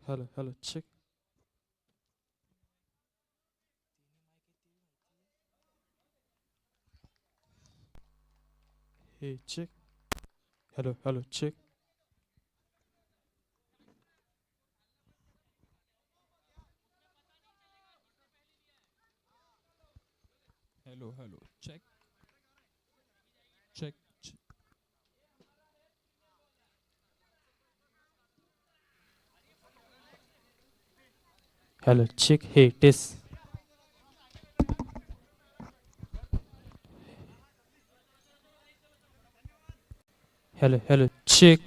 Hello, hello, check. Hey, check. Hello, hello, check. Hello, hello. Check, check, check. Hello, check. Hey, test. Hello, hello, check.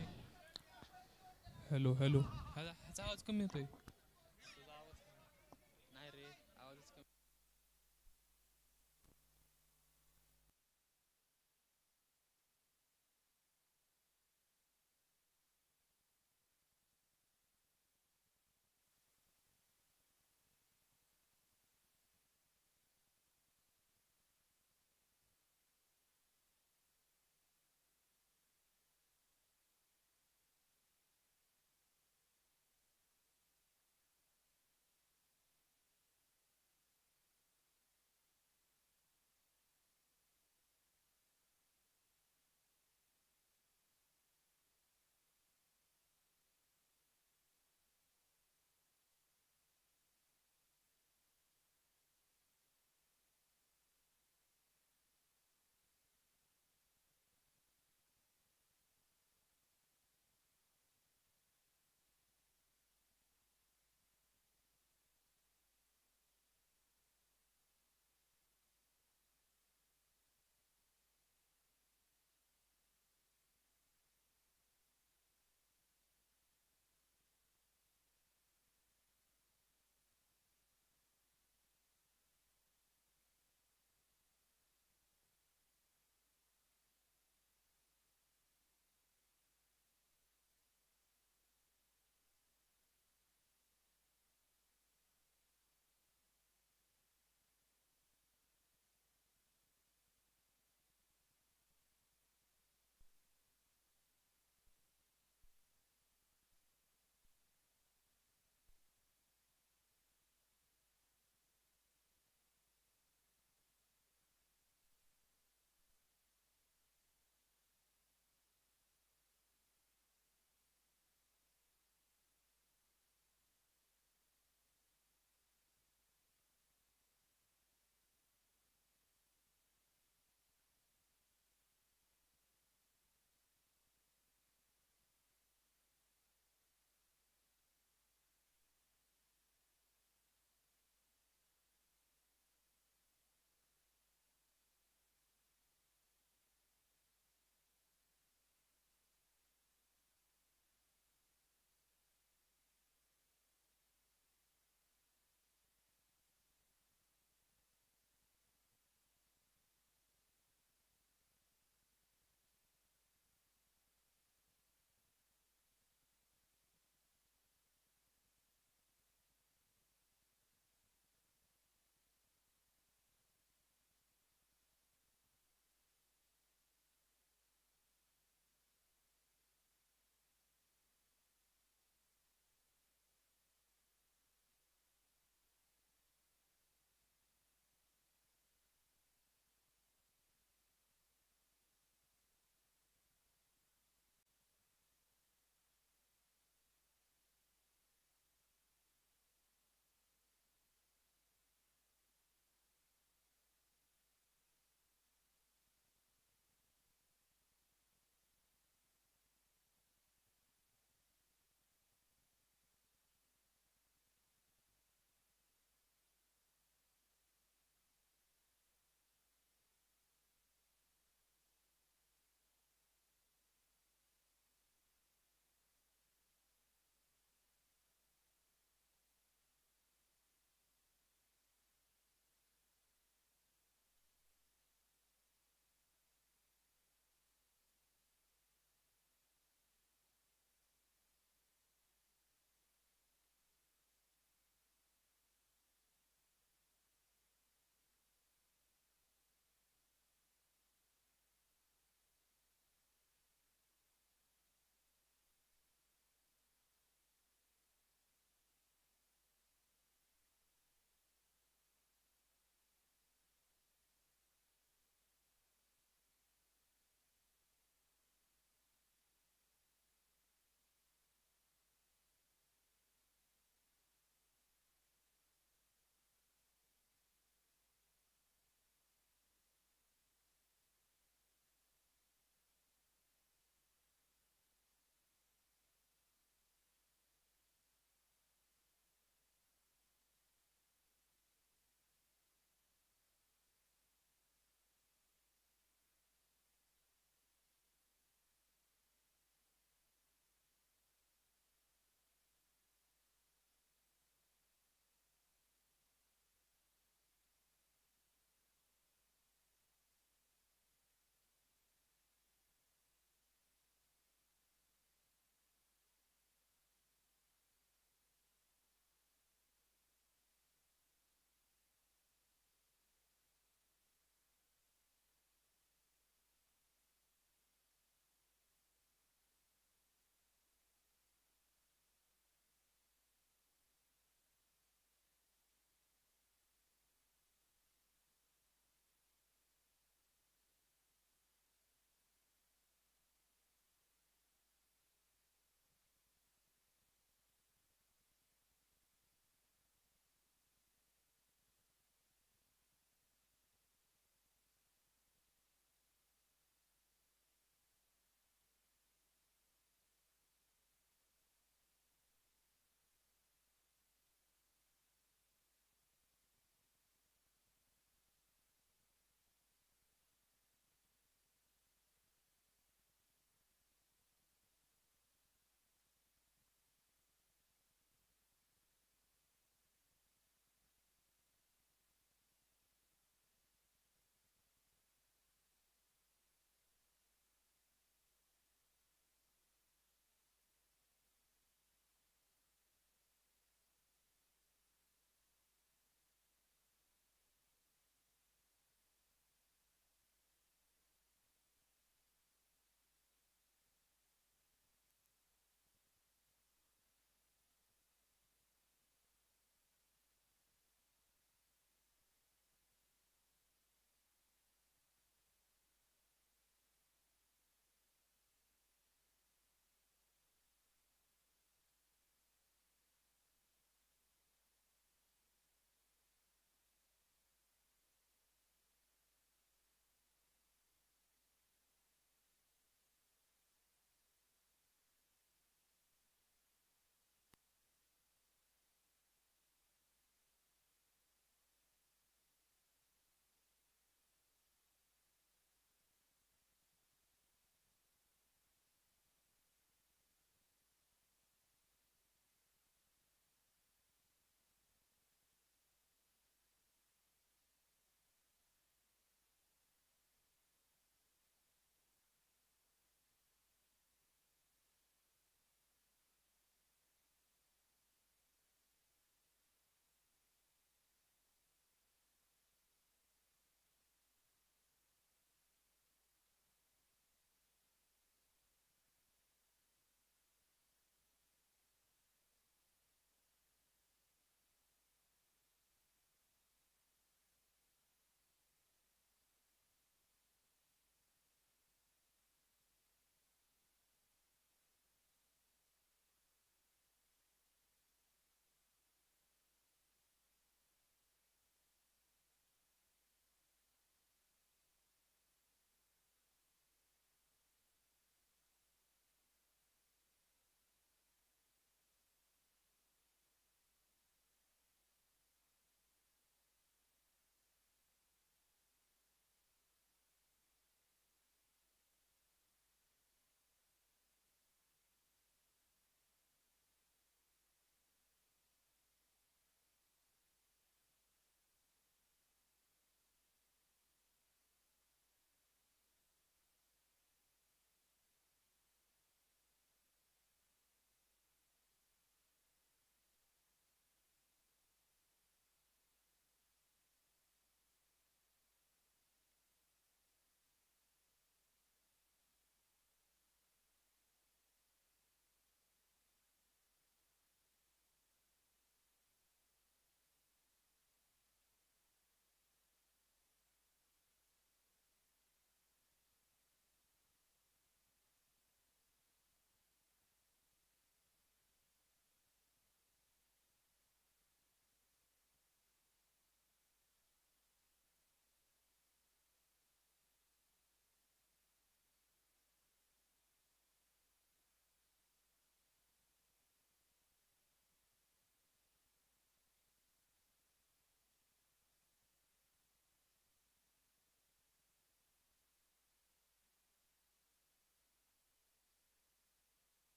Hello hello ह्याचा आवाज कमी येतोय. नाही रे, आवाजच कमी.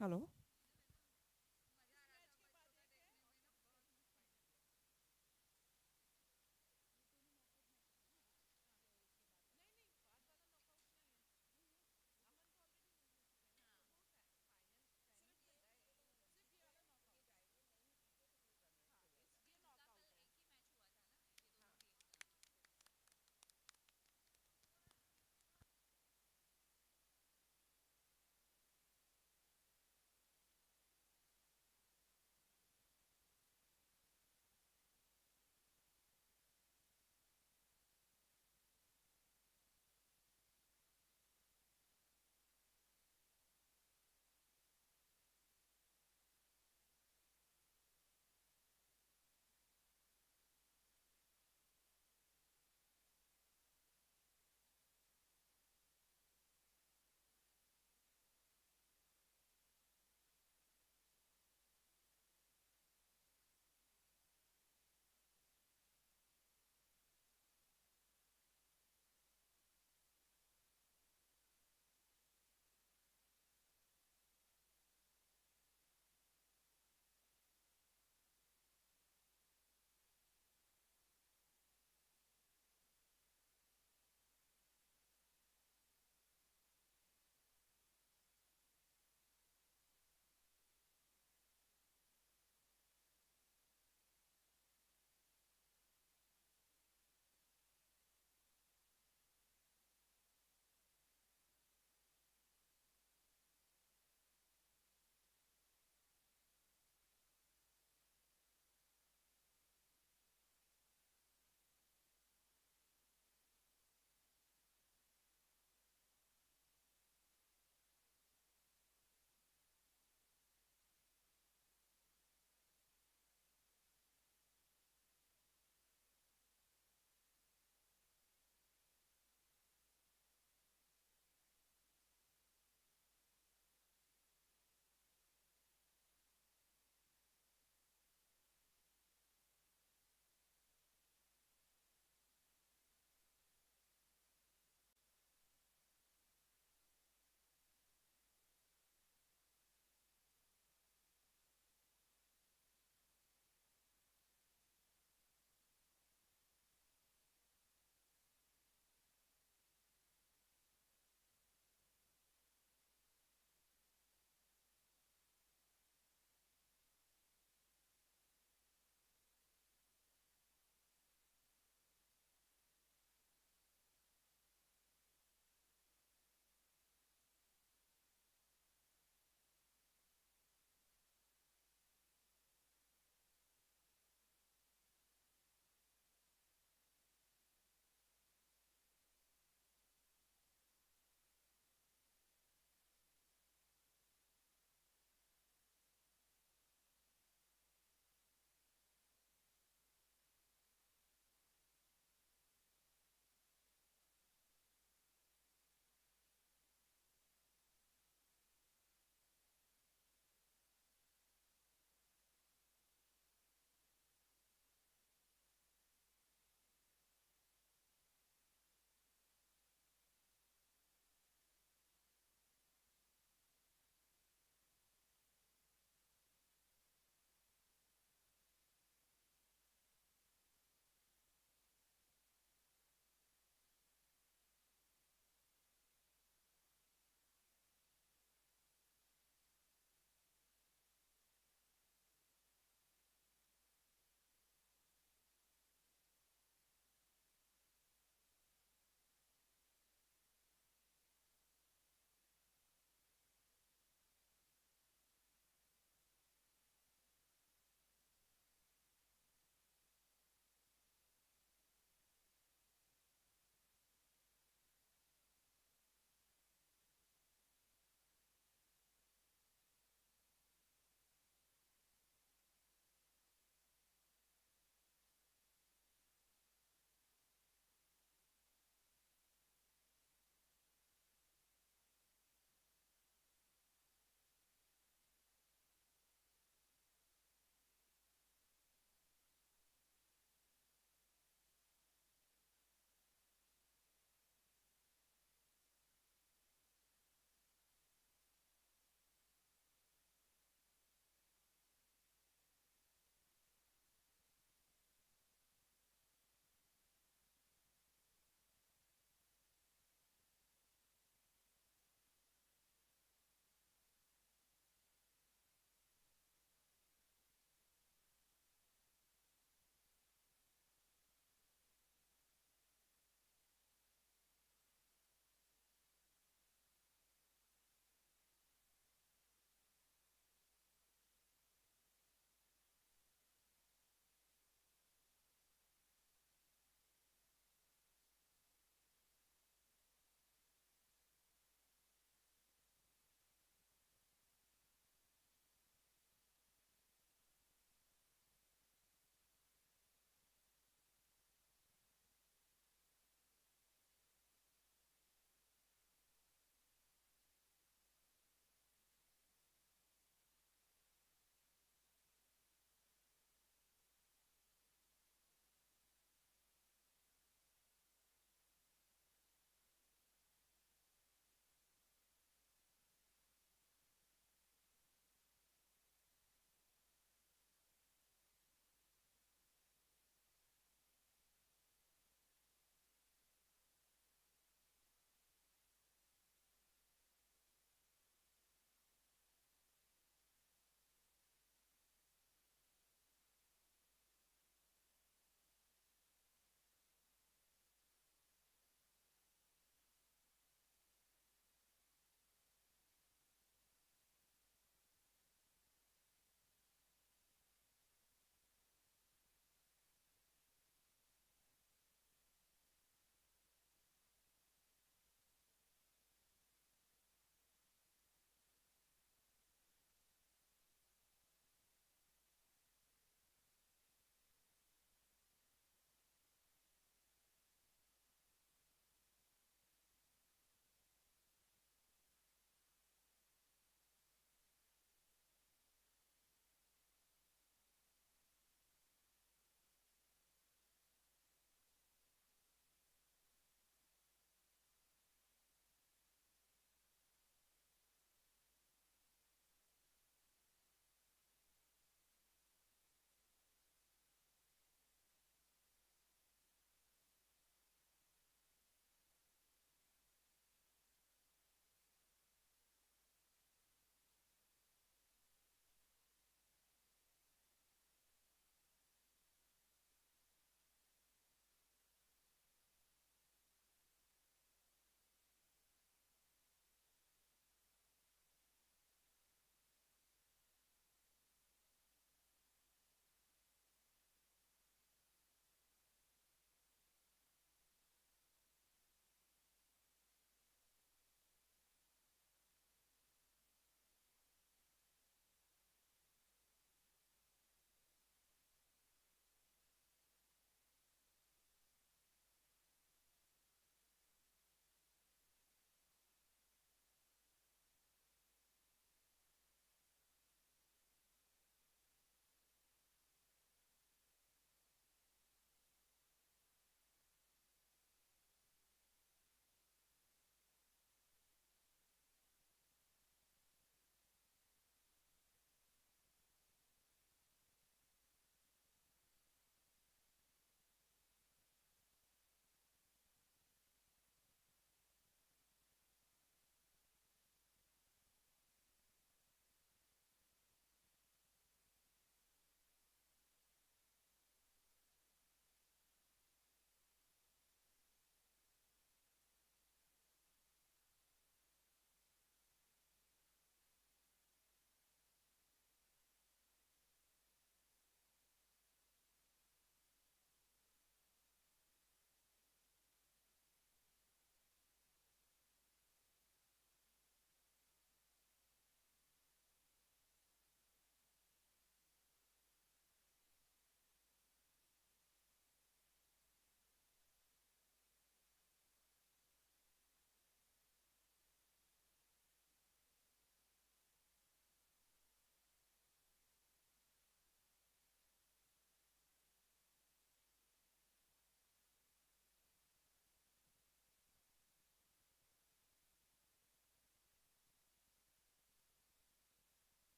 Hello.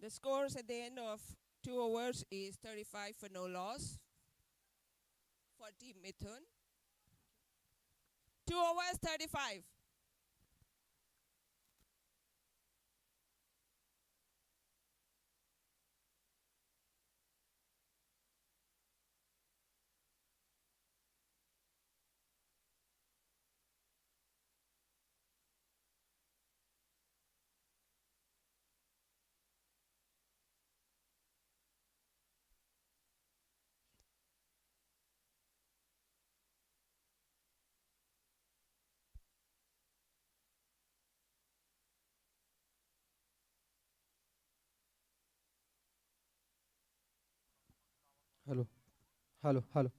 The scores at the end of 2 hours is 35 for no loss for Team Mithun. 2 hours 35. Hello, hello, hello.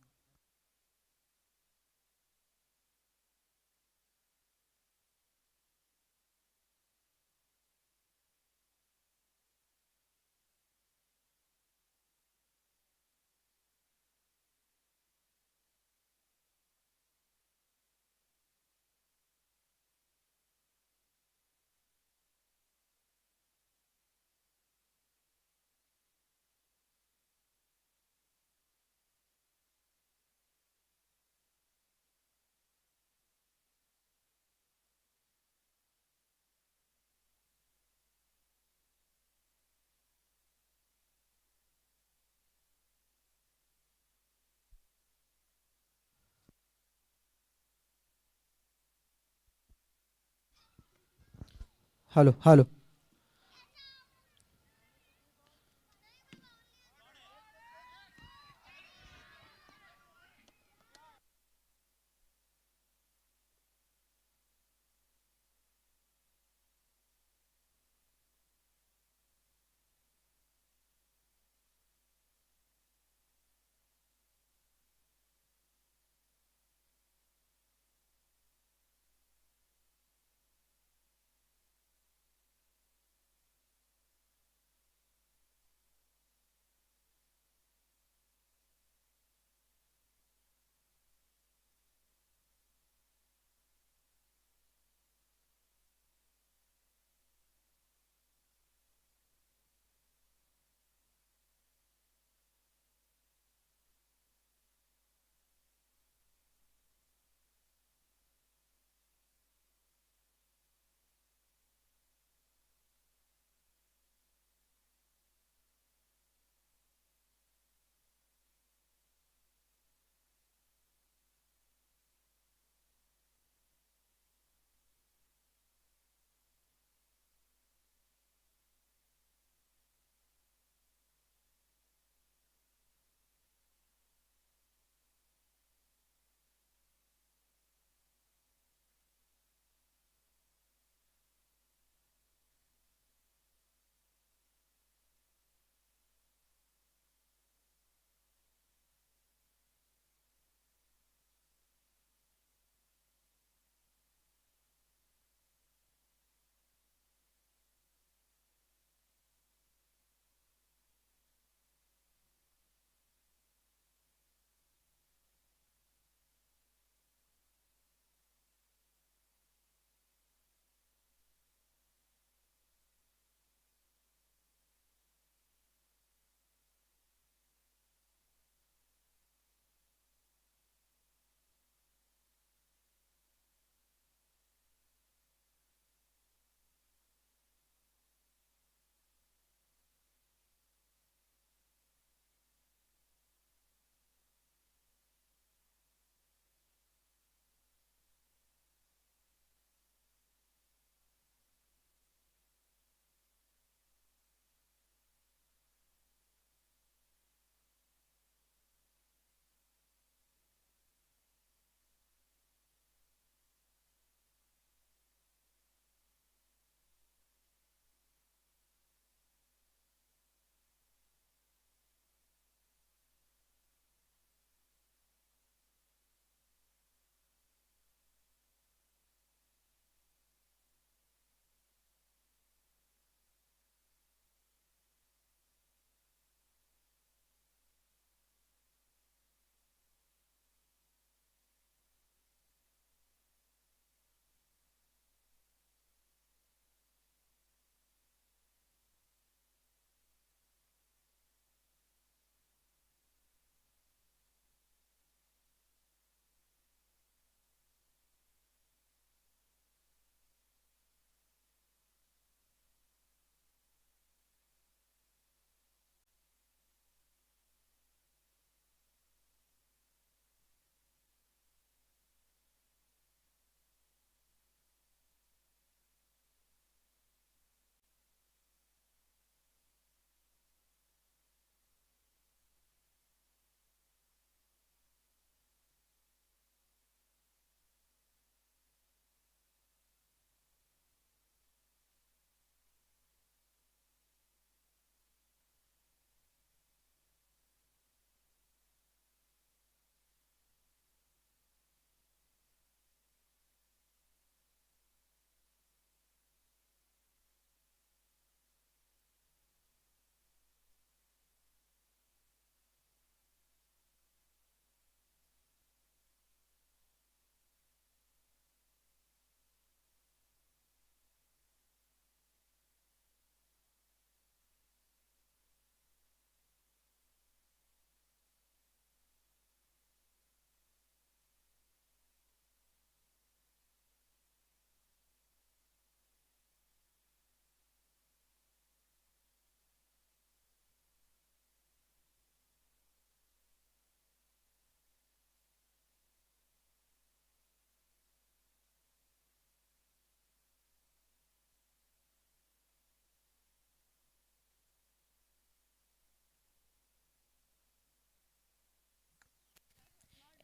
Hello, hello.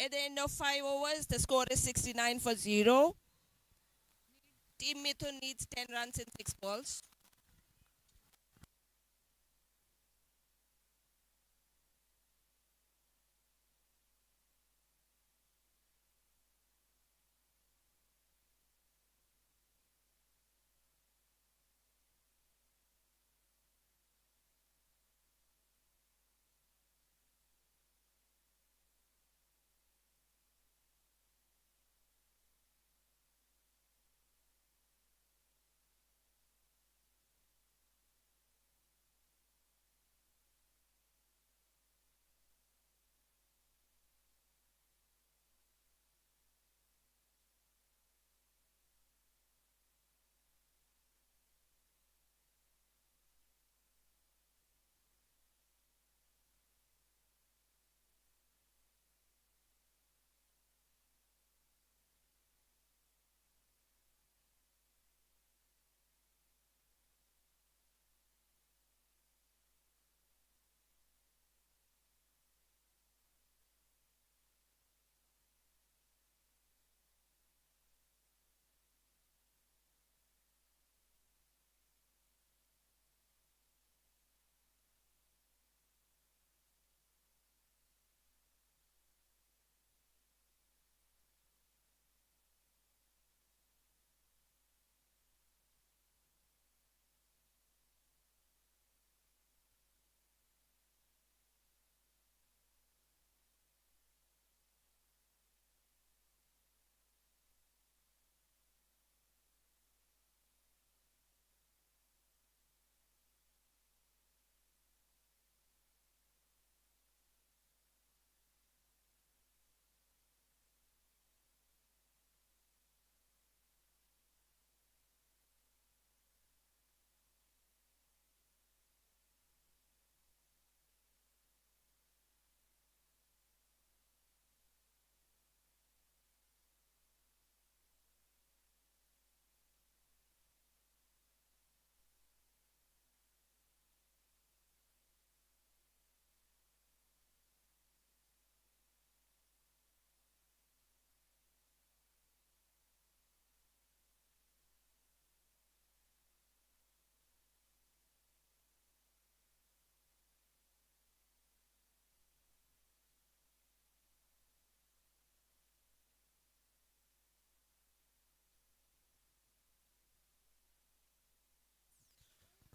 At the end of 5 overs, the score is 69 for 0. Team Mithun needs 10 runs in 6 balls.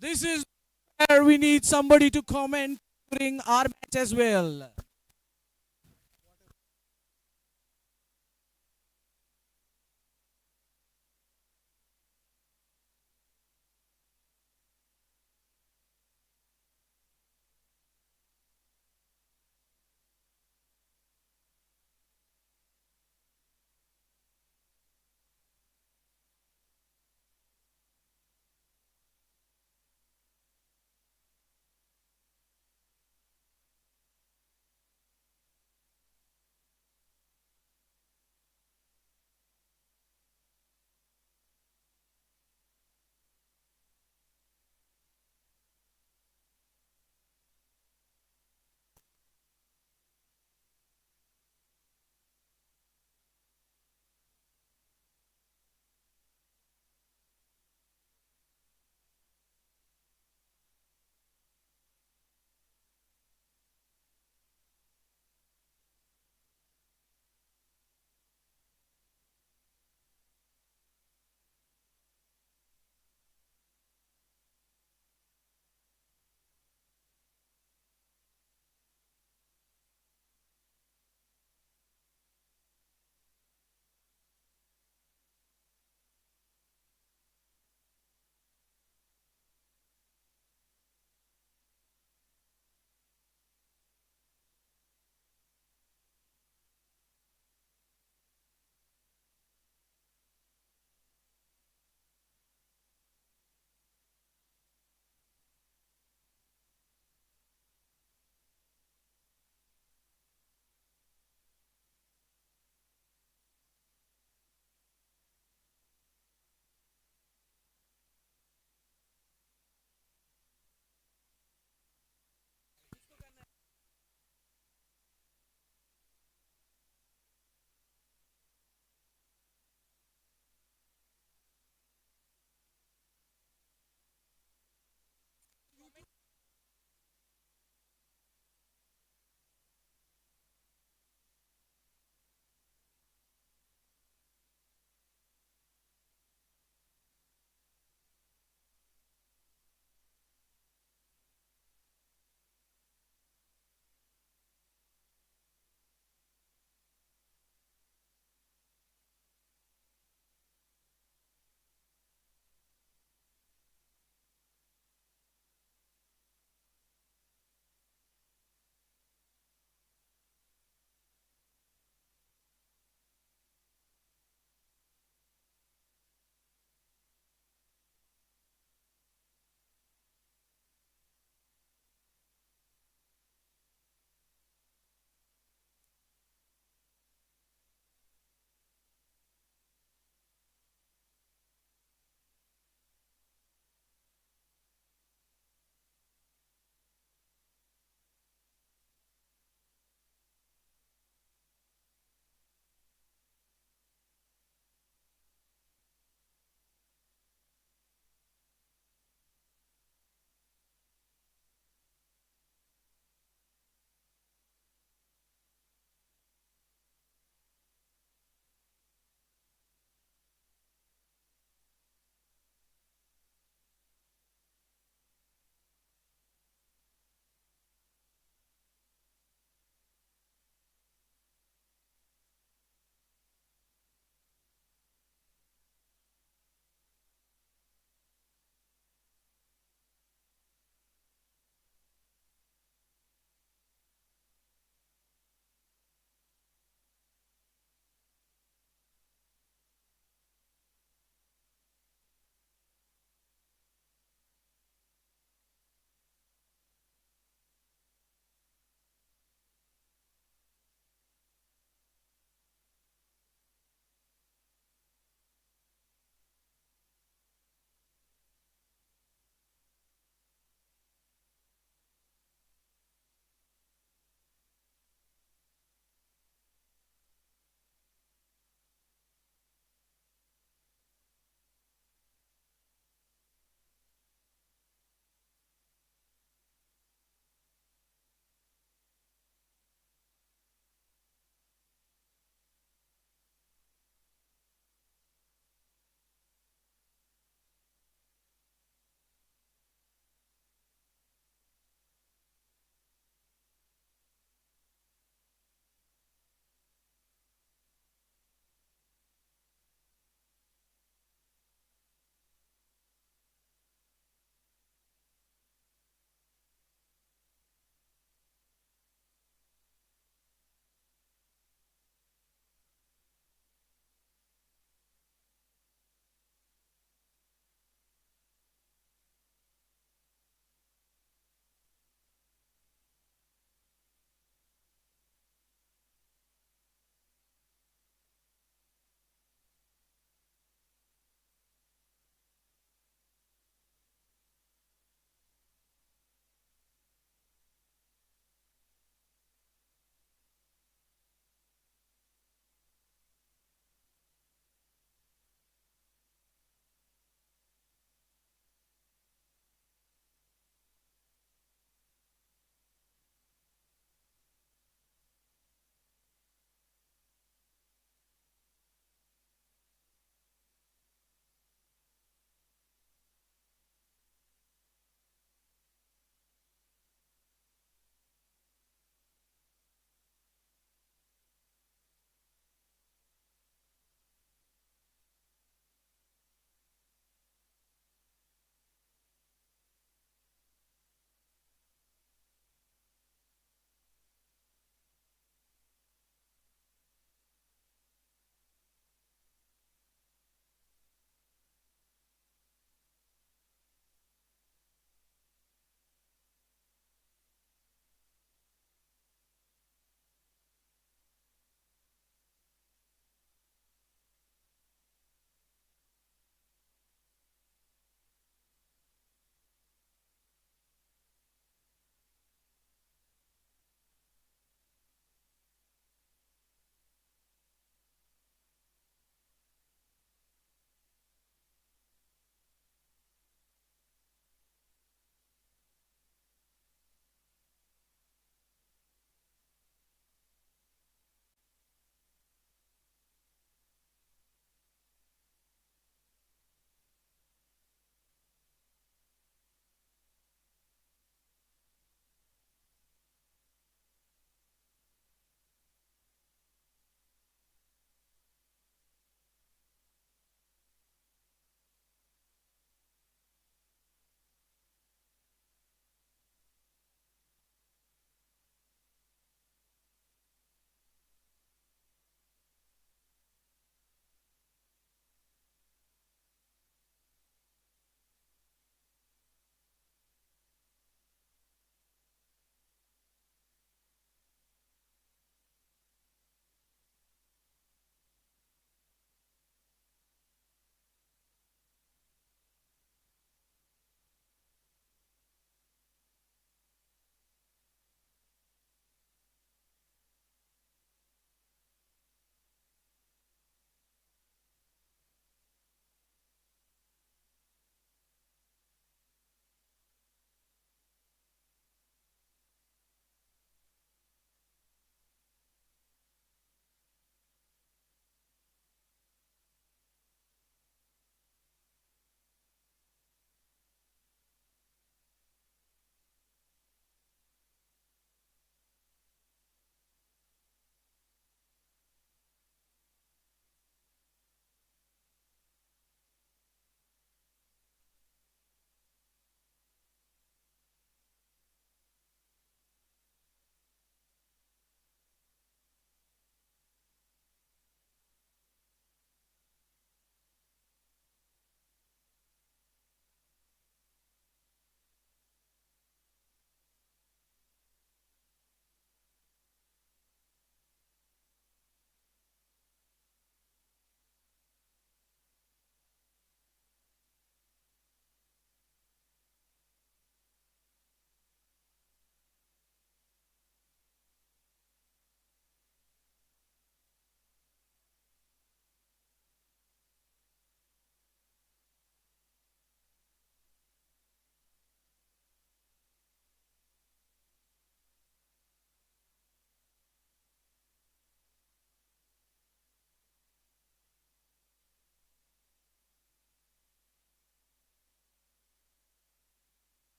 This is where we need somebody to comment during our match as well.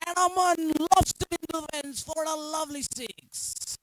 And Aman lofts it into the fence for a lovely six.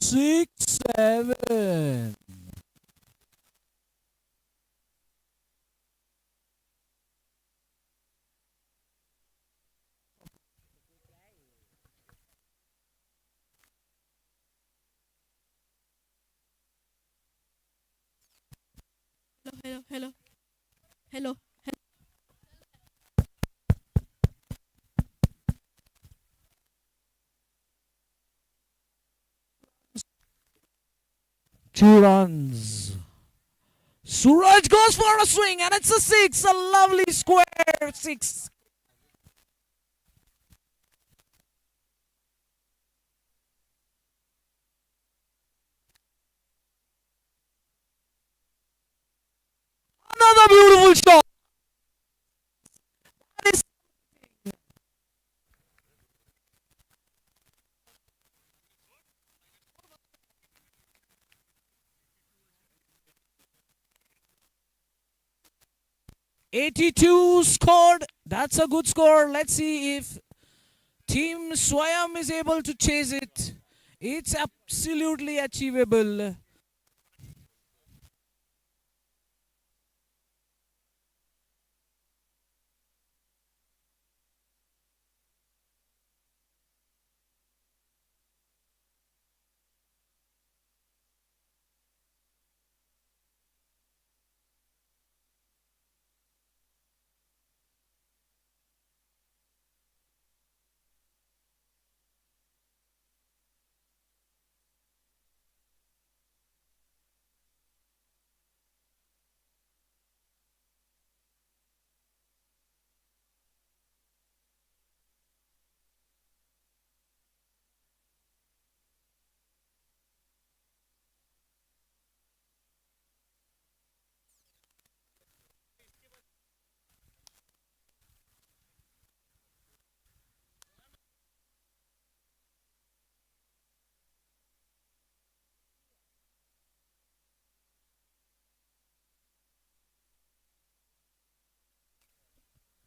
Six, seven. Hello, hello, hello, hello. 2 runs. Suraj goes for a swing and it's a six. A lovely square six. Another beautiful shot. That is 82 scored. That's a good score. Let's see if Team Swayam is able to chase it. It's absolutely achievable.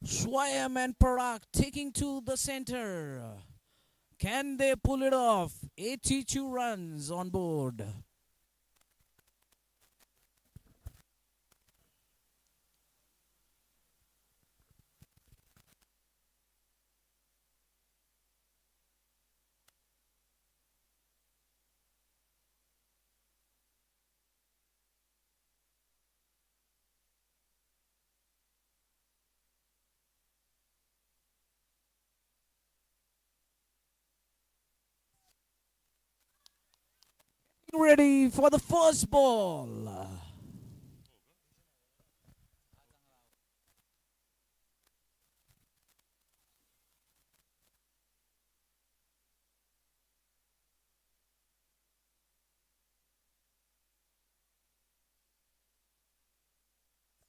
Swayam and Parag taking to the center. Can they pull it off? 82 runs on board. Ready for the first ball.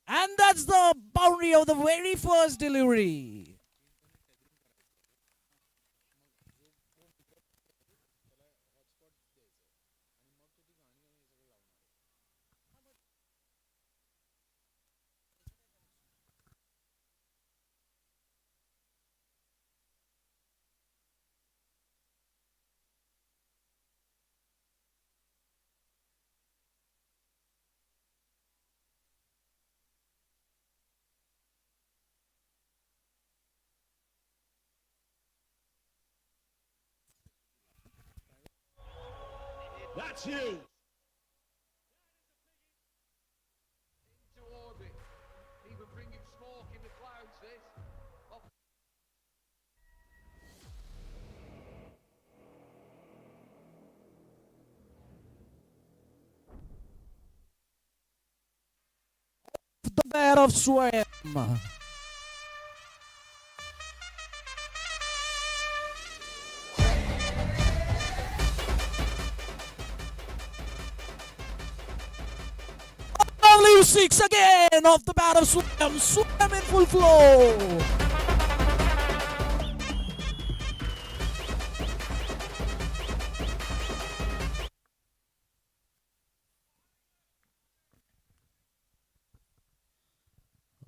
And that's the boundary of the very first delivery. That's you. Into orbit. Even bringing smoke in the clouds, this. Oh. The bat of Swam. Lovely six again off the bat of Swam. Swam in full flow.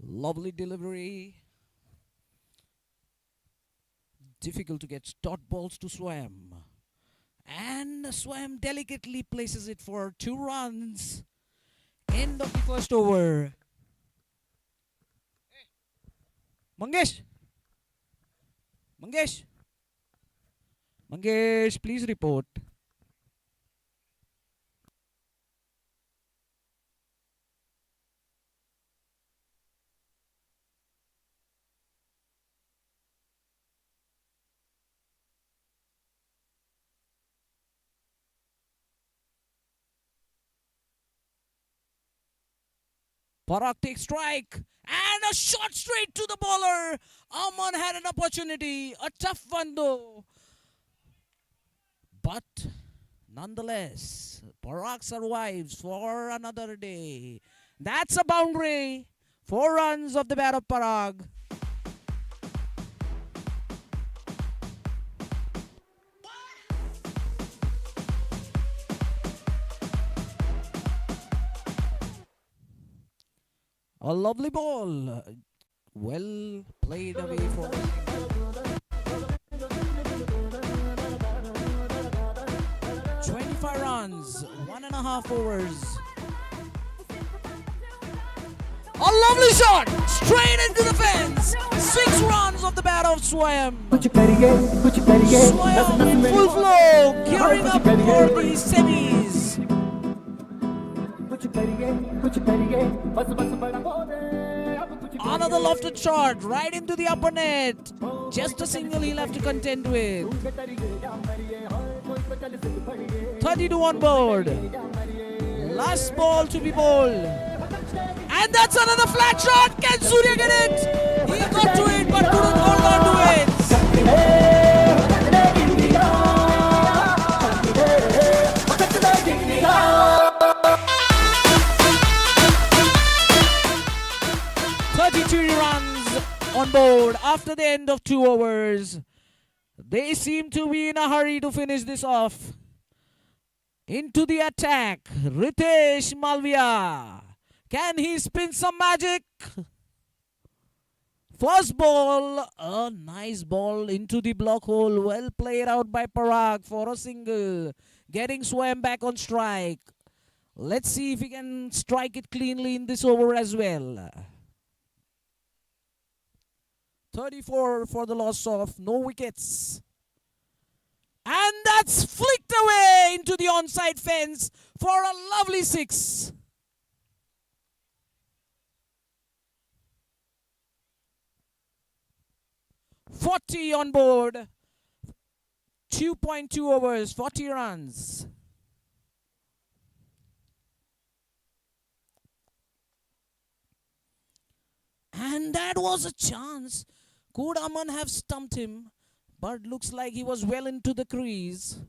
Lovely delivery. Difficult to get dot balls to Swam. And Swam delicately places it for 2 runs. End of the first over. Mangesh! Mangesh! Mangesh, please report. Parag takes strike and a shot straight to the bowler. Aman had an opportunity, a tough one though. But nonetheless, Parag survives for another day. That's a boundary. 4 runs of the bat of Parag. A lovely ball. Well played away for 25 runs, 1.5 overs. A lovely shot, straight into the fence. 6 runs of the bat of Swam. Swam in full flow, gearing up for the semis. Another lofted shot right into the upper net. Just a single he'll have to contend with. 32 on board. Last ball to be bowled. And that's another flat shot. Can Surya get it? He got to it but couldn't hold on to it. 32 runs on board after the end of 2 overs. They seem to be in a hurry to finish this off. Into the attack, Ritesh Malviya. Can he spin some magic? First ball, a nice ball into the block hole. Well played out by Parag for a single. Getting Swam back on strike. Let's see if he can strike it cleanly in this over as well. 34 for the loss of no wickets. And that's flicked away into the onside fence for a lovely 6. .40 on board. 2.2 overs, 40 runs. And that was a chance. Could Aman have stumped him? But looks like he was well into the crease.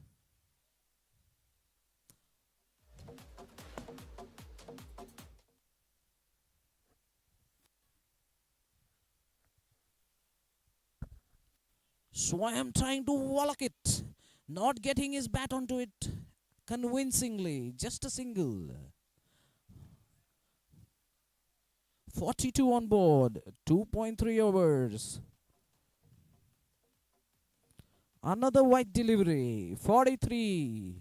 Swam trying to wallop it. Not getting his bat onto it convincingly. Just a single. 42 on board. 2.3 overs. Another wide delivery. 43.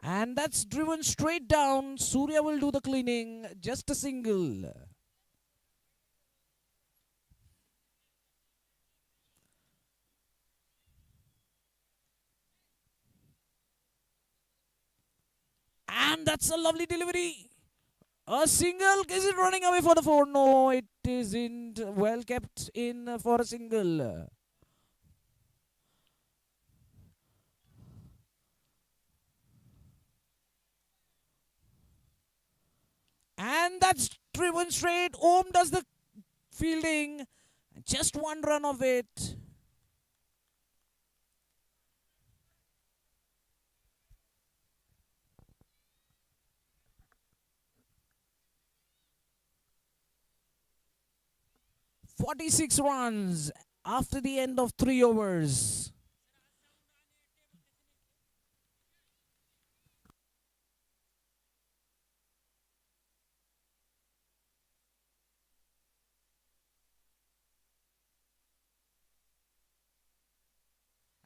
And that's driven straight down. Surya will do the cleaning. Just a single. And that's a lovely delivery. A single. Is it running away for the four? No, it isn't. Well kept in for a single. And that's driven straight. Om does the fielding. Just one run of it. "46 runs after the end of 3 overs.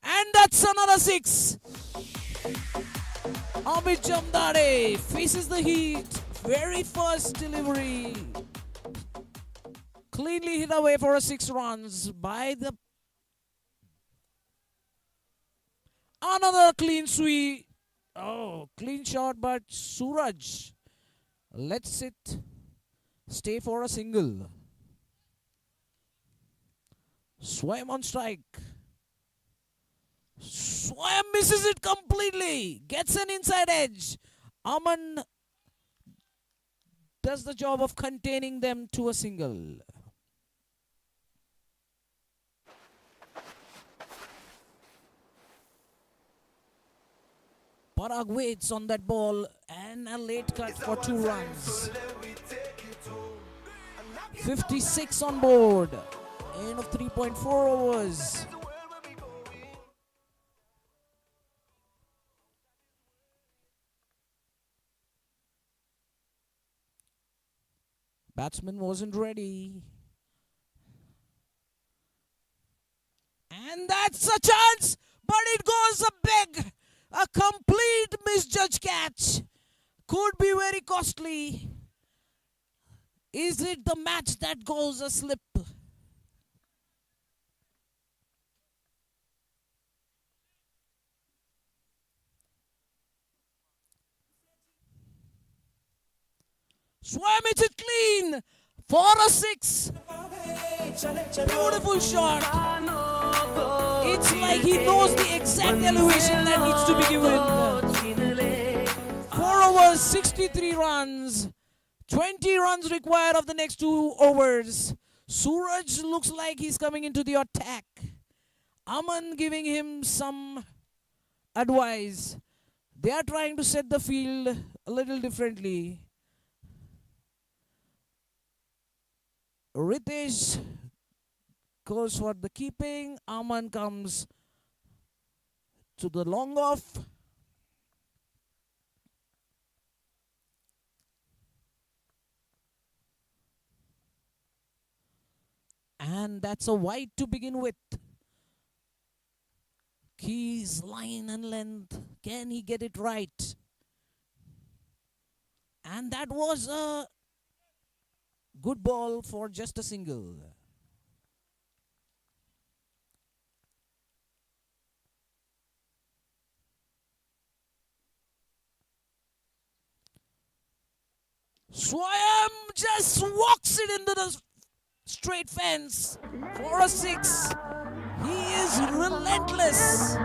And that's another 6. Amit Jamdare faces the heat. Very first delivery. Cleanly hit away for a 6 runs by the... Another clean sweep. Oh, clean shot, but Suraj lets it stay for a single. Swam on strike. Swam misses it completely. Gets an inside edge. Aman does the job of containing them to a single. Parag waits on that ball and a late cut for 2 runs. 56 on board. End of 3.4 overs. Batsman wasn't ready. And that's a chance, but it goes a big, a complete misjudged catch. Could be very costly. Is it the match that goes a slip? Swam it clean for a 6. Beautiful shot. It's like he knows the exact elevation that needs to be given. 4 overs, 63 runs. 20 runs required of the next 2 overs. Suraj looks like he's coming into the attack. Aman giving him some advice. They are trying to set the field a little differently. Ritesh goes for the keeping. Aman comes to the long off. And that's a wide to begin with. Keys, line and length. Can he get it right? And that was a good ball for just a single. Swayam just walks it into the straight fence for a 6. He is relentless.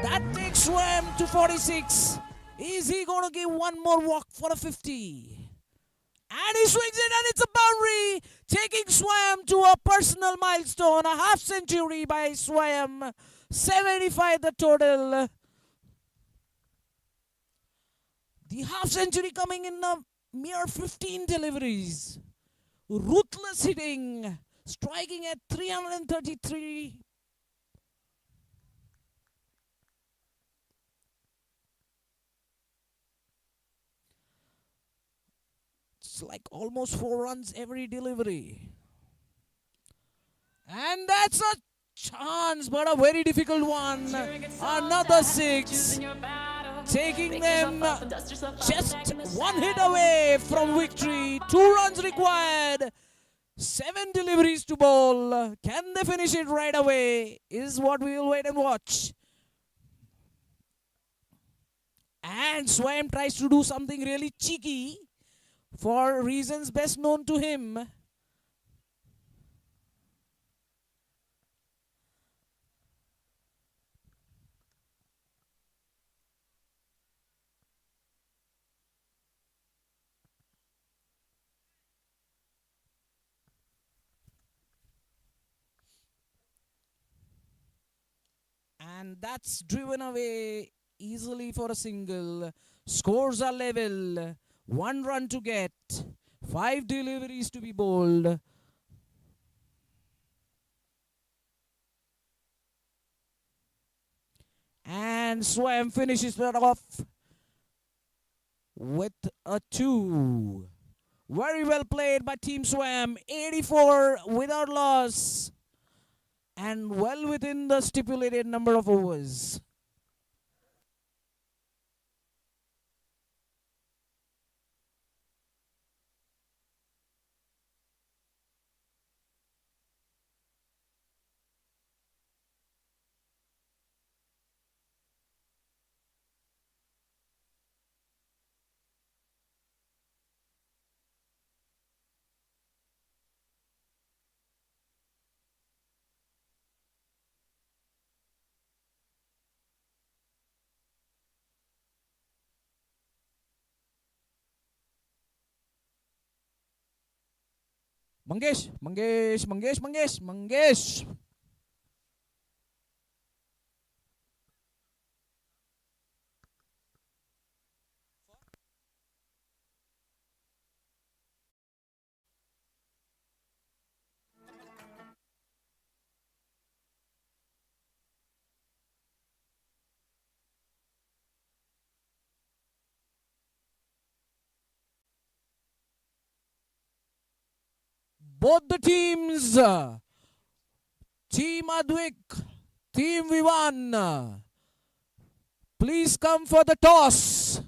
That takes Swayam to 46. Is he going to give one more walk for a 50? And he swings it and it's a boundary, taking Swayam to a personal milestone, a half century by Swayam. 75 the total. The half century coming in a mere 15 deliveries. Ruthless hitting, striking at 333. It's like almost 4 runs every delivery. And that's a chance, but a very difficult one. Another 6. Taking them just 1 hit away from victory. 2 runs required. 7 deliveries to bowl. Can they finish it right away? Is what we will wait and watch. And Swam tries to do something really cheeky for reasons best known to him. And that's driven away easily for a single. Scores are level. 1 run to get. 5 deliveries to be bowled. And Swam finishes that off with a 2. Very well played by Team Swam. 84 without loss. And well within the stipulated number of overs. Mangesh. Both the teams, Team Advik, Team Vivan, please come for the toss.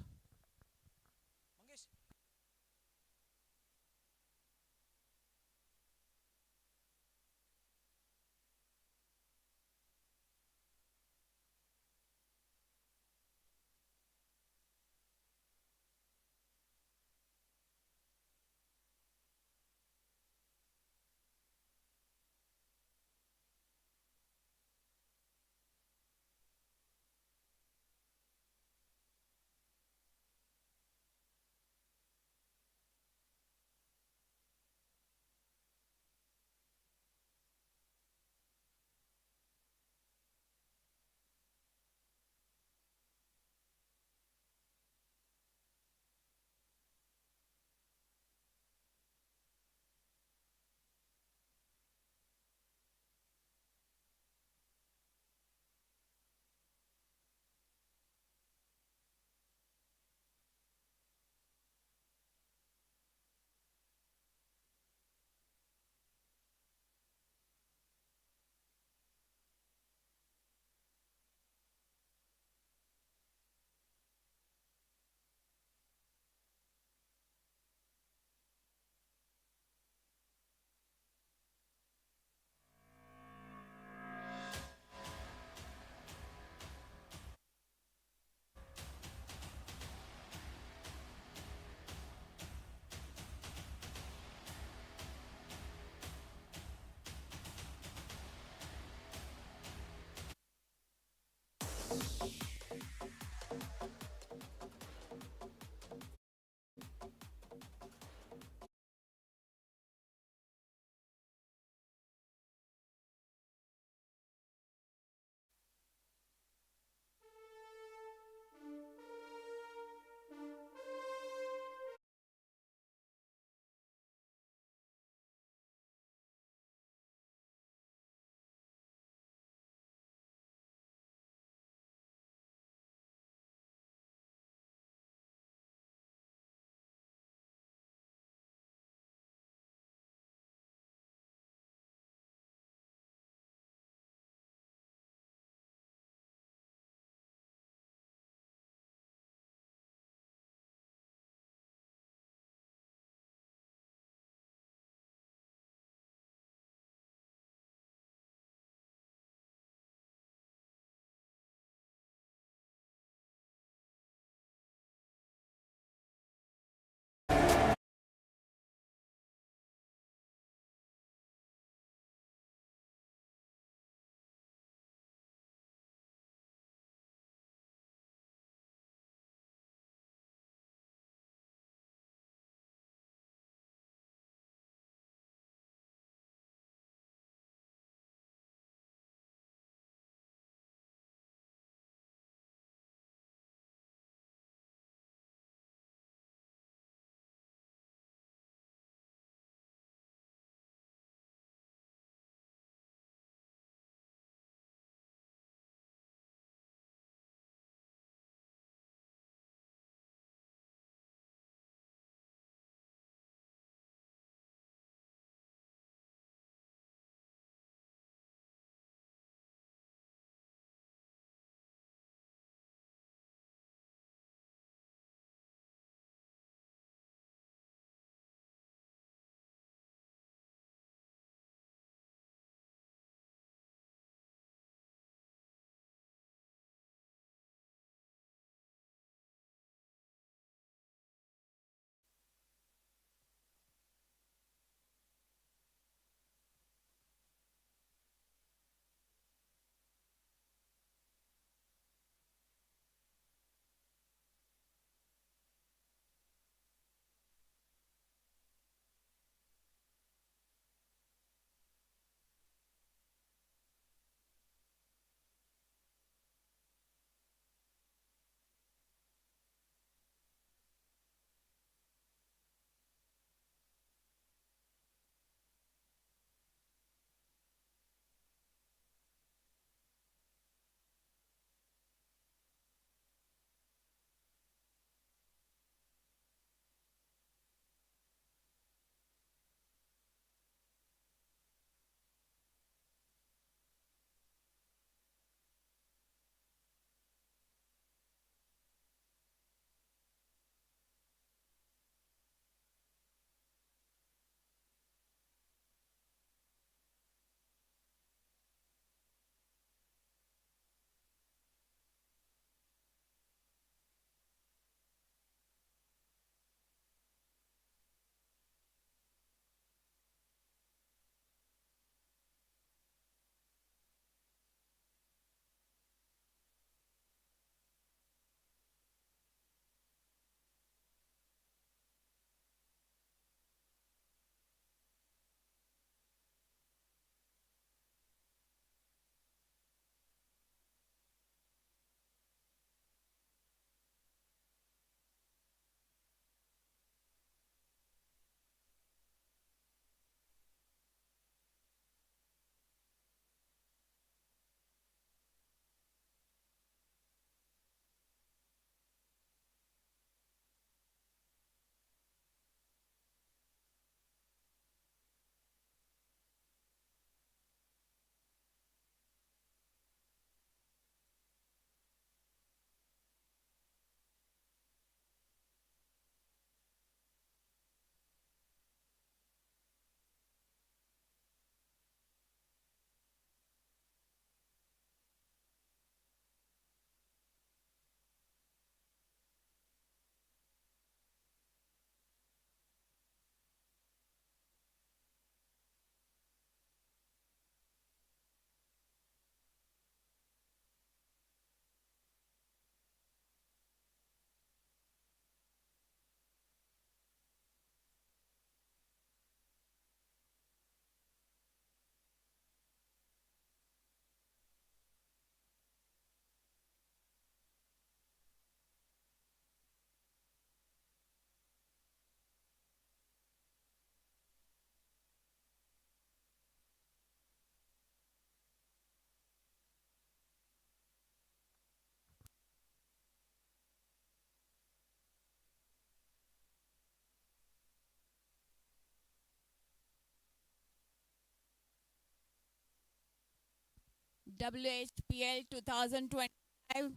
WHPL 2025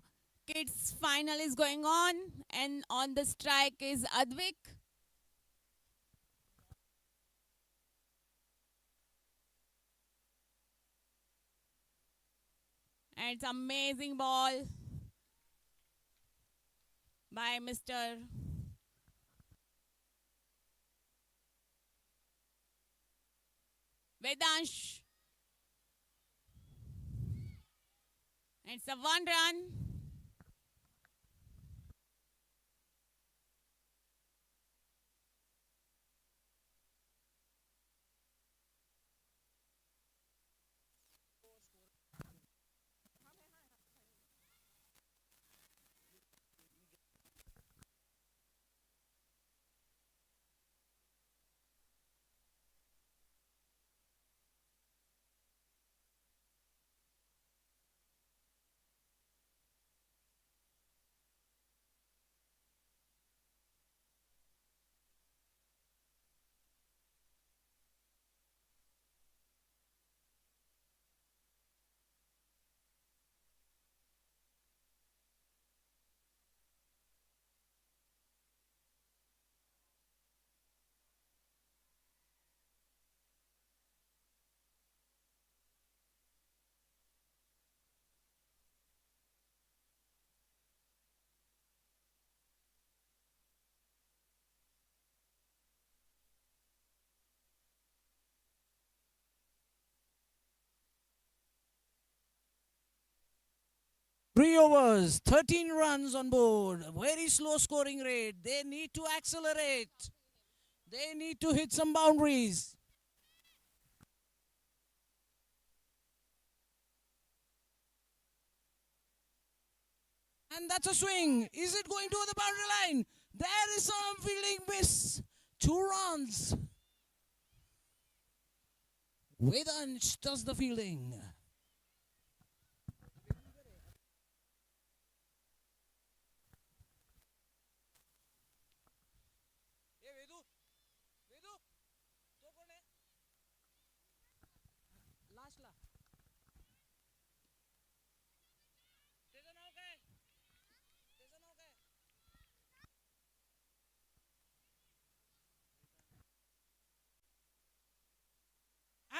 kids final is going on, and on the strike is Advik. And it's amazing ball by Mr. Vedansh. And it's a 1 run. Three overs, 13 runs on board. Very slow scoring rate. They need to accelerate. They need to hit some boundaries. And that's a swing. Is it going to the boundary line? There is some fielding miss. 2 runs. Vedansh does the fielding.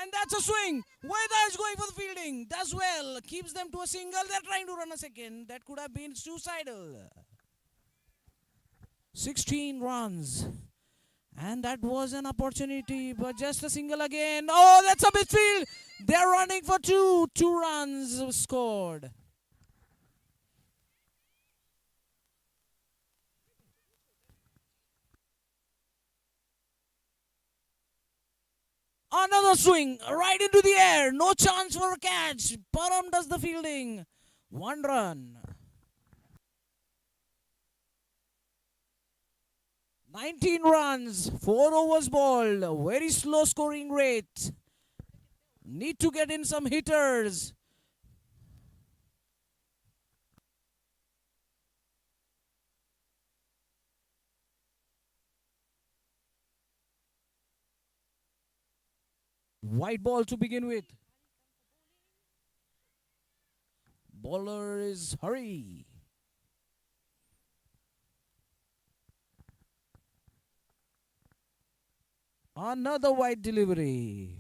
And that's a swing. Vedansh is going for the fielding. Does well. Keeps them to a single. They're trying to run a second. That could have been suicidal. 16 runs. And that was an opportunity, but just a single again. Oh, that's a midfield. They're running for 2. 2 runs scored. Another swing right into the air. No chance for a catch. Param does the fielding. 1 run. 19 runs. 4 overs balled. Very slow scoring rate. Need to get in some hitters. White ball to begin with. Bowler is Hurry. Another wide delivery.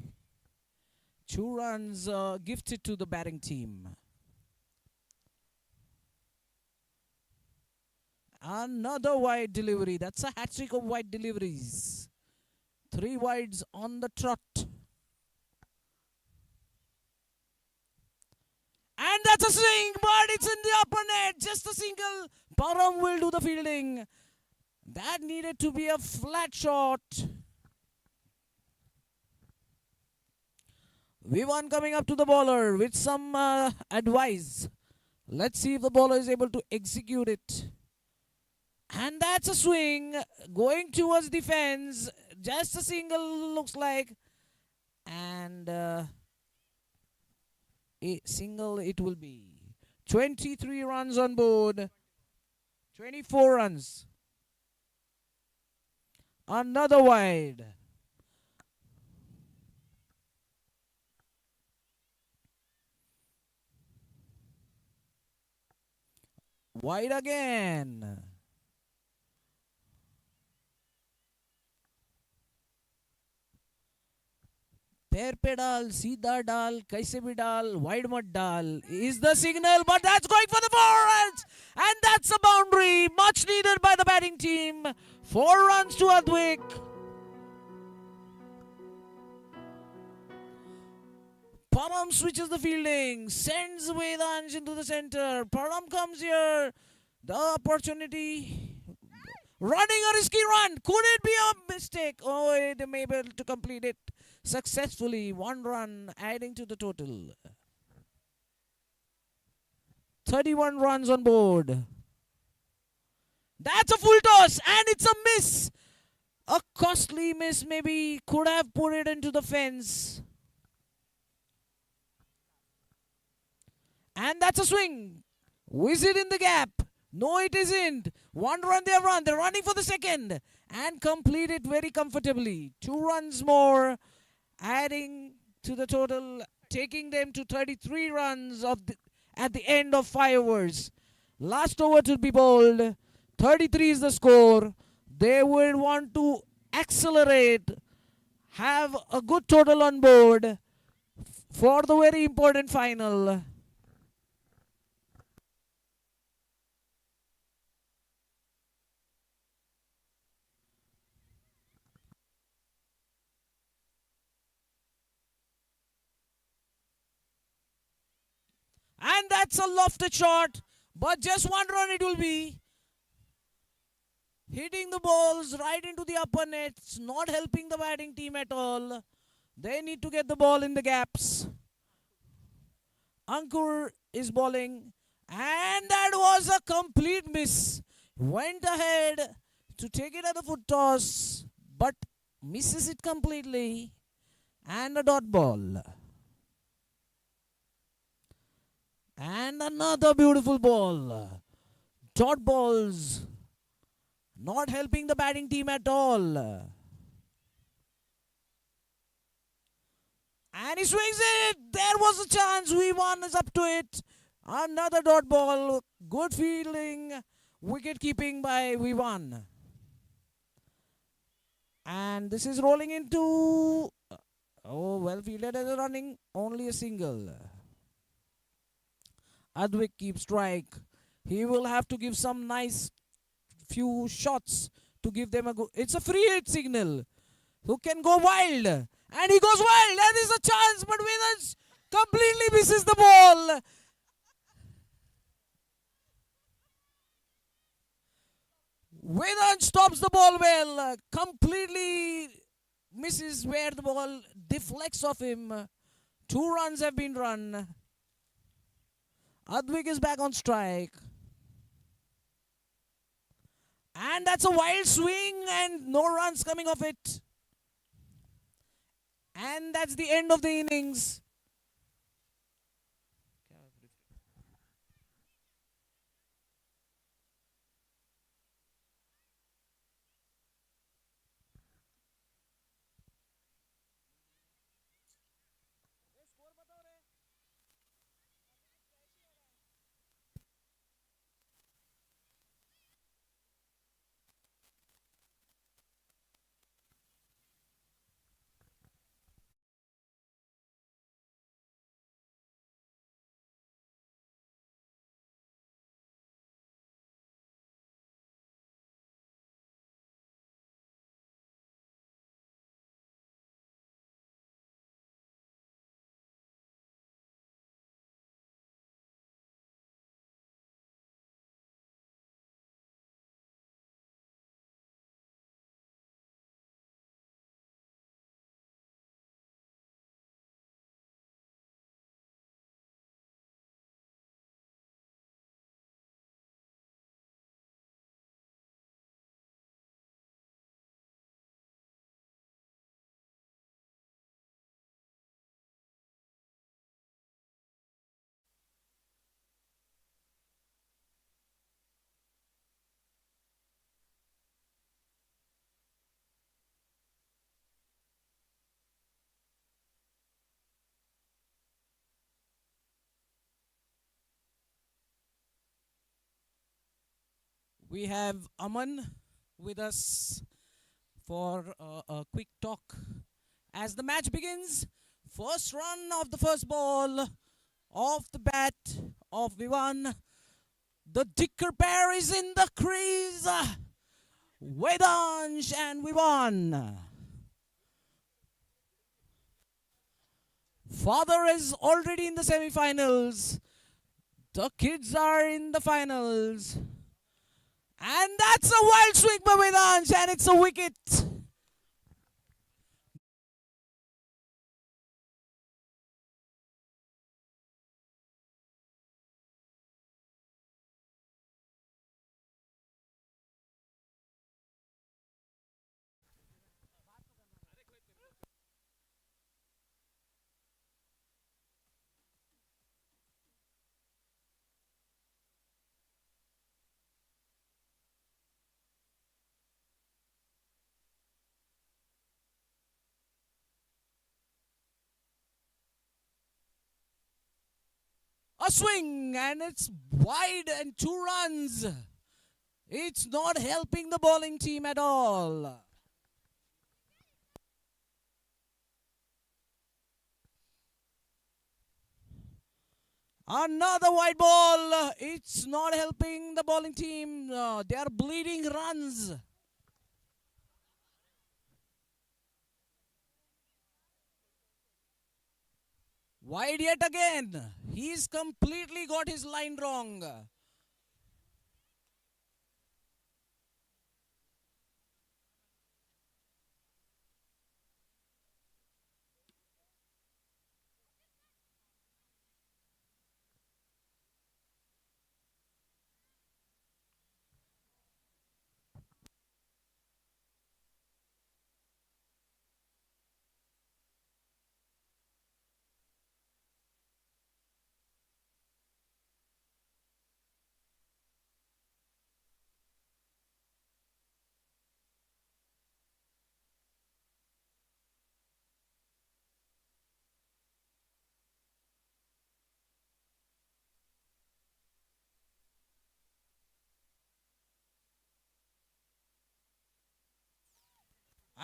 2 runs gifted to the batting team. Another wide delivery. That's a hat-trick of wide deliveries. 3 wides on the trot. And that's a swing, but it's in the upper net. Just a single. Param will do the fielding. That needed to be a flat shot. Vivan coming up to the bowler with some advice. Let's see if the bowler is able to execute it. And that's a swing going towards defense. Just a single looks like. And a single it will be. 23 runs on board. 24 runs. Another wide. Wide again. पैर पे डाल, सीधा डाल, कैसे भी डाल, wide मत डाल is the signal, but that's going for the 4 runs, and that's a boundary, much needed by the batting team. 4 runs to Advik. Param switches the fielding, sends Vedansh into the center. Param comes here. The opportunity. Running a risky run. Could it be a mistake? Oh, they may be able to complete it successfully. 1 run adding to the total. 31 runs on board. That's a full toss, and it's a miss. A costly miss, maybe could have put it into the fence. And that's a swing. Is it in the gap? No, it isn't. 1 run they have run. They're running for the second. And complete it very comfortably. 2 runs more. Adding to the total. Taking them to 33 runs at the end of 5 overs. Last over to be bowled. 33 is the score. They will want to accelerate. Have a good total on board. For the very important final. And that's a lofted shot. But just 1 run it will be. Hitting the balls right into the upper nets. Not helping the batting team at all. They need to get the ball in the gaps. Ankur is bowling. And that was a complete miss. Went ahead to take it at the foot toss. But misses it completely. And a dot ball. And another beautiful ball. Dot balls. Not helping the batting team at all. And he swings it. There was a chance. V1 is up to it. Another dot ball. Good fielding. Wicket keeping by V1. And this is rolling into... Oh, well fielded as a running. Only a single. Advik keeps strike. He will have to give some nice few shots to give them a good... It's a free hit signal. Who can go wild. And he goes wild. That is a chance. But Vedansh completely misses the ball. Vedansh stops the ball well. Completely misses where the ball deflects off him. 2 runs have been run. Advik is back on strike. And that's a wild swing and no runs coming off it. And that's the end of the innings. We have Aman with us for a quick talk as the match begins. First run of the first ball off the bat of Vivan. The Dicker pair is in the crease. Vedansh and Vivan. Father is already in the semi-finals. The kids are in the finals. And that's a wild swing by Vedansh, and it's a wicket. A swing, and it's wide and 2 runs. It's not helping the bowling team at all. Another wide ball. It's not helping the bowling team. They are bleeding runs. Wide yet again. He's completely got his line wrong.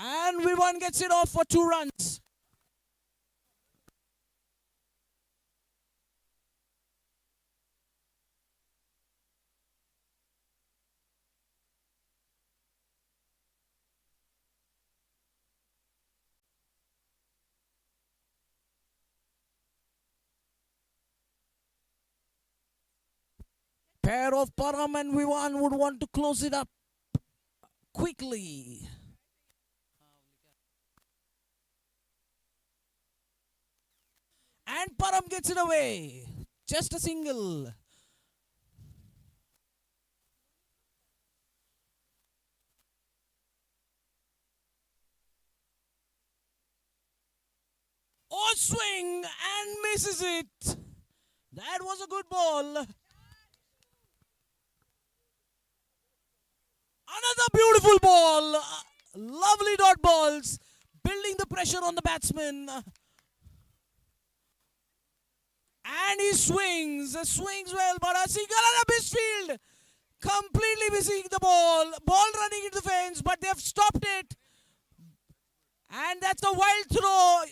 And Vivan gets it off for 2 runs. Pair of Param and Vivan would want to close it up quickly. And Param gets it away. Just a single. Oh, swing and misses it. That was a good ball. Another beautiful ball. Lovely dot balls. Building the pressure on the batsman. And he swings well, but a single and a misfield. Completely missing the ball. Ball running into the fence, but they've stopped it. And that's a wild throw.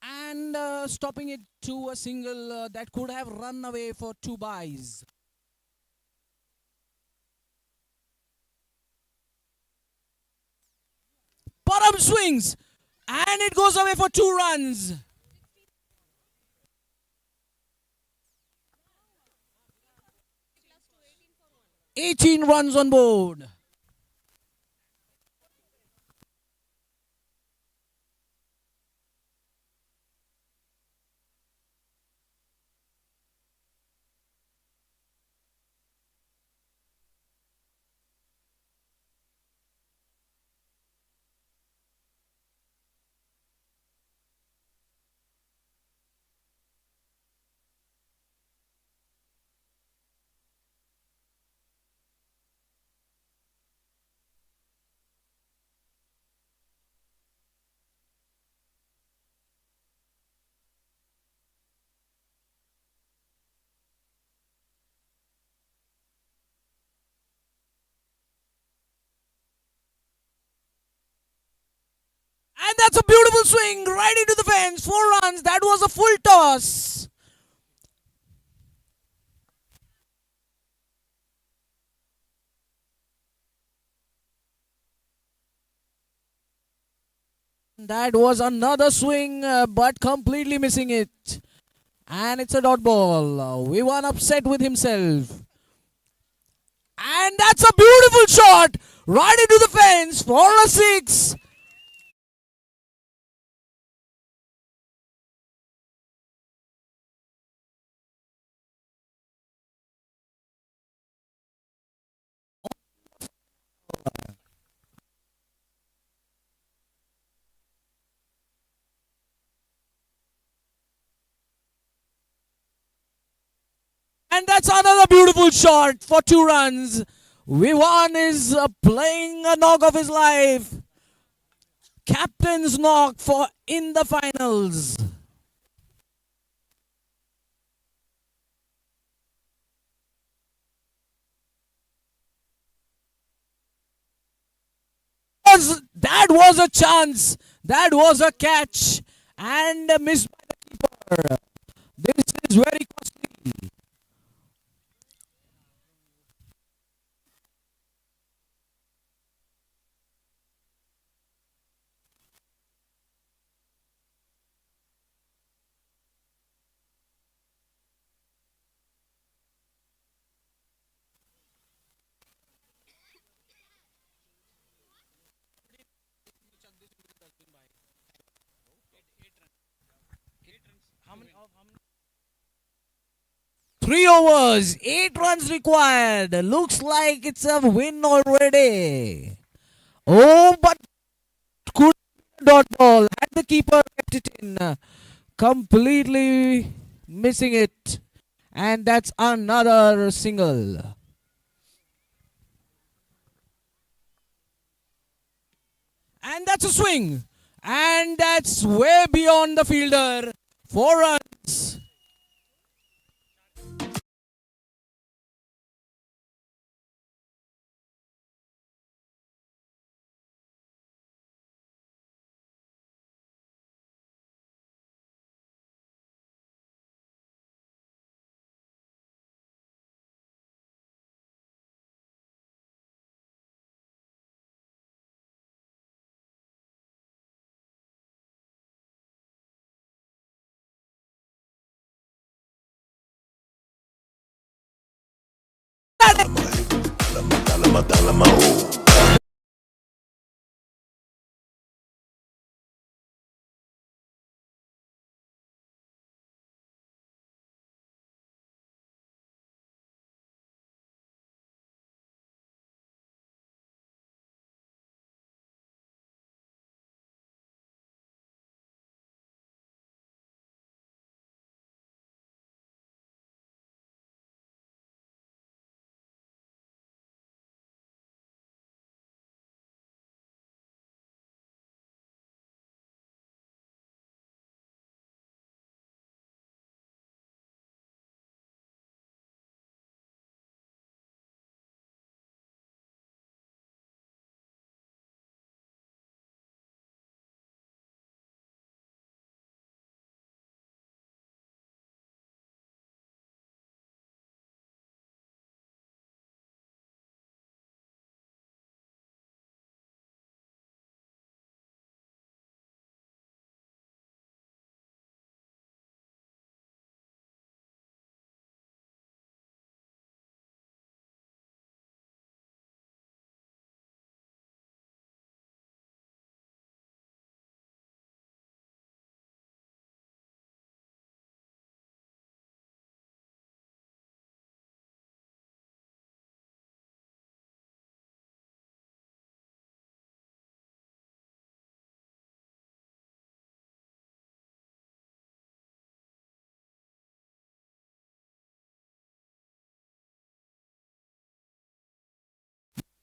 And stopping it to a single that could have run away for 2 byes. Param swings and it goes away for 2 runs. "18 runs on board." that's a beautiful swing right into the fence. 4 runs. That was a full toss. That was another swing, but completely missing it. And it's a dot ball. V1 upset with himself. And that's a beautiful shot right into the fence for a 6. And that's another beautiful shot for 2 runs. V1 is playing a knock of his life. Captain's knock for in the finals. That was a chance. That was a catch. And missed by the keeper. This is very costly. Three overs, 8 runs required. Looks like it's a win already. Oh, but could dot ball. Had the keeper kept it in, completely missing it. And that's another single. And that's a swing. And that's way beyond the fielder. 4 runs.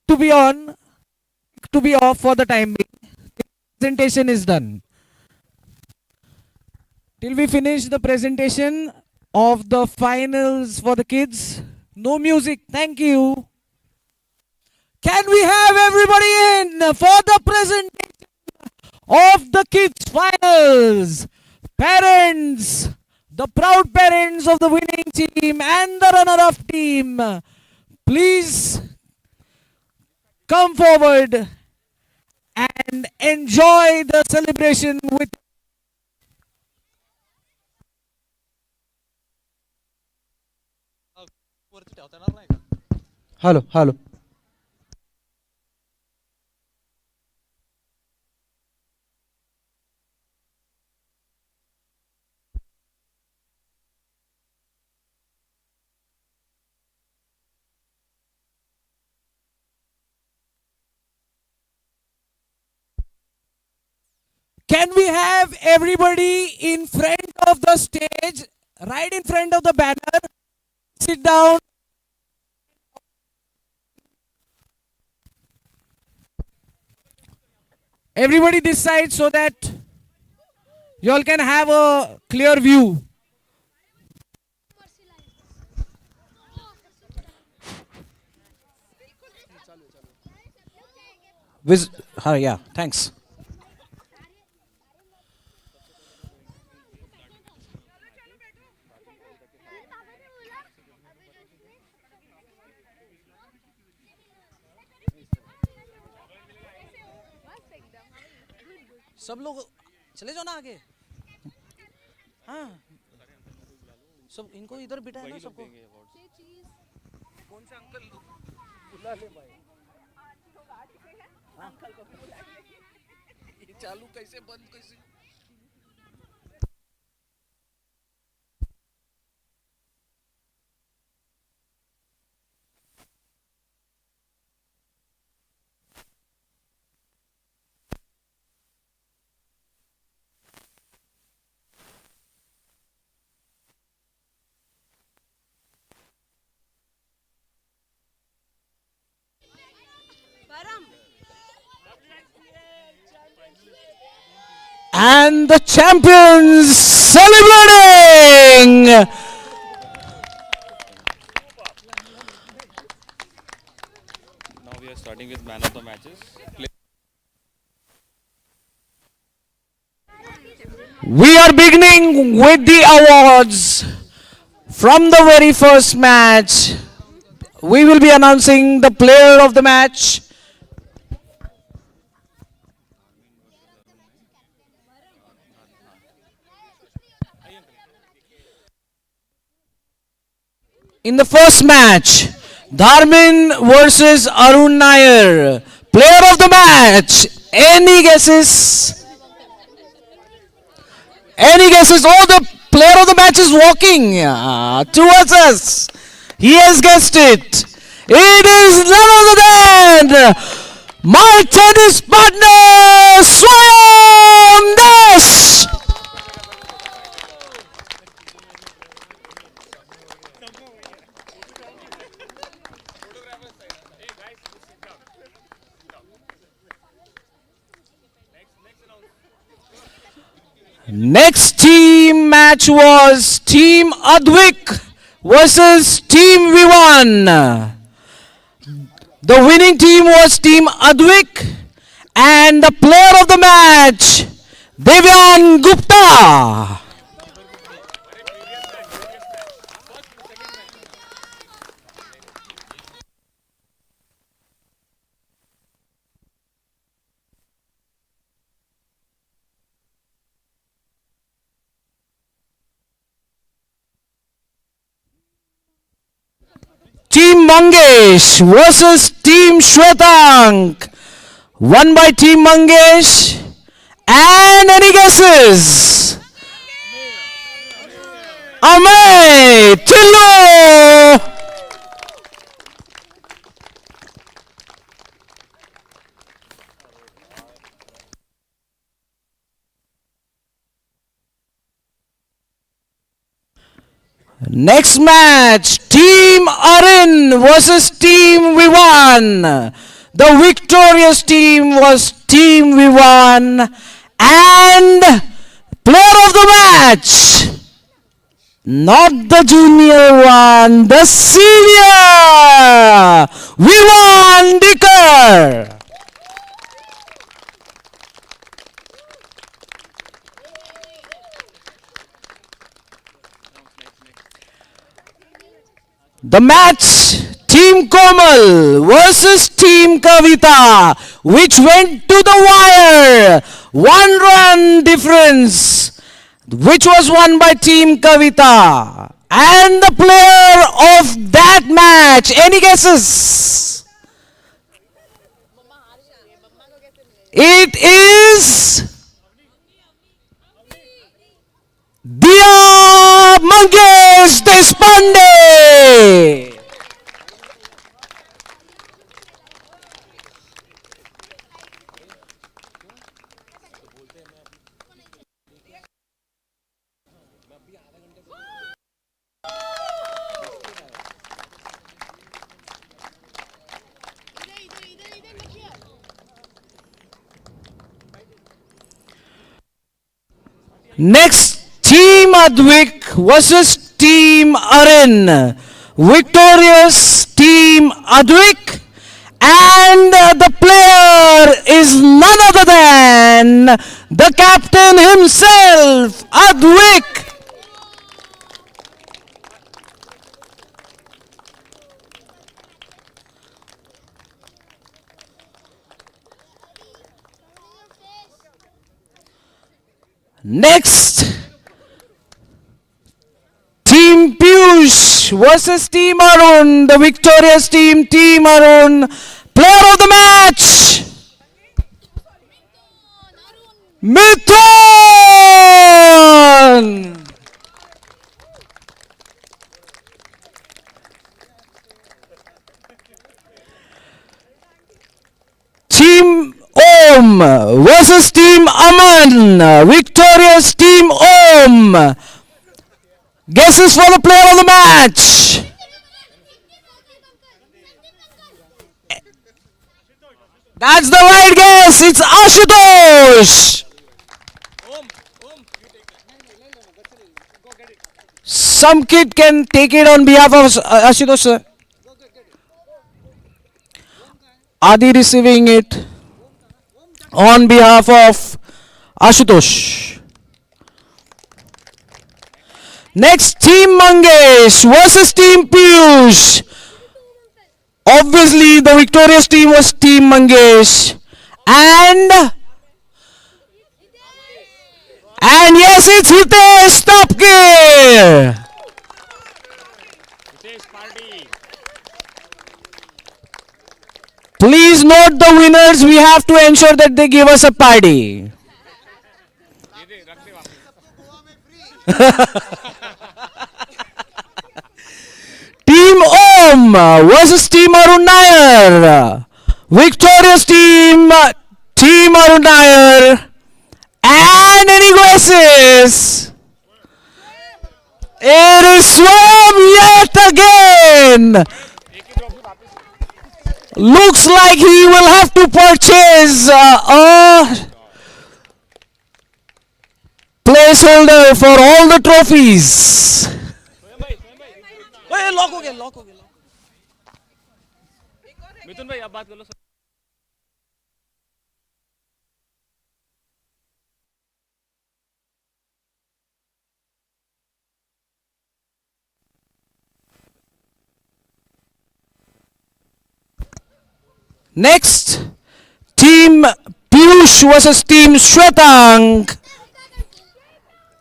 To be on, to be off for the time being. Presentation is done. Till we finish the presentation of the finals for the kids. No music. Thank you. Can we have everybody in for the presentation of the kids finals. Parents, the proud parents of the winning team and the runner-up team, please come forward and enjoy the celebration with. Hello, hello. Can we have everybody in front of the stage, right in front of the banner? Sit down. Everybody this side so that you all can have a clear view. Yeah, thanks. सब लोग चले जाओ ना आगे. हाँ. सब इनको इधर बिठाया ना सबको. कौन से अंकल बुला ले भाई. ये चालू कैसे बंद कैसे. And the champions celebrating. Now we are starting with man of the matches. We are beginning with the awards. From the very first match, we will be announcing the player of the match. In the first match, Dharmin versus Arun Nair. Player of the match. Any guesses? Any guesses? Oh, the player of the match is walking towards us. He has guessed it. It is none other than my tennis partner, Swam Dash. Next team match was Team Advik versus Team V1. The winning team was Team Advik and the player of the match, Devyan Gupta. Team Mangesh versus Team Shwetank. Won by Team Mangesh. And any guesses? Amay Tillo. Next match, Team Arin versus Team V1. The victorious team was Team V1 and player of the match, not the junior one, the senior V1 Dicker. The match, Team Komal versus Team Kavita, which went to the wire. 1 run difference, which was won by Team Kavita. And the player of that match, any guesses? It is Diya Mangesh Deshpande. Next, Team Advik versus Team Arin. Victorious Team Advik. And the player is none other than the captain himself, Advik. Next, Team Piyush versus Team Arun. The victorious team, Team Arun. Player of the match, Mithun. Team Om versus Team Aman. Victorious Team Om. Guesses for the player of the match. That's the right guess. It's Ashutosh. Some kid can take it on behalf of Ashutosh, sir. Adi receiving it on behalf of Ashutosh. Next, Team Mangesh versus Team Piyush. Obviously, the victorious team was Team Mangesh. And yes, it's Hitesh Tapkir. Please note the winners. We have to ensure that they give us a party. Team Om versus Team Arun Nair. Victorious team, Team Arun Nair. And any guesses? It is Swam yet again. Looks like he will have to purchase a placeholder for all the trophies. Lock हो गया lock हो गया मिथुन भाई अब बात कर लो sir Next, Team Piyush versus Team Shwetang.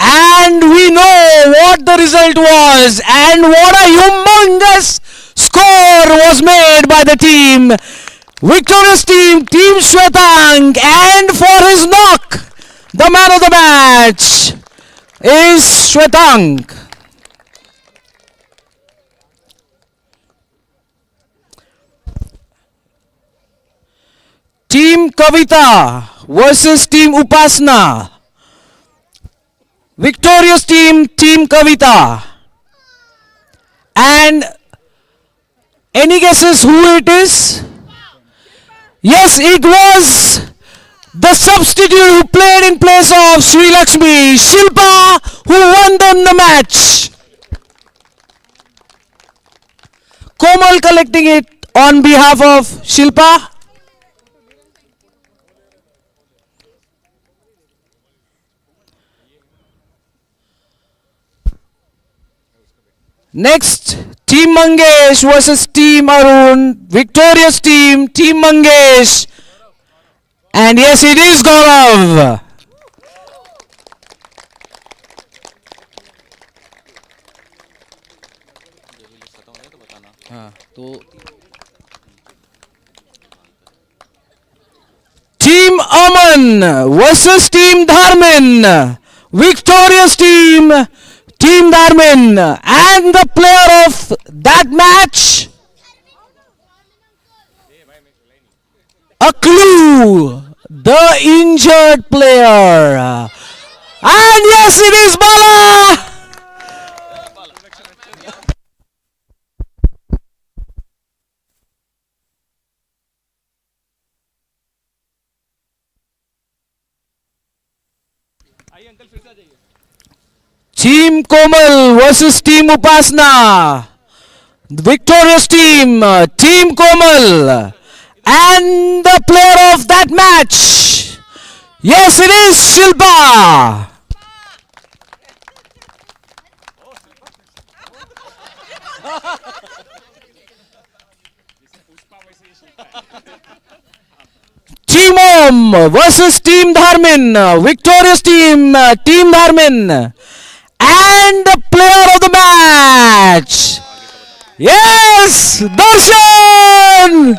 And we know what the result was and what a humongous score was made by the team. Victorious team, Team Shwetang. And for his knock, the man of the match is Shwetang. Team Kavita versus Team Upasna. Victorious team, Team Kavita. And any guesses who it is? Yes, it was the substitute who played in place of Sri Lakshmi, Shilpa, who won them the match. Komal collecting it on behalf of Shilpa. Next, Team Mangesh versus Team Arun. Victorious team, Team Mangesh. And yes, it is Gaurav. हाँ तो Team Aman versus Team Dharmin. Victorious team, Team Dharmin. And the player of that match, a clue, the injured player. And yes, it is Bala. Team Komal versus Team Upasna. The victorious team, Team Komal. And the player of that match, yes, it is Shilpa. Team Om versus Team Dharmin. Victorious team, Team Dharmin. And the player of the match, yes, Darshan.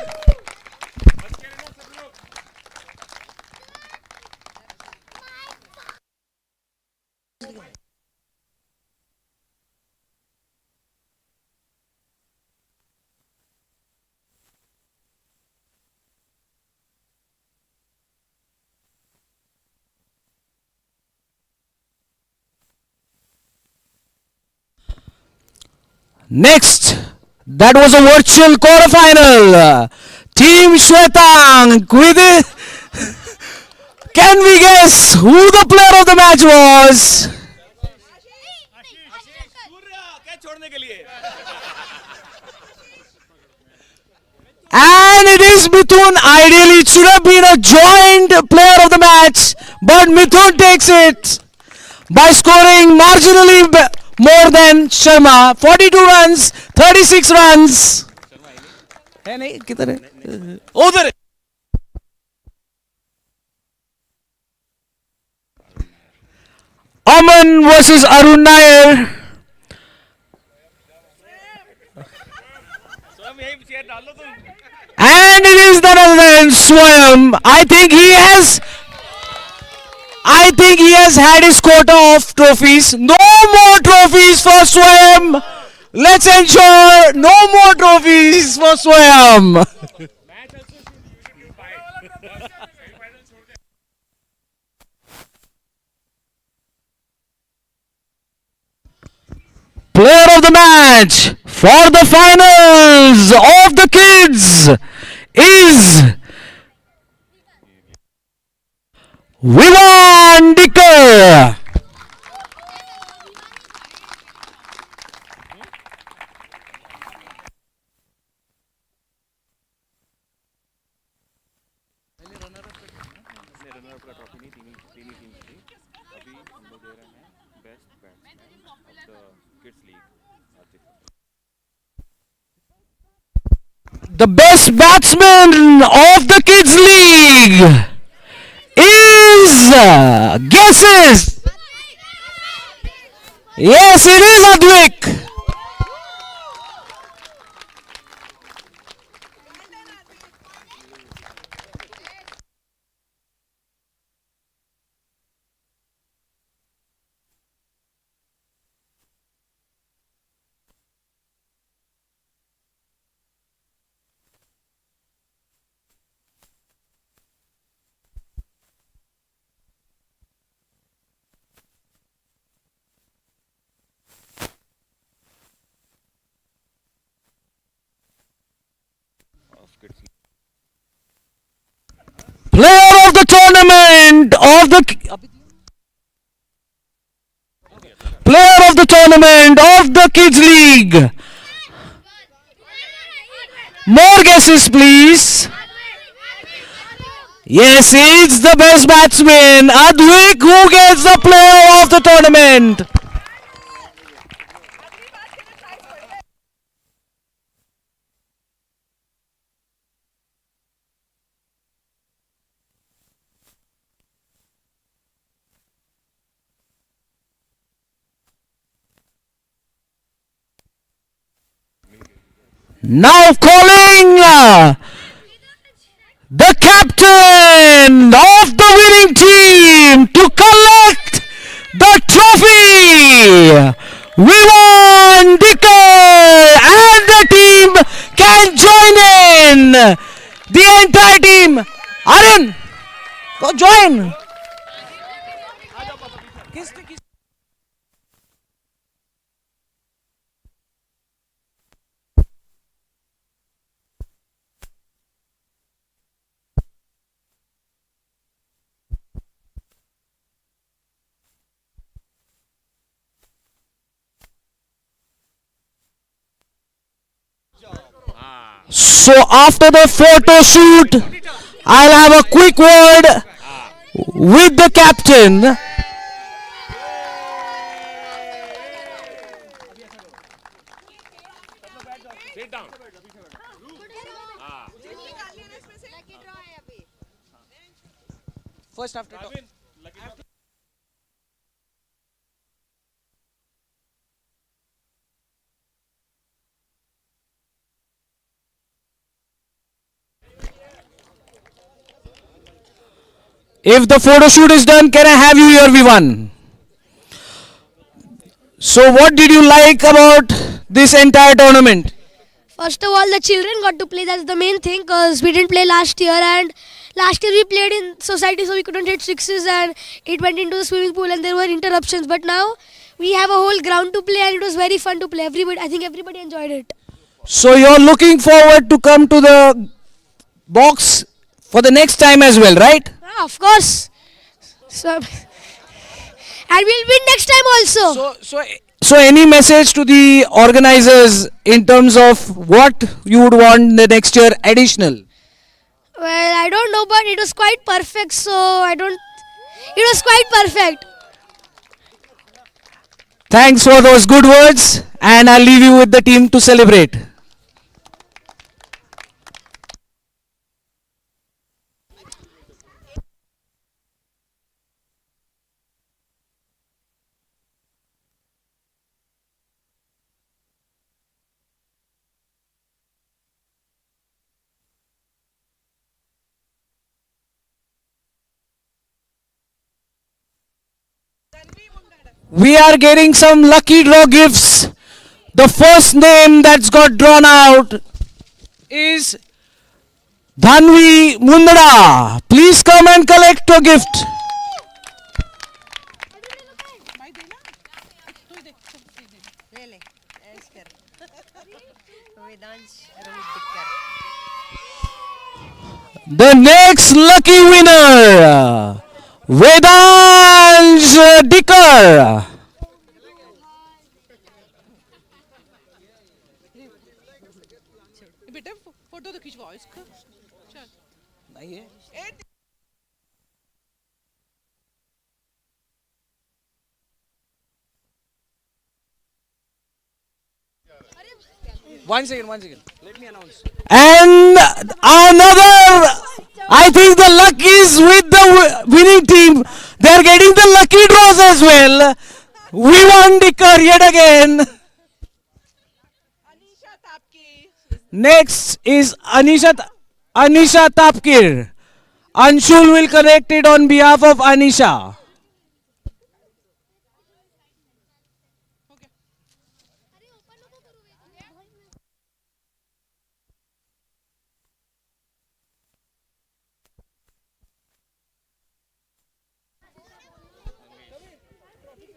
Next, that was a virtual quarterfinal. Team Shwetank with it. Can we guess who the player of the match was? And it is Mithun. Ideally, it should have been a joint player of the match, but Mithun takes it by scoring marginally more than Sharma. 42 runs, 36 runs. है नहीं किधर है उधर है. Aman versus Arun Nair. And it is none other than Swayam. I think he has had his quota of trophies. No more trophies for Swayam. Let's ensure no more trophies for Swayam. Player of the match for the finals of the kids is Vivan Dicker. The best batsman of the kids league is guesses. Yes, it is Advik. Player of the tournament of the kids league. More guesses, please. Yes, it's the best batsman, Advik, who gets the player of the tournament. Now calling the captain of the winning team to collect the trophy. Vivan Dicker and the team can join in. The entire team. Aryan, go join. So after the photo shoot, I'll have a quick word with the captain. First after talk. If the photo shoot is done, can I have you here, Vivan? So what did you like about this entire tournament? First of all, the children got to play. That's the main thing because we didn't play last year, and last year we played in society, so we couldn't hit sixes, and it went into the swimming pool, and there were interruptions. But now we have a whole ground to play, and it was very fun to play. I think everybody enjoyed it. So you're looking forward to come to the box for the next time as well, right? Ah, of course. So, and we'll win next time also. So any message to the organizers in terms of what you would want the next year additional? Well, I don't know, but it was quite perfect. So I don't. It was quite perfect. Thanks for those good words, and I'll leave you with the team to celebrate. We are getting some lucky draw gifts. The first name that's got drawn out is Dhanvi Mundra. Please come and collect your gift. The next lucky winner, Vedansh Dicker. बेटा photo तो खिंचवाओ इसका चल नहीं है one second let me announce And another, I think the luck is with the winning team. They're getting the lucky draws as well. We won Dicker yet again. Next is Anisha Tapkir. Anshul will collect it on behalf of Anisha.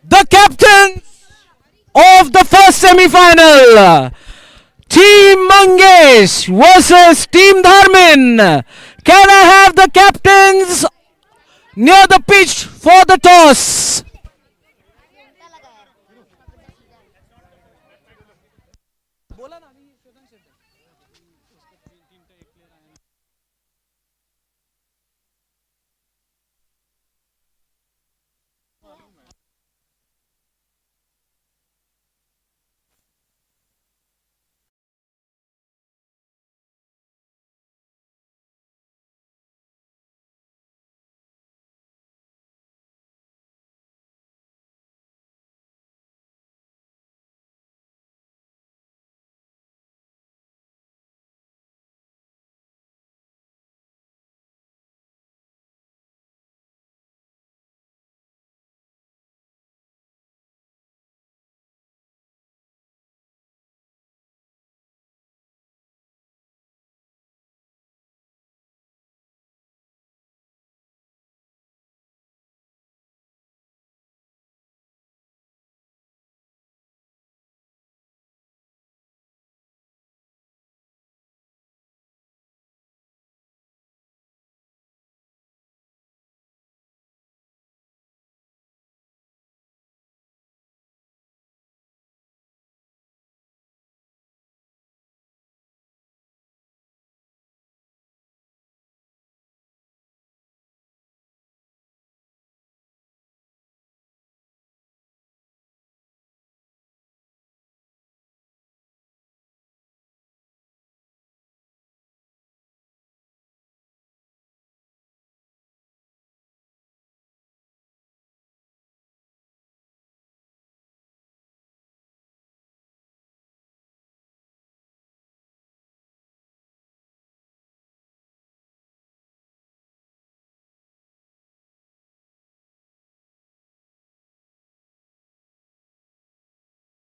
The captain of the first semi-final, Team Mangesh versus Team Dharmin. Can I have the captains near the pitch for the toss?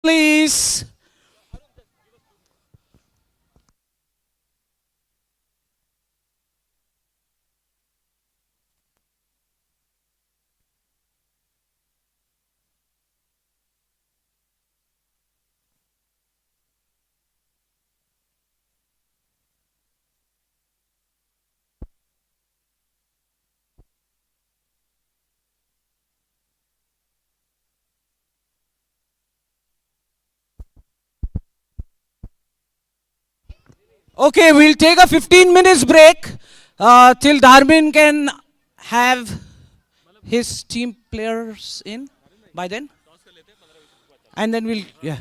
Please. Okay, we'll take a 15 minutes break till Dharmin can have his team players in by then. And then we'll, yeah.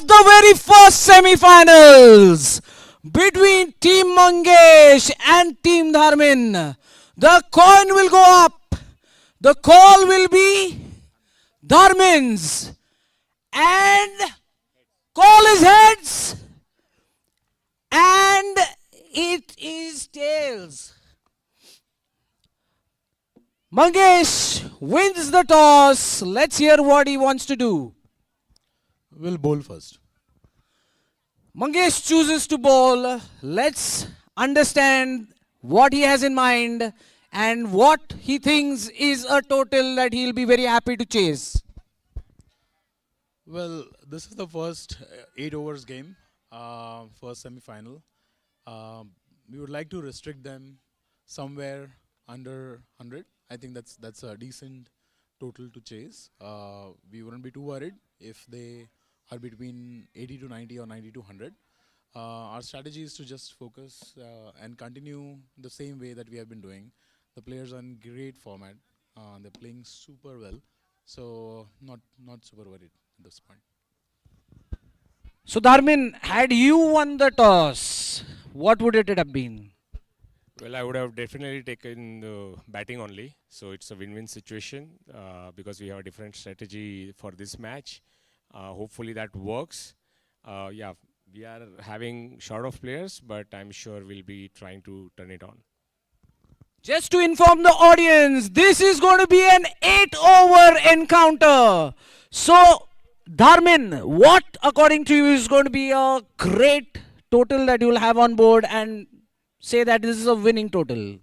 of the very first semi-finals between Team Mangesh and Team Dharmin. The coin will go up. The call will be Dharmin's. And call is heads. And it is tails. Mangesh wins the toss. Let's hear what he wants to do. We'll bowl first. Mangesh chooses to bowl. Let's understand what he has in mind and what he thinks is a total that he'll be very happy to chase. Well, this is the first 8 overs game, first semi-final. We would like to restrict them somewhere under 100. I think that's a decent total to chase. We wouldn't be too worried if they are between 80 to 90 or 90 to 100. Our strategy is to just focus and continue the same way that we have been doing. The players are in great format. They're playing super well. So not super worried at this point. So Dharmin, had you won the toss, what would it have been? Well, I would have definitely taken the batting only. So it's a win-win situation because we have a different strategy for this match. Hopefully that works. Yeah, we are having short of players, but I'm sure we'll be trying to turn it on. Just to inform the audience, this is going to be an 8-over encounter. So, Dharmin, what according to you is going to be a great total that you will have on board and say that this is a winning total?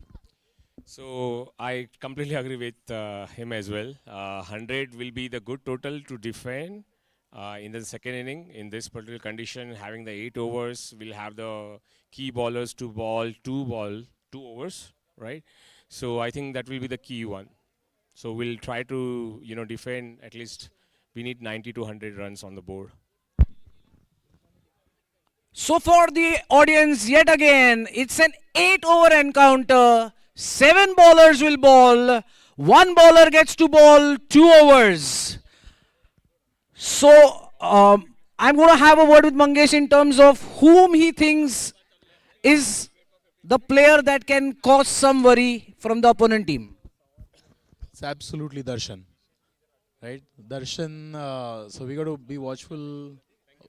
So I completely agree with him as well. 100 will be the good total to defend in the second inning. In this particular condition, having the 8 overs, we'll have the key bowlers to bowl 2 overs, right? So I think that will be the key one. So we'll try to, defend at least. We need 90 to 100 runs on the board. So for the audience, yet again, it's an 8-over encounter. 7 bowlers will bowl. 1 bowler gets to bowl 2 overs. So I'm going to have a word with Mangesh in terms of whom he thinks is the player that can cause some worry from the opponent team. It's absolutely Darshan, right? Darshan, so we got to be watchful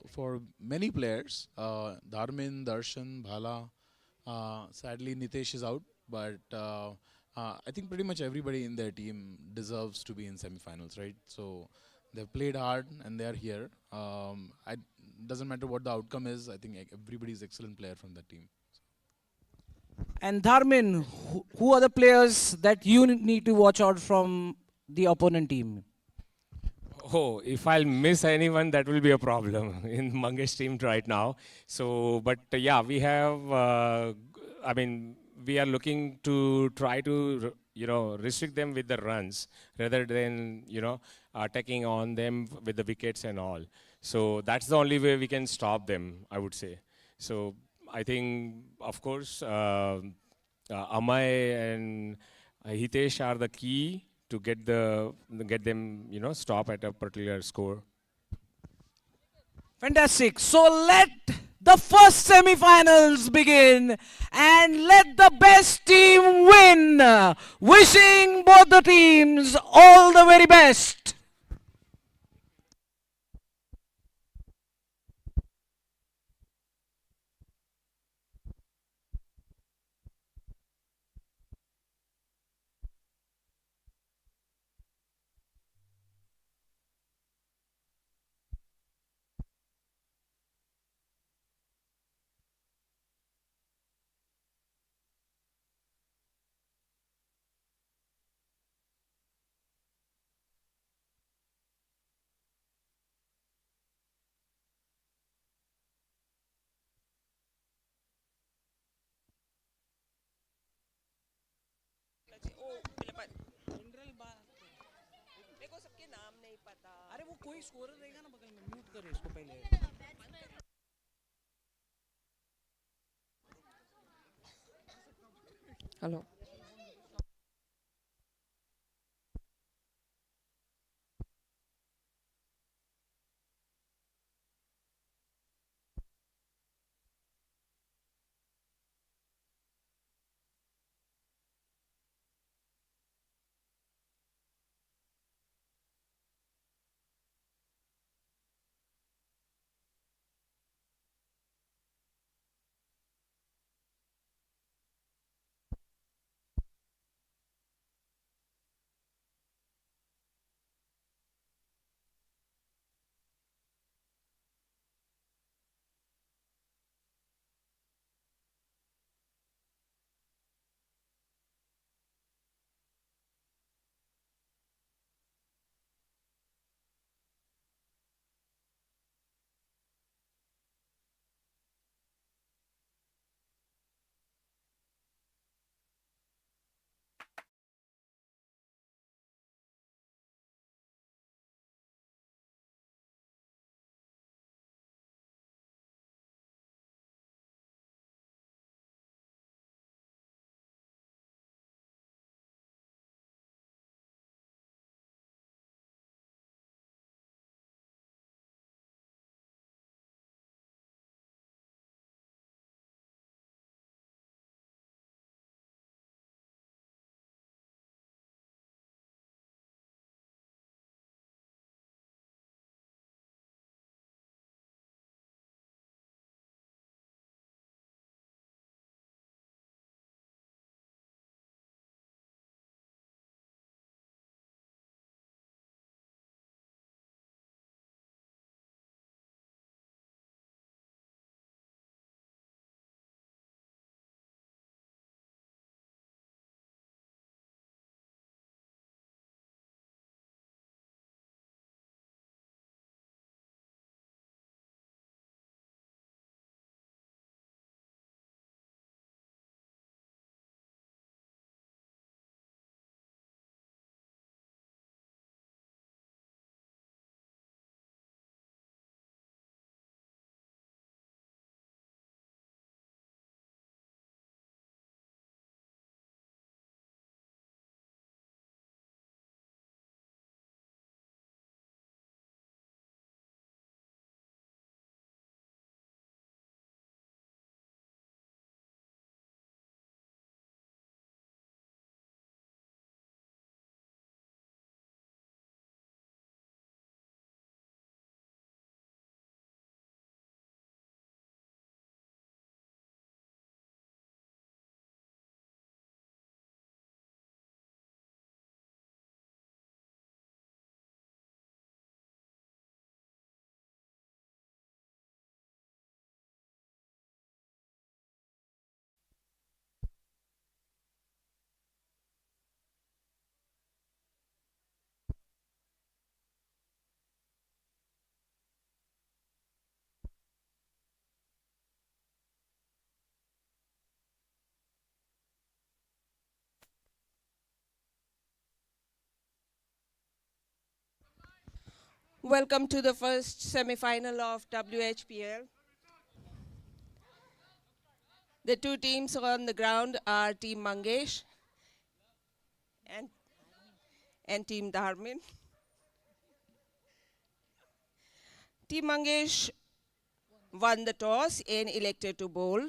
for many players. Dharmin, Darshan, Bhala. Sadly, Nitesh is out, but I think pretty much everybody in their team deserves to be in semi-finals, right? So they've played hard and they are here. It doesn't matter what the outcome is. I think everybody is excellent player from that team. And Dharmin, who are the players that you need to watch out from the opponent team? Oh, if I'll miss anyone, that will be a problem in Mangesh team right now. So, but yeah, we have, we are looking to try to, restrict them with the runs rather than, attacking on them with the wickets and all. So that's the only way we can stop them, I would say. So I think, of course, Amay and Hitesh are the key to get them, stop at a particular score. Fantastic. So let the first semi-finals begin and let the best team win. Wishing both the teams all the very best. अरे वो कोई scorer रहेगा ना बगल में mute करे इसको पहले Hello. Welcome to the first semi-final of WHPL. The two teams on the ground are Team Mangesh and Team Dharmin. Team Mangesh won the toss and elected to bowl.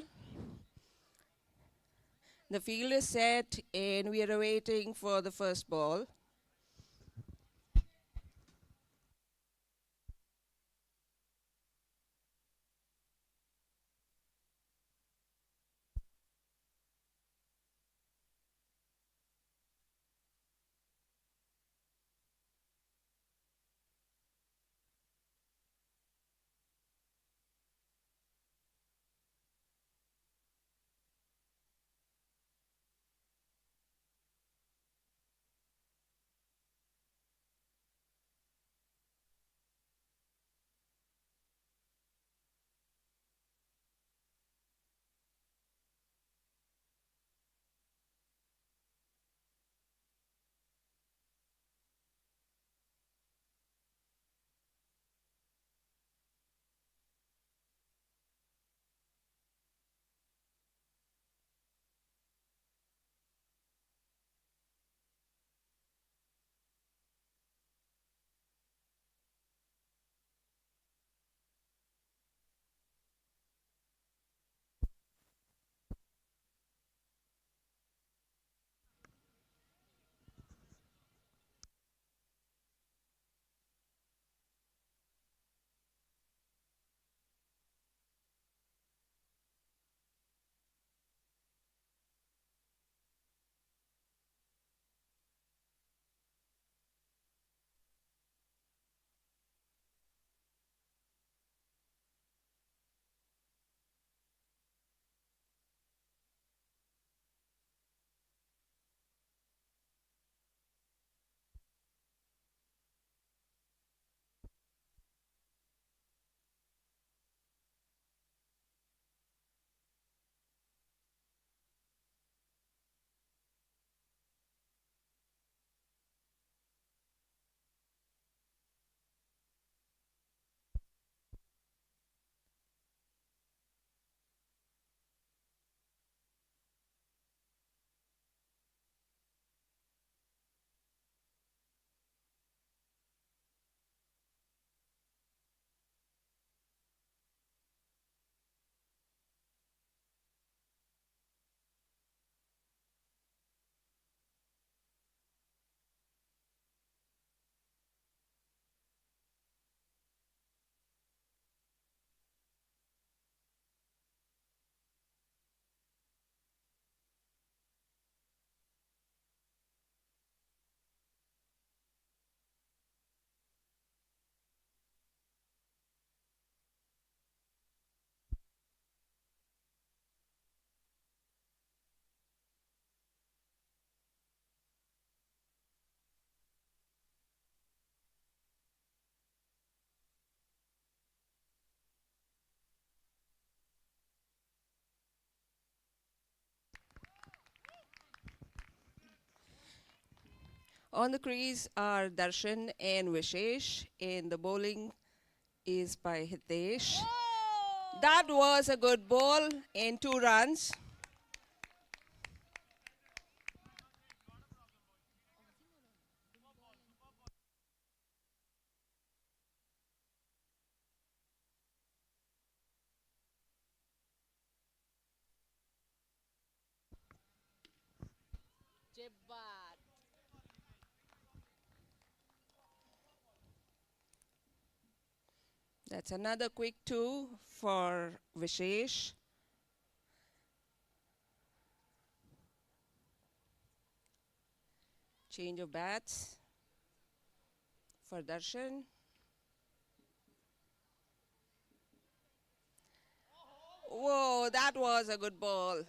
The field is set and we are awaiting for the first ball. On the crease are Darshan and Vishesh, and the bowling is by Hitesh. That was a good ball and 2 runs. That's another quick 2 for Vishesh. Change of bats for Darshan. Whoa, that was a good ball.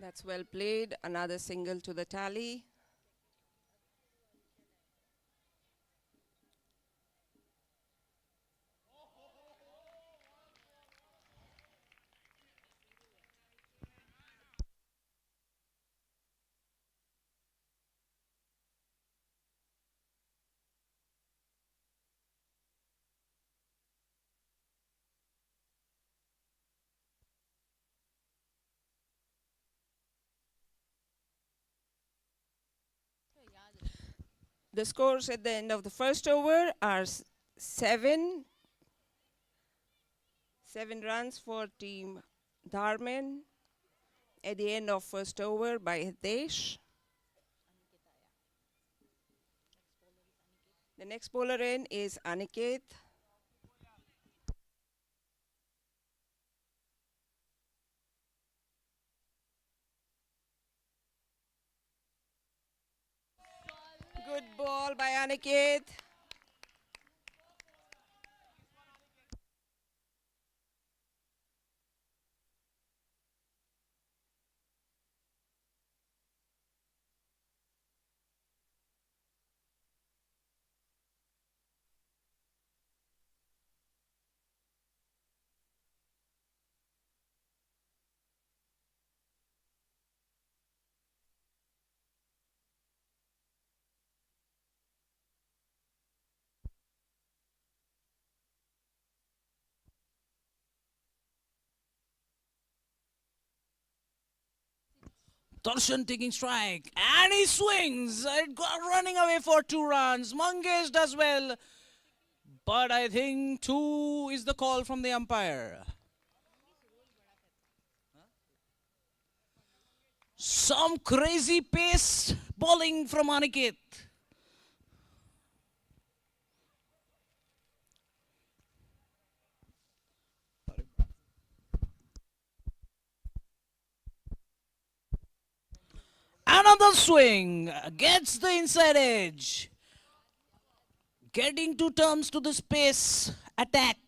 That's well played. Another single to the tally. The scores at the end of the first over are 7 runs for team Dharman at the end of first over by Hitesh. The next bowler in is Aniket. Good ball by Aniket. Darshan taking strike and he swings. Running away for 2 runs. Mangesh does well. But I think 2 is the call from the umpire. Some crazy pace bowling from Aniket. Another swing. Gets the inside edge. Getting to terms to this pace attack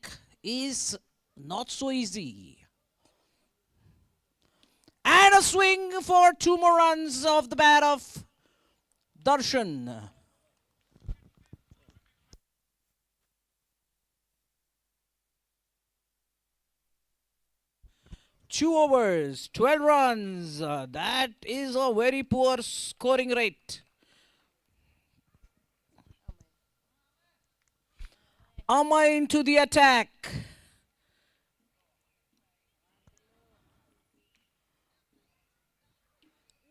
is not so easy. And a swing for 2 more runs off the bat of Darshan. Two overs, 12 runs. That is a very poor scoring rate. Amma into the attack.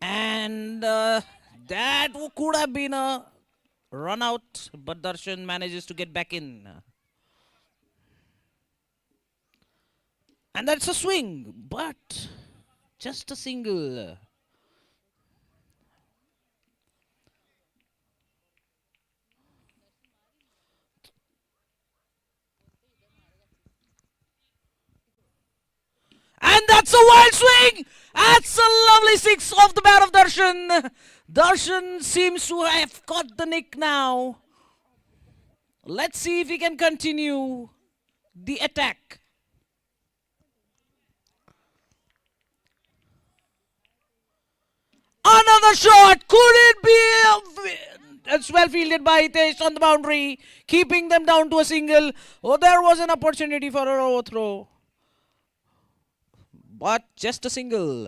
And that could have been a run out, but Darshan manages to get back in. And that's a swing, but just a single. And that's a wild swing! That's a lovely 6 off the bat of Darshan. Darshan seems to have got the nick now. Let's see if he can continue the attack. Another shot! Could it be? That's well fielded by Hitesh on the boundary, keeping them down to a single. Oh, there was an opportunity for a overthrow. But just a single.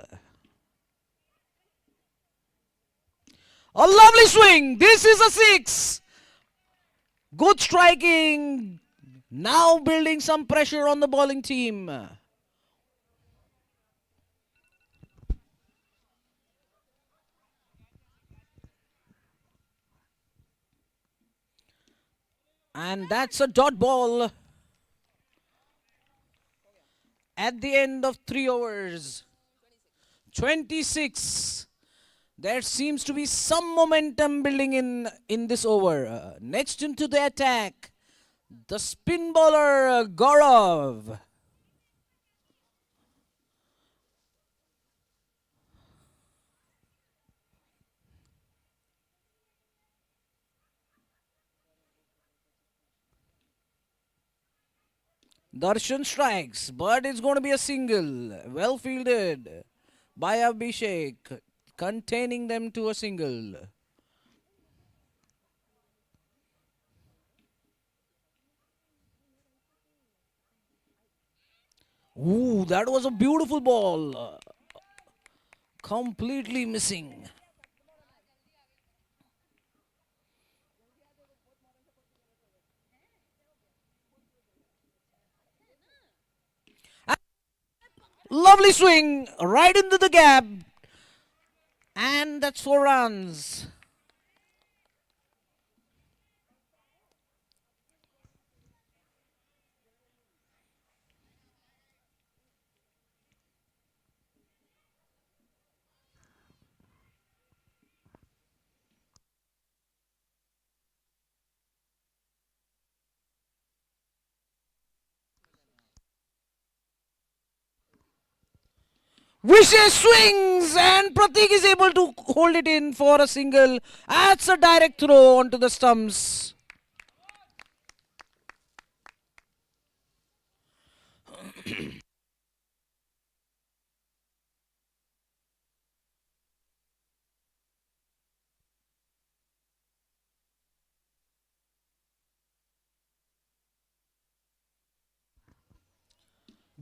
A lovely swing. This is a 6. Good striking. Now building some pressure on the bowling team. And that's a dot ball at the end of 3 overs. 26. There seems to be some momentum building in this over. Next into the attack, the spin bowler Gaurav. Darshan strikes, but it's going to be a single. Well fielded by Abhishek, containing them to a single. Ooh, that was a beautiful ball. Completely missing. Lovely swing right into the gap. And that's 4 runs. Vishesh swings and Pratik is able to hold it in for a single. That's a direct throw onto the stumps.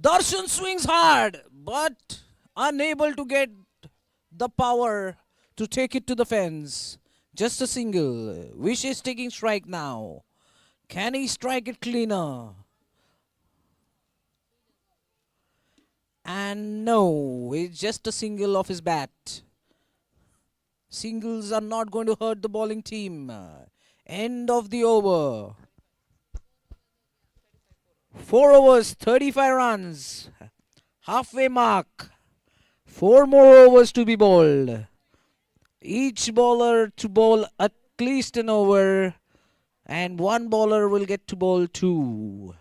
Darshan swings hard but unable to get the power to take it to the fence. Just a single. Vishesh taking strike now. Can he strike it cleaner? And no, it's just a single off his bat. Singles are not going to hurt the bowling team. End of the over. 4 overs, 35 runs. Halfway mark. 4 more overs to be bowled. Each bowler to bowl at least an over. And one bowler will get to bowl 2.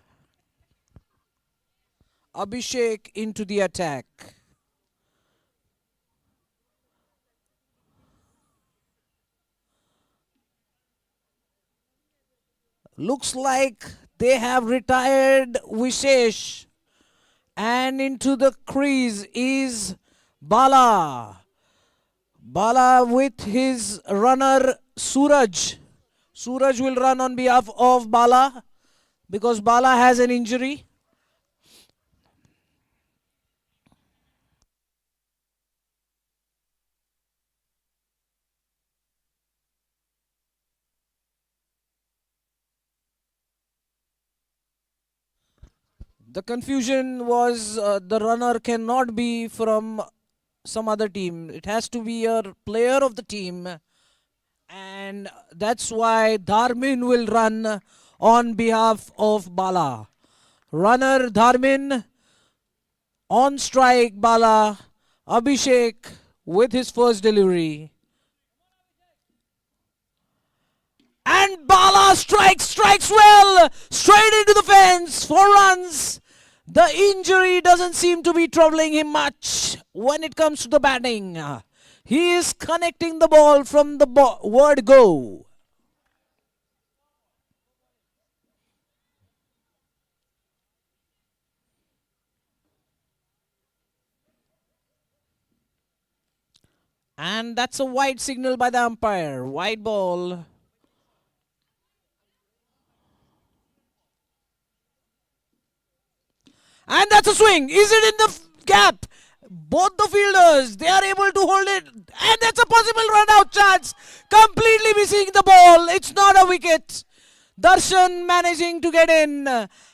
Abhishek into the attack. Looks like they have retired Vishesh. And into the crease is Bala. Bala with his runner Suraj. Suraj will run on behalf of Bala because Bala has an injury. The confusion was the runner cannot be from some other team. It has to be a player of the team. And that's why Dharmin will run on behalf of Bala. Runner Dharmin, on strike Bala, Abhishek with his first delivery. And Bala strikes well, straight into the fence, 4 runs. The injury doesn't seem to be troubling him much when it comes to the batting. He is connecting the ball from the word go. And that's a wide signal by the umpire. Wide ball. And that's a swing. Is it in the gap? Both the fielders, they are able to hold it. And that's a possible run-out chance. Completely missing the ball. It's not a wicket. Darshan managing to get in.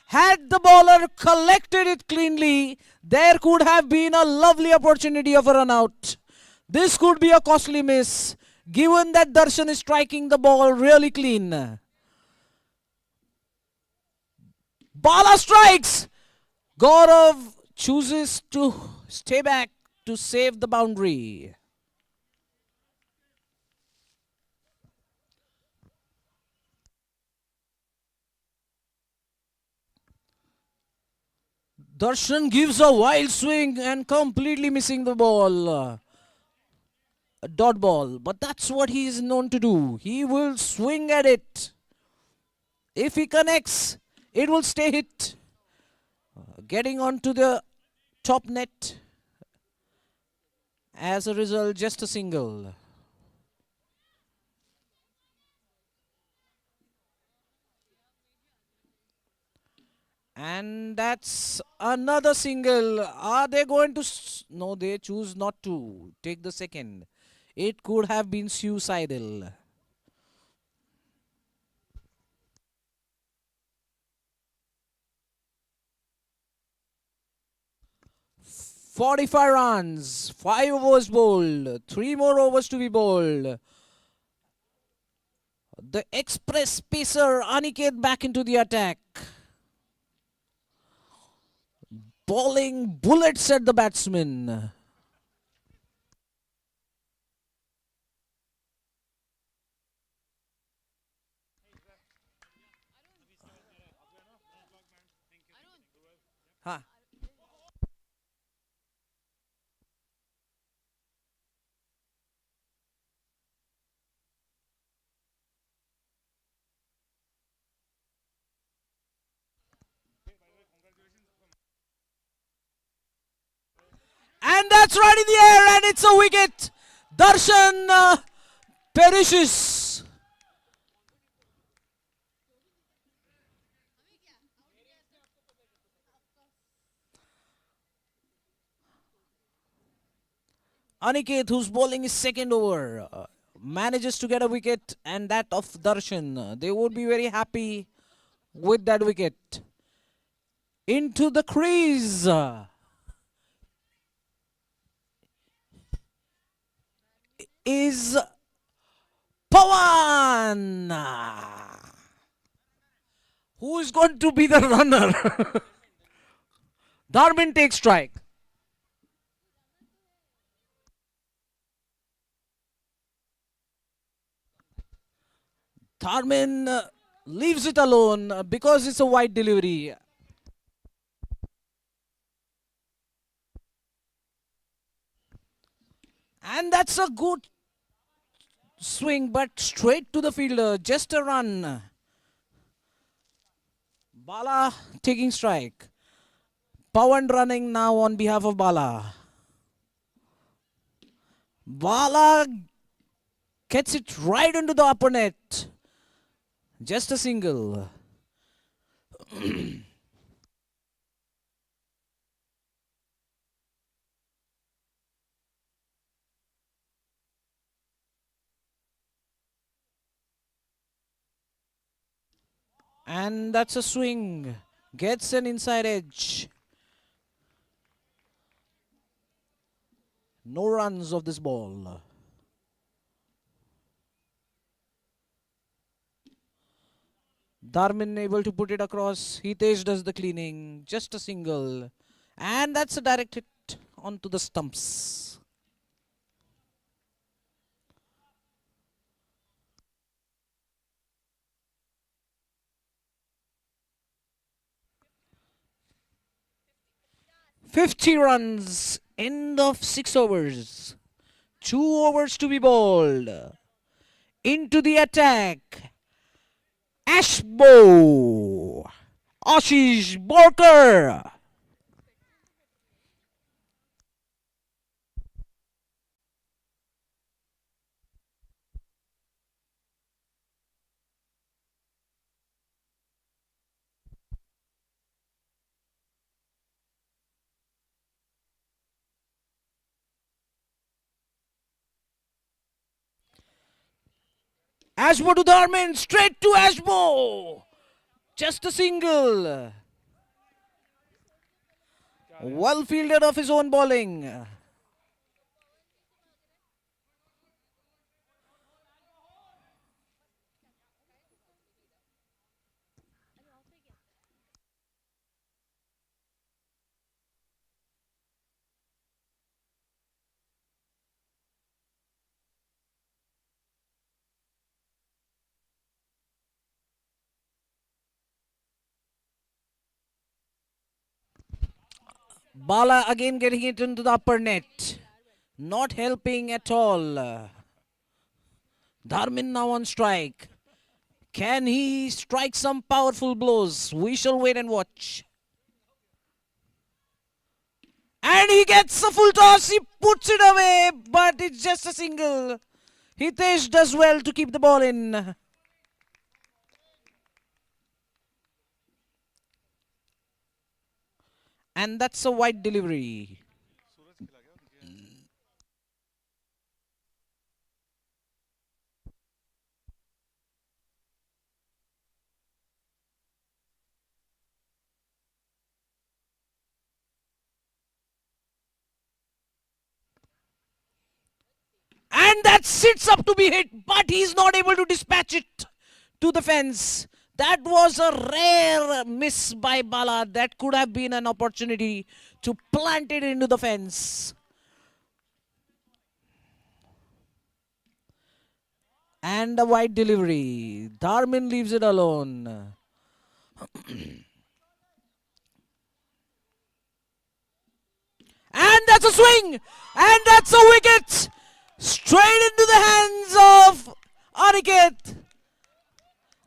Had the bowler collected it cleanly, there could have been a lovely opportunity of a run-out. This could be a costly miss, given that Darshan is striking the ball really clean. Bala strikes. Gaurav chooses to stay back to save the boundary. Darshan gives a wild swing and completely missing the ball. A dot ball, but that's what he is known to do. He will swing at it. If he connects, it will stay hit. Getting onto the top net. As a result, just a single. And that's another single. Are they going to... No, they choose not to take the second. It could have been suicidal. "45 runs, 5 overs bowled, 3 more overs to be bowled." The express pacer Aniket back into the attack. Bowling bullets at the batsman. Huh. And that's right in the air, and it's a wicket. Darshan perishes. Aniket, who's bowling his second over, manages to get a wicket, and that of Darshan. They would be very happy with that wicket. Into the crease is Pawan. Who is going to be the runner? Dharmin takes strike. Dharmin leaves it alone because it's a wide delivery. And that's a good swing, but straight to the fielder. Just a run. Bala taking strike. Pawan running now on behalf of Bala. Bala gets it right into the upper net. Just a single. And that's a swing. Gets an inside edge. No runs of this ball. Dharmin able to put it across. Hitesh does the cleaning. Just a single. And that's a direct hit onto the stumps. "50 runs, end of 6 overs. 2 overs to be bowled. Into the attack. Ashbo. Ashish Borkar. Ashbo to Dharmin. Straight to Ashbo. Just a single. Well fielded off his own bowling. Bala again getting it into the upper net. Not helping at all. Dharmin now on strike. Can he strike some powerful blows? We shall wait and watch. And he He gets a full toss. He puts it away, but it's just a single. Hitesh does well to keep the ball in. And that's a wide delivery. And that sits up to be hit, but he's not able to dispatch it to the fence. That was a rare miss by Bala. That could have been an opportunity to plant it into the fence. And a wide delivery. Dharmin leaves it alone. And that's a swing. And that's a wicket. Straight into the hands of Aniket.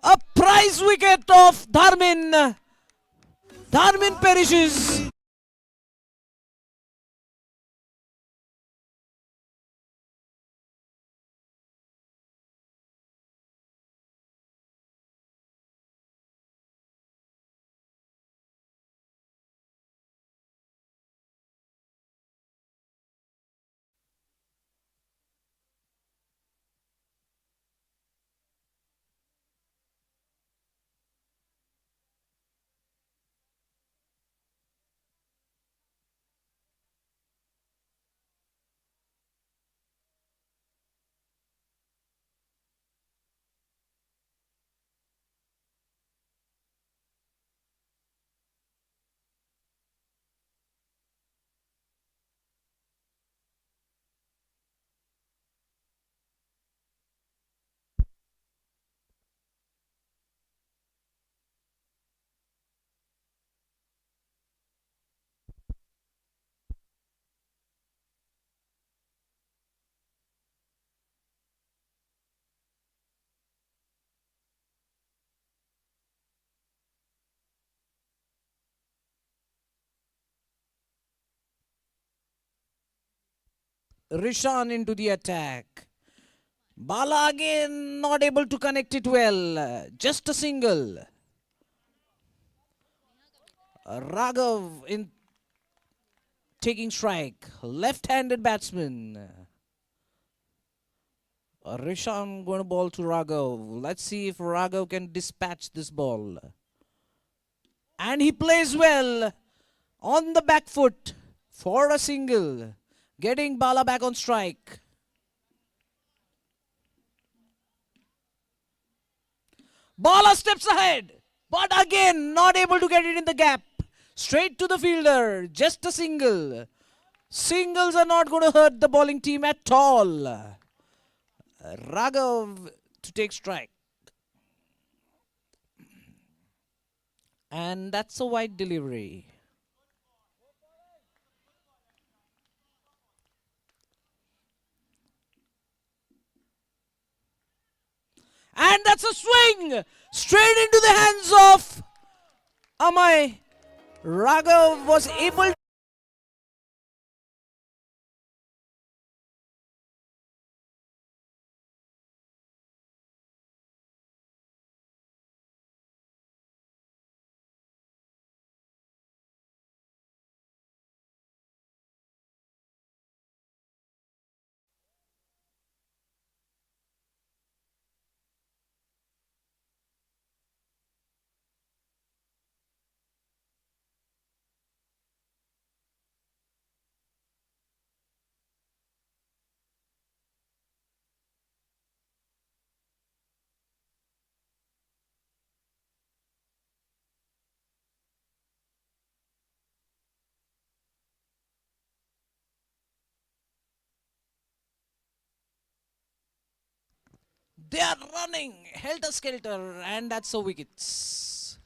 A prize wicket of Dharmin. Dharmin perishes. Rishan into the attack. Bala again not able to connect it well. Just a single. Raghav in taking strike. Left-handed batsman. Rishan going to ball to Raghav. Let's see if Raghav can dispatch this ball. And he plays well on the back foot for a single. Getting Bala back on strike. Bala steps ahead, but again not able to get it in the gap. Straight to the fielder, just a single. Singles are not going to hurt the bowling team at all. Raghav to take strike. And that's a wide delivery. And that's a swing straight into the hands of Amay. Raghav was able they are running helter-skelter, and that's a wickets.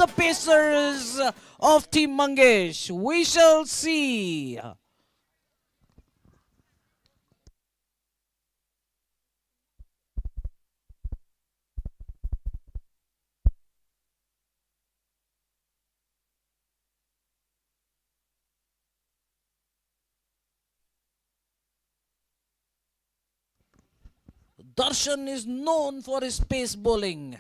the pacers of Team Mangesh. We shall see. Darshan is known for his pace bowling.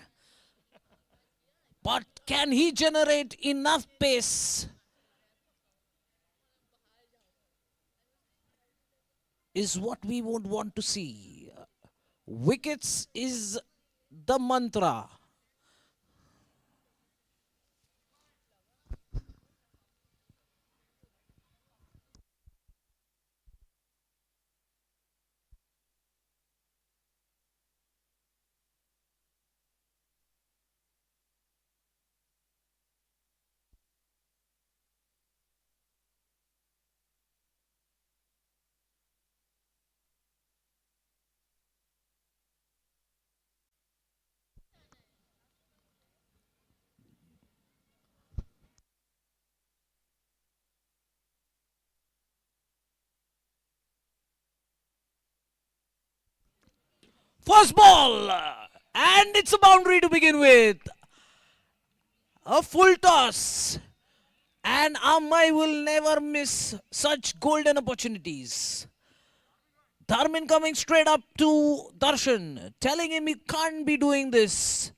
But can he generate enough pace? Is what we would want to see. Wickets is the mantra. First ball, and it's a boundary to begin with. A full toss, and Amai will never miss such golden opportunities. Dharmin coming straight up to Darshan, telling him he can't be doing this.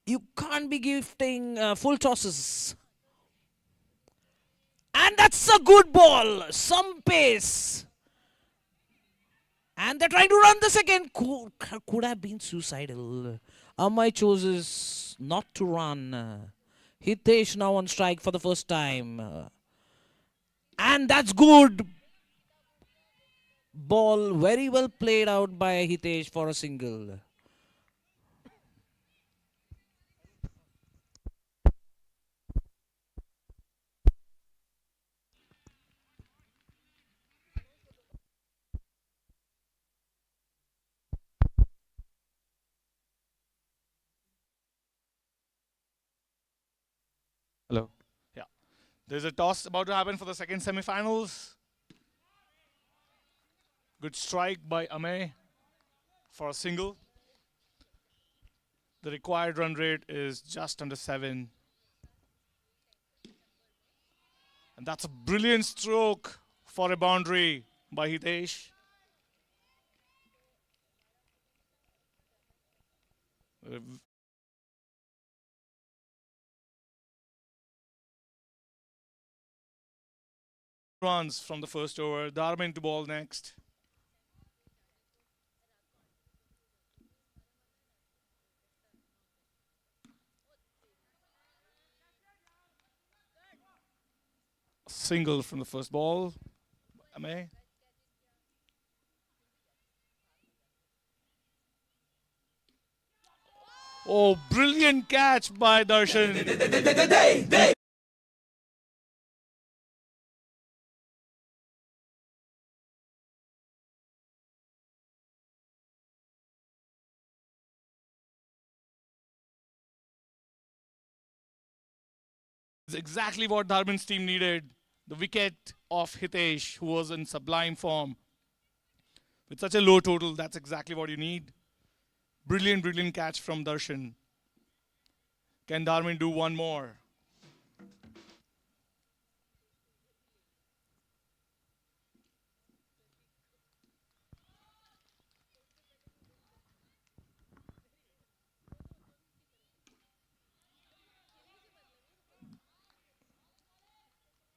You can't be gifting full tosses. And that's a good ball, some pace. And they're trying to run the second. Could have been suicidal. Amai chooses not to run. Hitesh now on strike for the first time. And that's good. Ball very well played out by Hitesh for a single. Hello. Yeah. There's a toss about to happen for the second semi-finals. Good strike by Amay for a single. The required run rate is just under 7. And that's a brilliant stroke for a boundary by Hitesh. Runs from the first over. Dharmin to ball next. Single from the first ball. Amay. Oh, brilliant catch by Darshan. It's exactly what Dharmin's team needed. The wicket of Hitesh, who was in sublime form. With such a low total, that's exactly what you need. Brilliant, brilliant catch from Darshan. Can Dharmin do one more?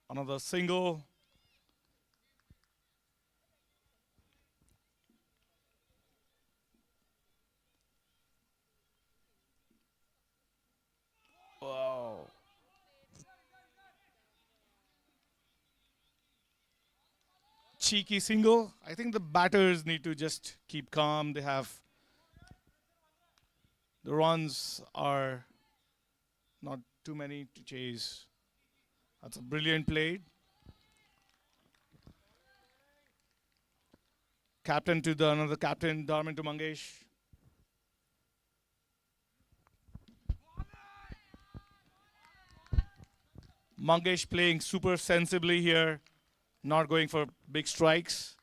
Another single. Wow. Cheeky single. I think the batters need to just keep calm. They have the runs are not too many to chase. That's a brilliant play. Captain to the another captain, Dharmin to Mangesh. Mangesh playing super sensibly here, not going for big strikes,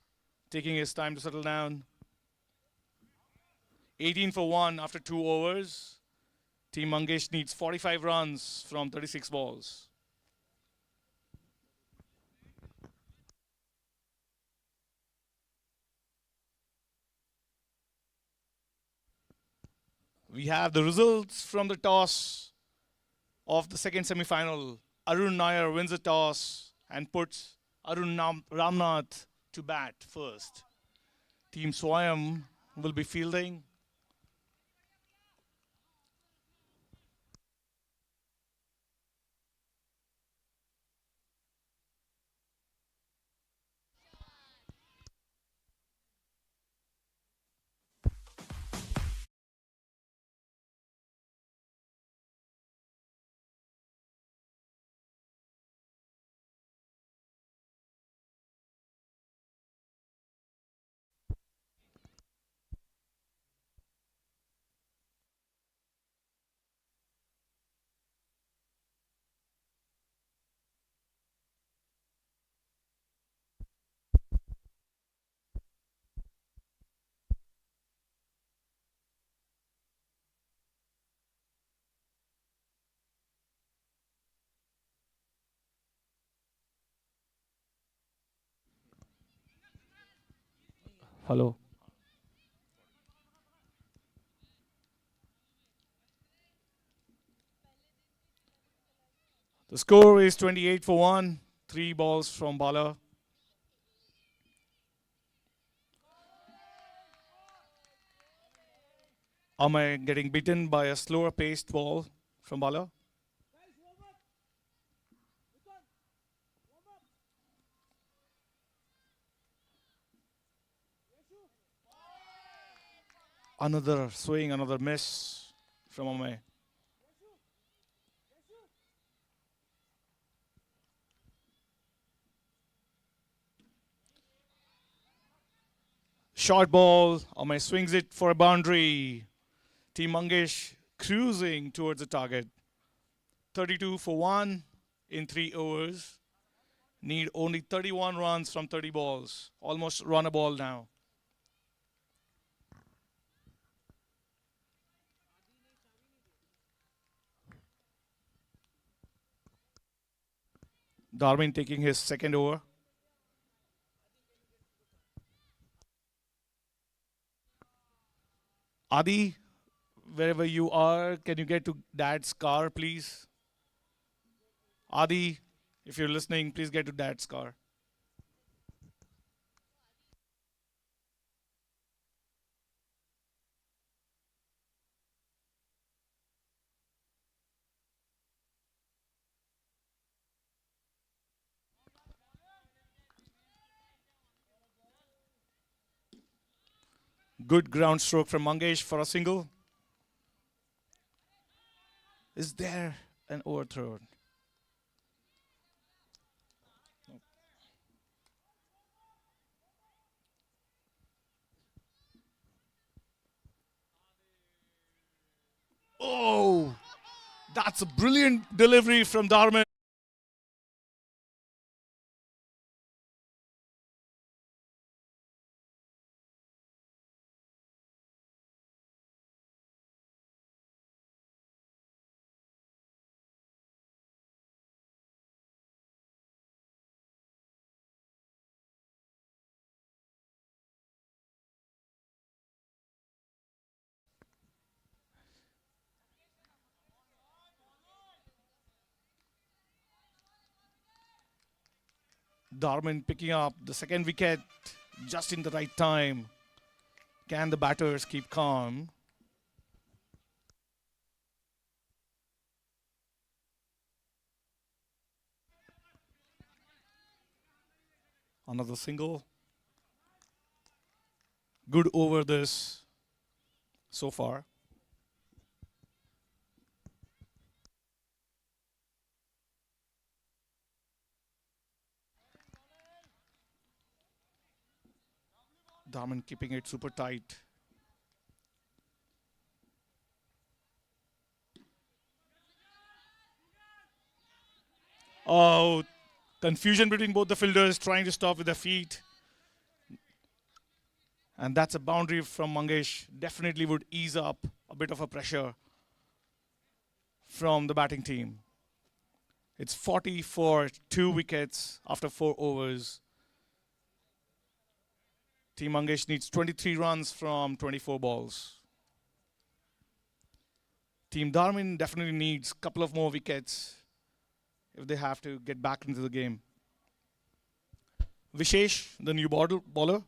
taking his time to settle down. 18 for 1 after 2 overs. Team Mangesh needs 45 runs from 36 balls. We have the results from the toss of the second semi-final. Arun Nair wins the toss and puts Arun Ramnath to bat first. Team Swayam will be fielding. Hello. The score is 28 for 1. 3 balls from Bala. Amay getting beaten by a slower paced ball from Bala. Another swing, another miss from Amay. Short ball, Amay swings it for a boundary. Team Mangesh cruising towards the target. 32 for 1 in 3 overs. Need only 31 runs from 30 balls. Almost run a ball now. Darwin taking his second over. Adi, wherever you are, can you get to Dad's car, please? Adi, if you're listening, please get to Dad's car. Good ground stroke from Mangesh for a single. Is there an overthrow? Oh, that's a brilliant delivery from Darman. Darman picking up the second wicket just in the right time. Can the batters keep calm? Another single. Good over this so far. Darman keeping it super tight. Oh, confusion between both the fielders trying to stop with their feet. And that's a boundary from Mangesh. Definitely would ease up a bit of a pressure from the batting team. It's 40 for 2 wickets after 4 overs. Team Mangesh needs 23 runs from 24 balls. Team Dharmin definitely needs a couple of more wickets if they have to get back into the game. Vishesh, the new bowler.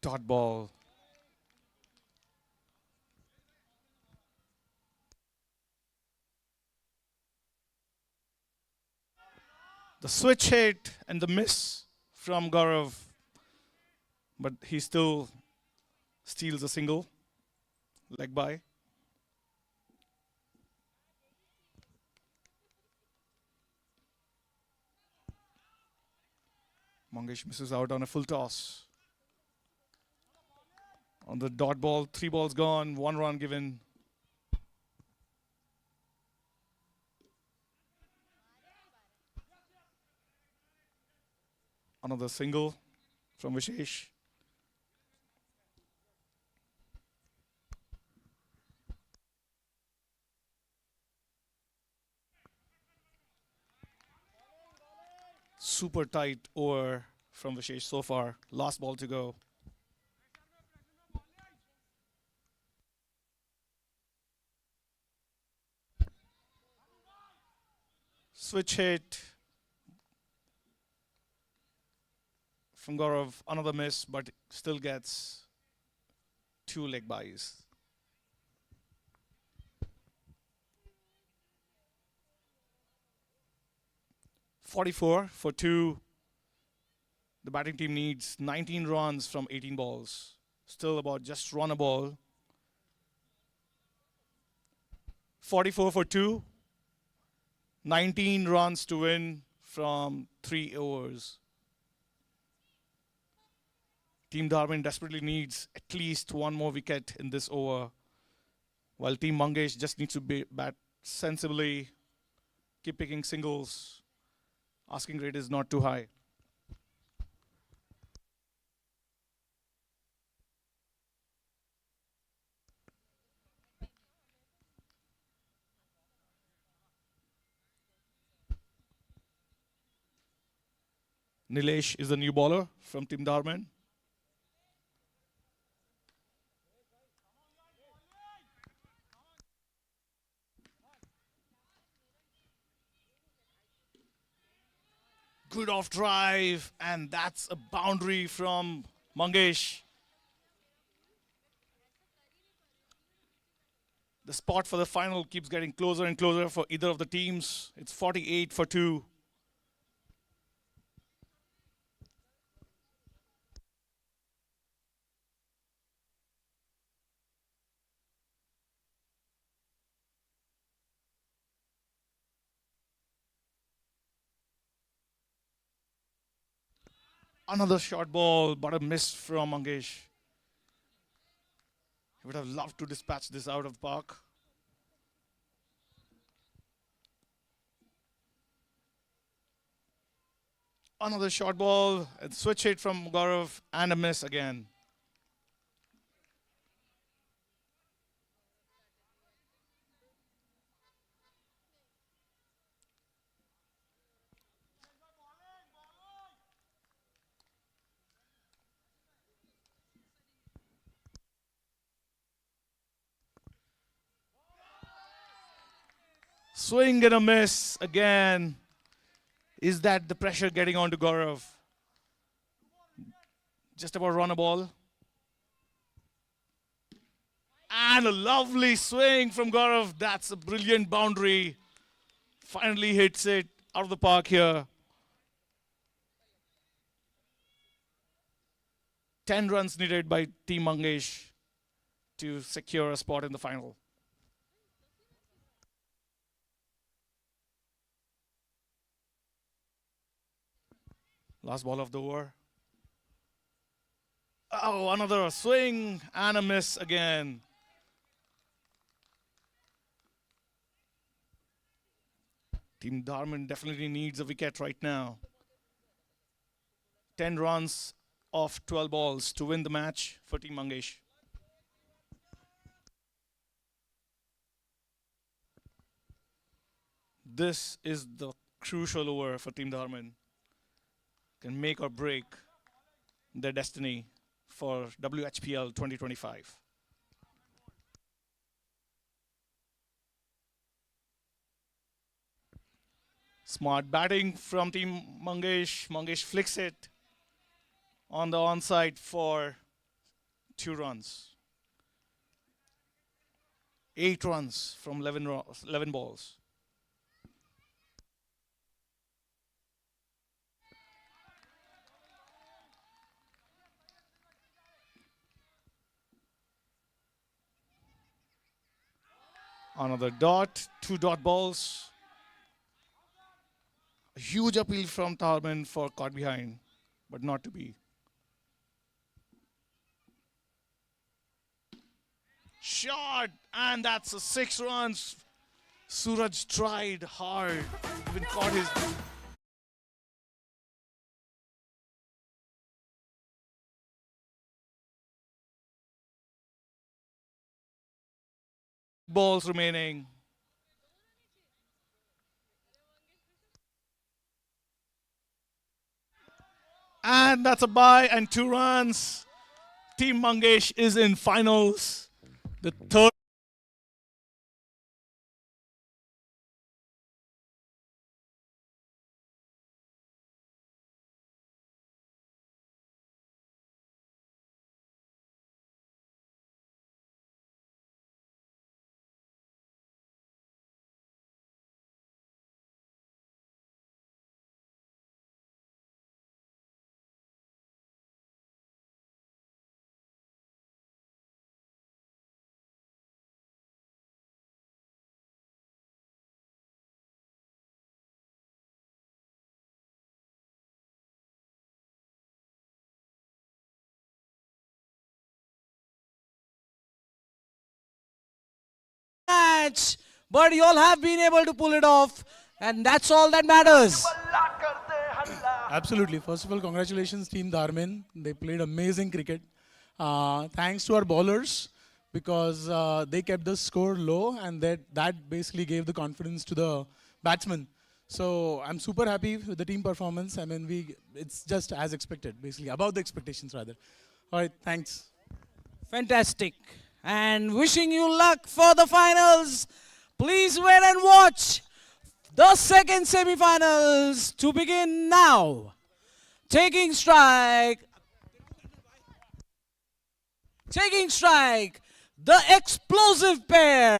Dot ball. The switch hit and the miss from Gaurav. But he still steals a single. Leg by. Mangesh misses out on a full toss. On the dot ball, 3 balls gone, 1 run given. Another single from Vishesh. Super tight over from Vishesh so far. Last ball to go. Switch hit from Gaurav. Another miss, but still gets 2 leg byes. .44 for 2. The batting team needs 19 runs from 18 balls. Still about just run a ball. 44 for 2. 19 runs to win from 3 overs. Team Dharmin desperately needs at least 1 more wicket in this over, while Team Mangesh just needs to bat sensibly, keep picking singles. Asking rate is not too high. Nilesh is the new bowler from Team Dharmin. Good off drive, and that's a boundary from Mangesh. The spot for the final keeps getting closer and closer for either of the teams. It's 48 for 2. Another short ball, but a miss from Mangesh. He would have loved to dispatch this out of the park. Another short ball, a switch hit from Gaurav, and a miss again. Swing and a miss again. Is that the pressure getting onto Gaurav? Just about run a ball. And a lovely swing from Gaurav. That's a brilliant boundary. Finally hits it out of the park here. 10 runs needed by Team Mangesh to secure a spot in the final. Last ball of the over. Oh, another swing and a miss again. Team Dharman definitely needs a wicket right now. 10 runs off 12 balls to win the match for Team Mangesh. This is the crucial over for Team Dharman. Can make or break their destiny for WHPL 2025. Smart batting from Team Mangesh. Mangesh flicks it on the onside for 2 runs. 8 runs from 11 balls. Another dot, 2 dot balls. A huge appeal from Tharman for caught behind, but not to be. Shot, and that's a 6 runs. Suraj tried hard, even caught his balls remaining. And that's a bye and 2 runs. Team Mangesh is in finals. The third match, but you all have been able to pull it off, and that's all that matters. Absolutely. First of all, congratulations, Team Dharman. They played amazing cricket. Thanks to our bowlers, because they kept the score low, and that basically gave the confidence to the batsmen. So I'm super happy with the team performance. I mean, it's just as expected, basically above the expectations rather. All right, thanks. Fantastic. And wishing you luck for the finals. Please wait and watch the second semi-finals to begin now. Taking strike, the explosive pair.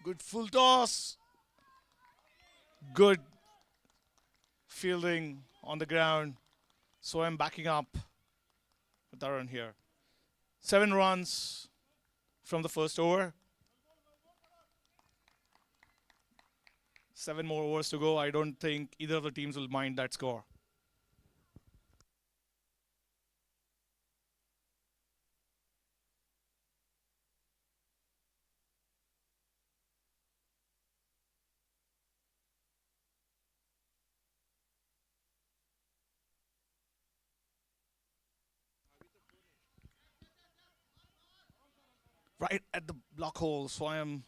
Good full toss. Good fielding on the ground. So I'm backing up with the run here. 7 runs from the first over. 7 more overs to go. I don't think either of the teams will mind that score. Right at the block hole, Swayam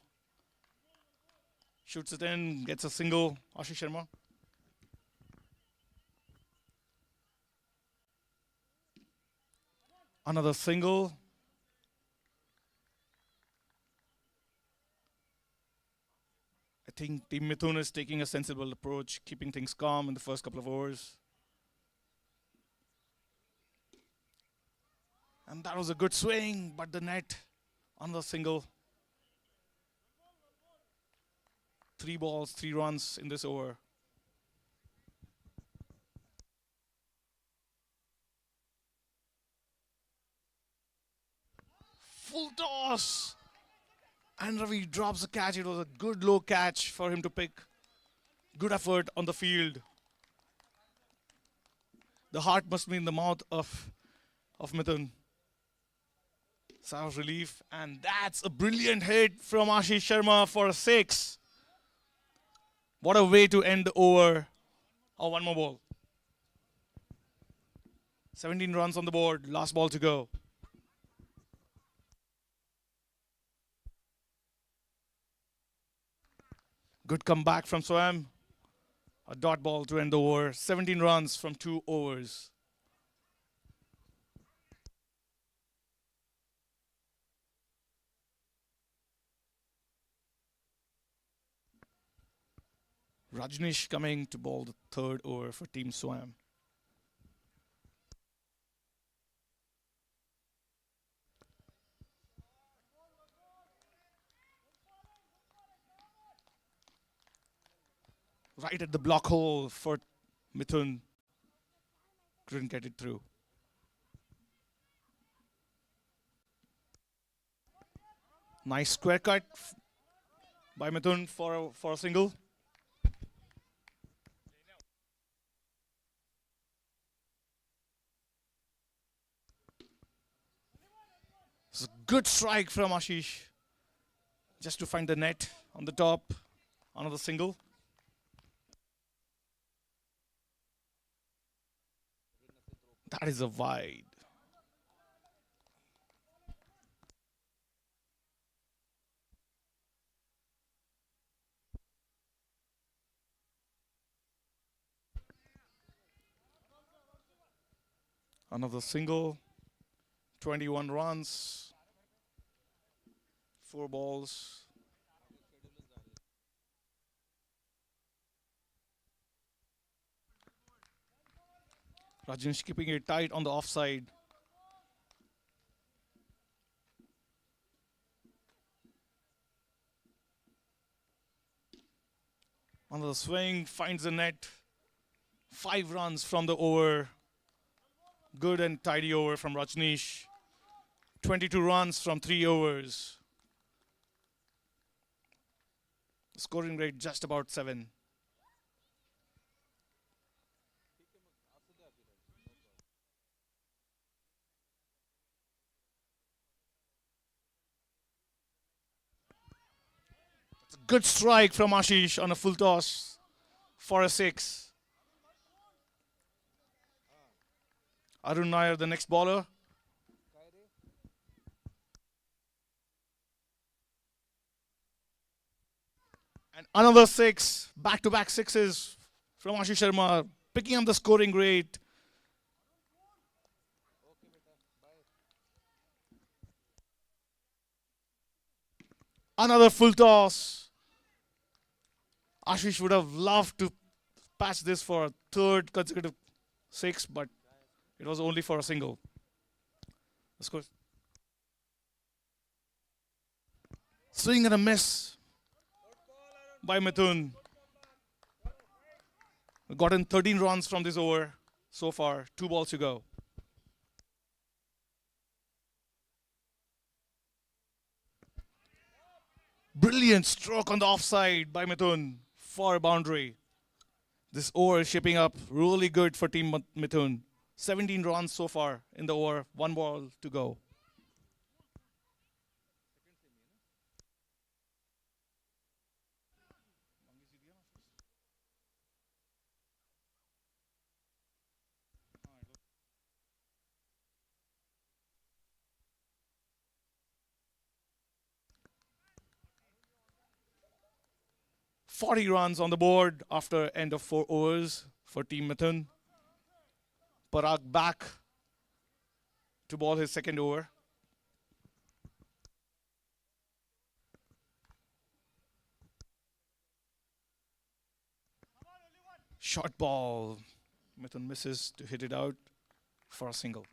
shoots it in, gets a single. Ashish Sharma. Another single. I think Team Mithun is taking a sensible approach, keeping things calm in the first couple of overs. And that was a good swing, but the net, another single. 3 balls, 3 runs in this over. Full toss. And Ravi drops the catch. It was a good low catch for him to pick. Good effort on the field. The heart must be in the mouth of Mithun. Sigh of relief. And that's a brilliant hit from Ashish Sharma for a 6. What a way to end the over. Oh, one more ball. 17 runs on the board. Last ball to go. Good comeback from Swam. A dot ball to end the over. 17 runs from 2 overs. Rajneesh coming to bowl the 3rd over for Team Swam. Right at the block hole for Mithun. Couldn't get it through. Nice square cut by Mithun for a single. It's a good strike from Ashish. Just to find the net on the top. Another single. That is a wide. Another single. 21 runs. 4 balls. Rajneesh keeping it tight on the offside. Another swing, finds the net. 5 runs from the over. Good and tidy over from Rajneesh. 22 runs from 3 overs. Scoring rate just about 7. Good strike from Ashish on a full toss for a 6. Arun Nair, the next bowler. And another 6, back-to-back 6s from Ashish Sharma, picking up the scoring rate. Another full toss. Ashish would have loved to patch this for a 3rd consecutive 6, but it was only for a single. Of course. Swing and a miss by Mithun. Gotten 13 runs from this over so far. 2 balls to go. Brilliant stroke on the offside by Mithun for a boundary. This over is shaping up really good for Team Mithun. 17 runs so far in the over. 1 ball to go. .40 runs on the board after end of 4 overs for Team Mithun. Parag back to ball his second over. Short ball. Mithun misses to hit it out for a single.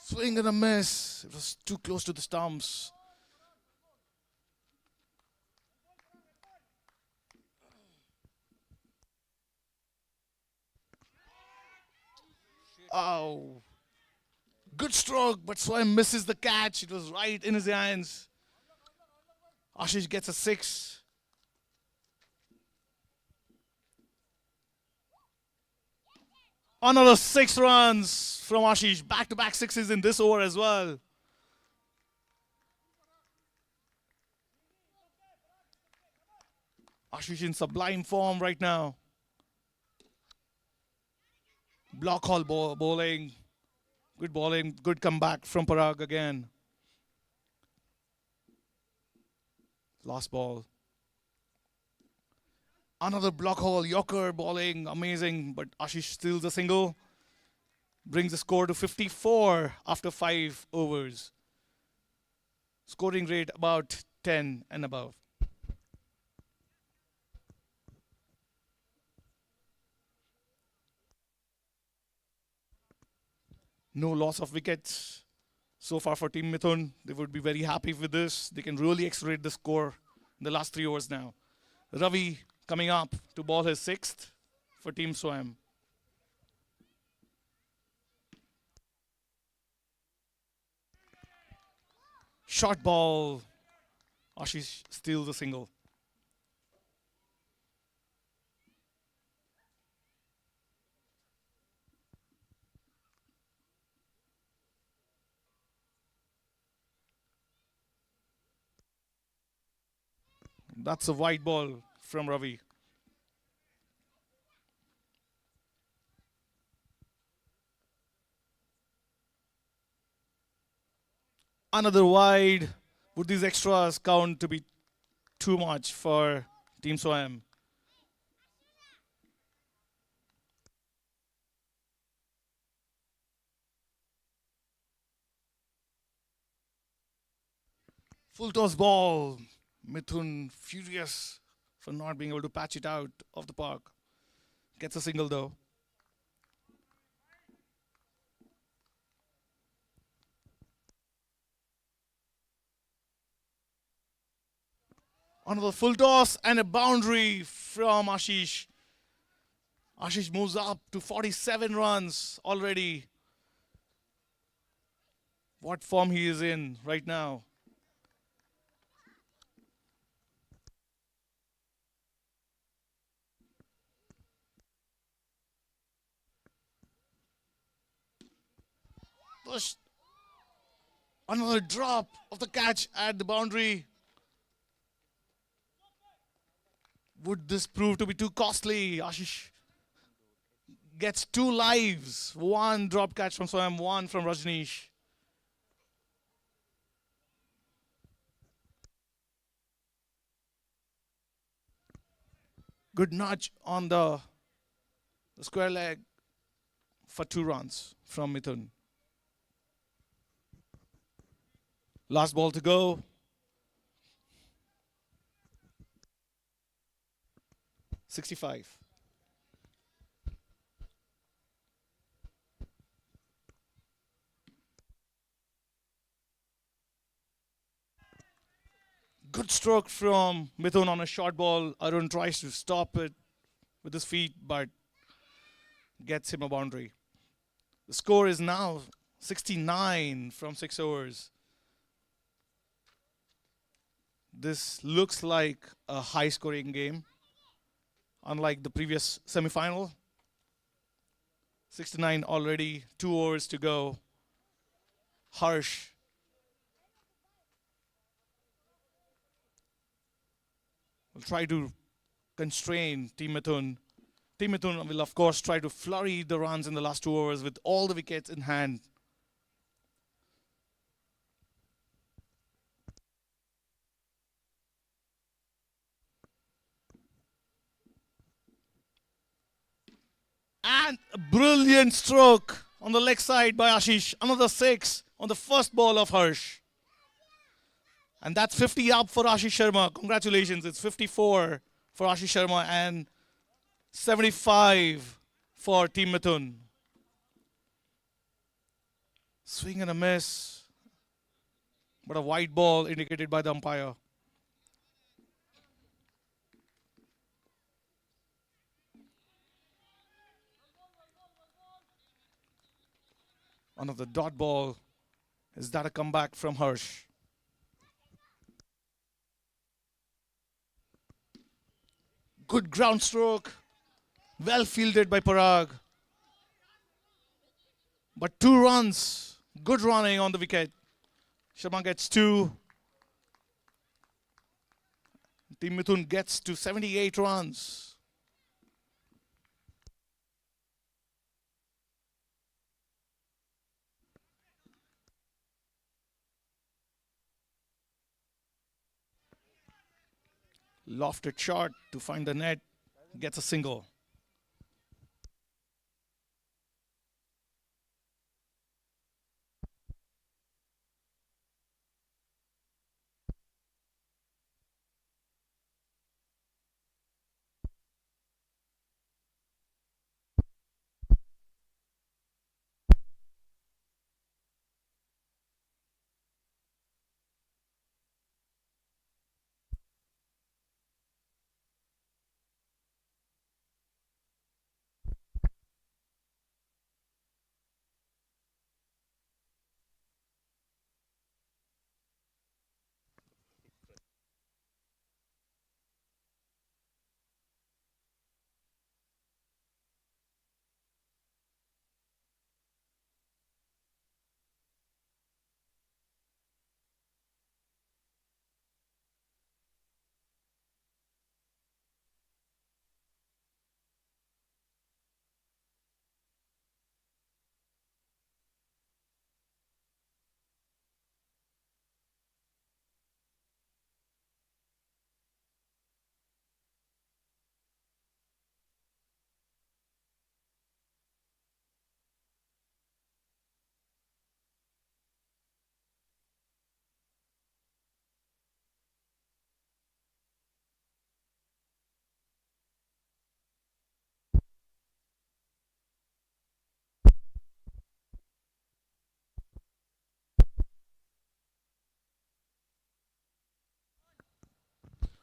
Swing and a miss. It was too close to the stumps. Oh. Good stroke, but Swam misses the catch. It was right in his hands. Ashish gets a 6. Another 6 runs from Ashish. Back-to-back 6s in this over as well. Ashish in sublime form right now. Block hole bowling. Good bowling. Good comeback from Parag again. Last ball. Another block hole. Yorker bowling. Amazing. But Ashish steals a single. Brings the score to 54 after 5 overs. Scoring rate about 10 and above. No loss of wickets so far for Team Mithun. They would be very happy with this. They can really accelerate the score in the last 3 overs now. Ravi coming up to ball his 6th for Team Swam. Short ball. Ashish steals a single. That's a wide ball from Ravi. Another wide. Would these extras count to be too much for Team Swam? Full toss ball. Mithun furious for not being able to patch it out of the park. Gets a single though. Another full toss and a boundary from Ashish. Ashish moves up to 47 runs already. What form he is in right now. Another drop of the catch at the boundary. Would this prove to be too costly? Ashish gets 2 lives. 1 drop catch from Swam, 1 from Rajneesh. Good nudge on the square leg for 2 runs from Mithun. Last ball to go. .65. Good stroke from Mithun on a short ball. Arun tries to stop it with his feet, but gets him a boundary. The score is now 69 from 6 overs. This looks like a high-scoring game, unlike the previous semi-final. 69 already, 2 overs to go. Harsh will try to constrain Team Mithun. Team Mithun will, of course, try to flurry the runs in the last 2 overs with all the wickets in hand. And a brilliant stroke on the leg side by Ashish. Another 6 on the first ball of Harsh. And that's 50 up for Ashish Sharma. Congratulations. It's 54 for Ashish Sharma and 75 for Team Mithun. Swing and a miss. But a white ball indicated by the umpire. Another dot ball. Is that a comeback from Harsh? Good ground stroke. Well fielded by Parag. But 2 runs. Good running on the wicket. Sharma gets 2. Team Mithun gets to 78 runs. Lofted shot to find the net. Gets a single.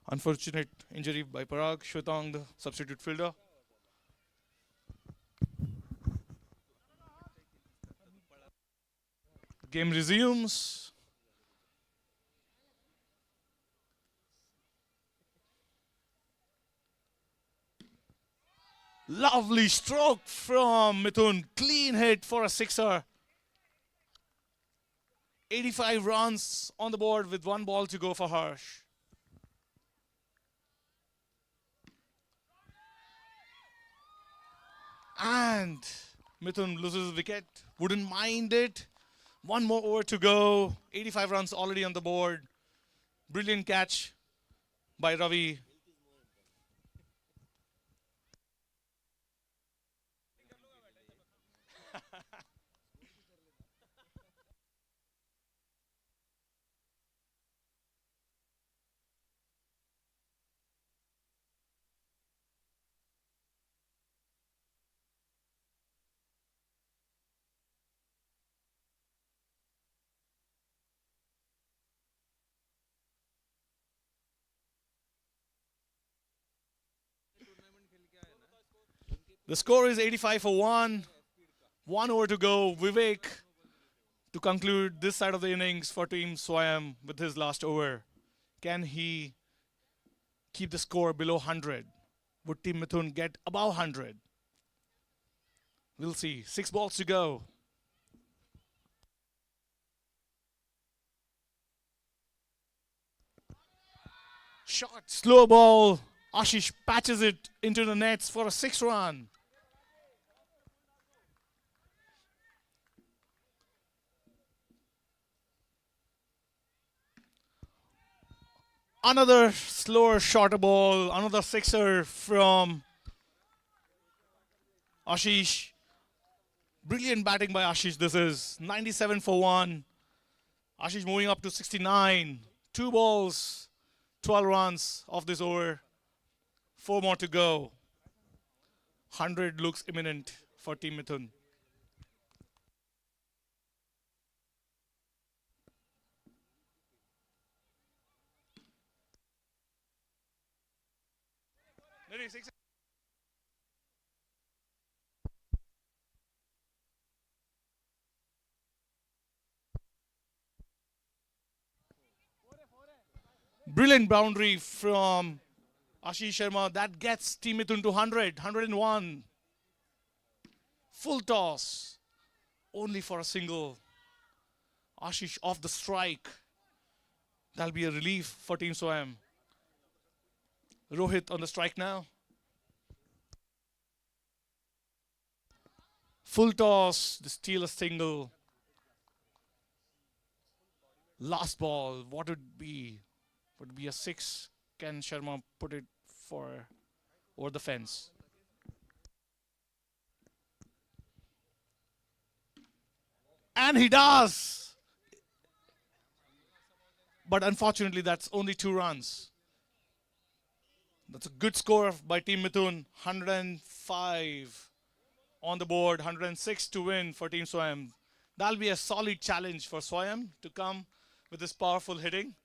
Unfortunate injury by Parag. Shwetang, the substitute fielder. Game resumes. Lovely stroke from Mithun. Clean hit for a sixer. 85 runs on the board with 1 ball to go for Harsh. And Mithun loses his wicket. Wouldn't mind it. 1 more over to go. 85 runs already on the board. Brilliant catch by Ravi. The score is 85 for 1. 1 over to go. Vivek to conclude this side of the innings for Team Swayam with his last over. Can he keep the score below 100? Would Team Mithun get above 100? We'll see. 6 balls to go. Short, slow ball. Ashish patches it into the nets for a 6-run. Another slower, shorter ball. Another sixer from Ashish. Brilliant batting by Ashish. This is 97 for 1. Ashish moving up to 69. 2 balls, 12 runs off this over. 4 more to go. 100 looks imminent for Team Mithun. Brilliant boundary from Ashish Sharma. That gets Team Mithun to 100, 101. Full toss. Only for a single. Ashish off the strike. That'll be a relief for Team Swayam. Rohit on the strike now. Full toss. The steal a single. Last ball. What would it be? Would it be a 6? Can Sharma put it for over the fence? And he does! But unfortunately, that's only 2 runs. That's a good score by Team Mithun. 105 on the board, 106 to win for Team Swayam. That'll be a solid challenge for Swayam to come with this powerful hitting.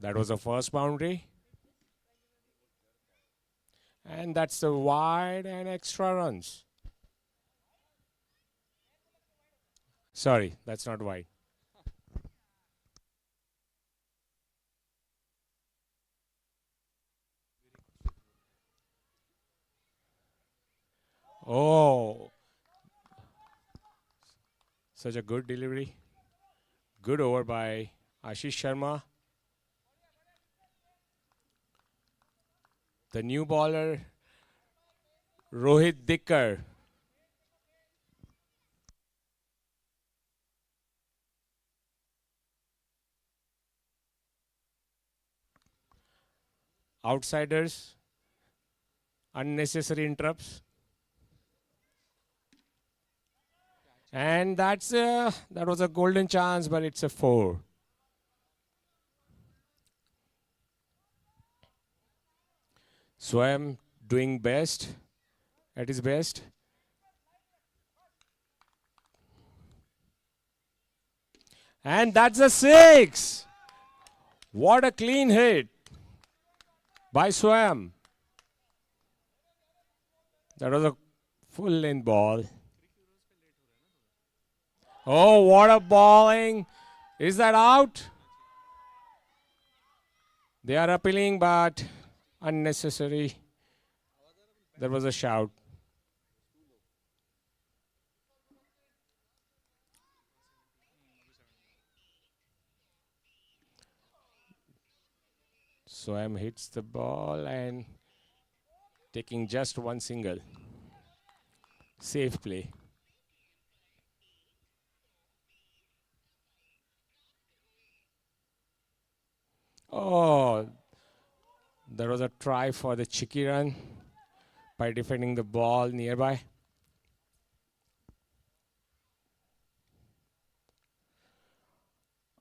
That was the first boundary. And that's the wide and extra runs. Sorry, that's not wide. Oh, such a good delivery. Good over by Ashish Sharma. The new bowler, Rohit Dikkar. Outsiders, unnecessary interrupts. And that was a golden chance, but it's a 4. Swam doing best, at his best. And that's a 6. What a clean hit by Swam. That was a full length ball. Oh, what a bowling. Is that out? They are appealing, but unnecessary. There was a shout. Swam hits the ball and taking just one single. Safe play. Oh, there was a try for the cheeky run by defending the ball nearby.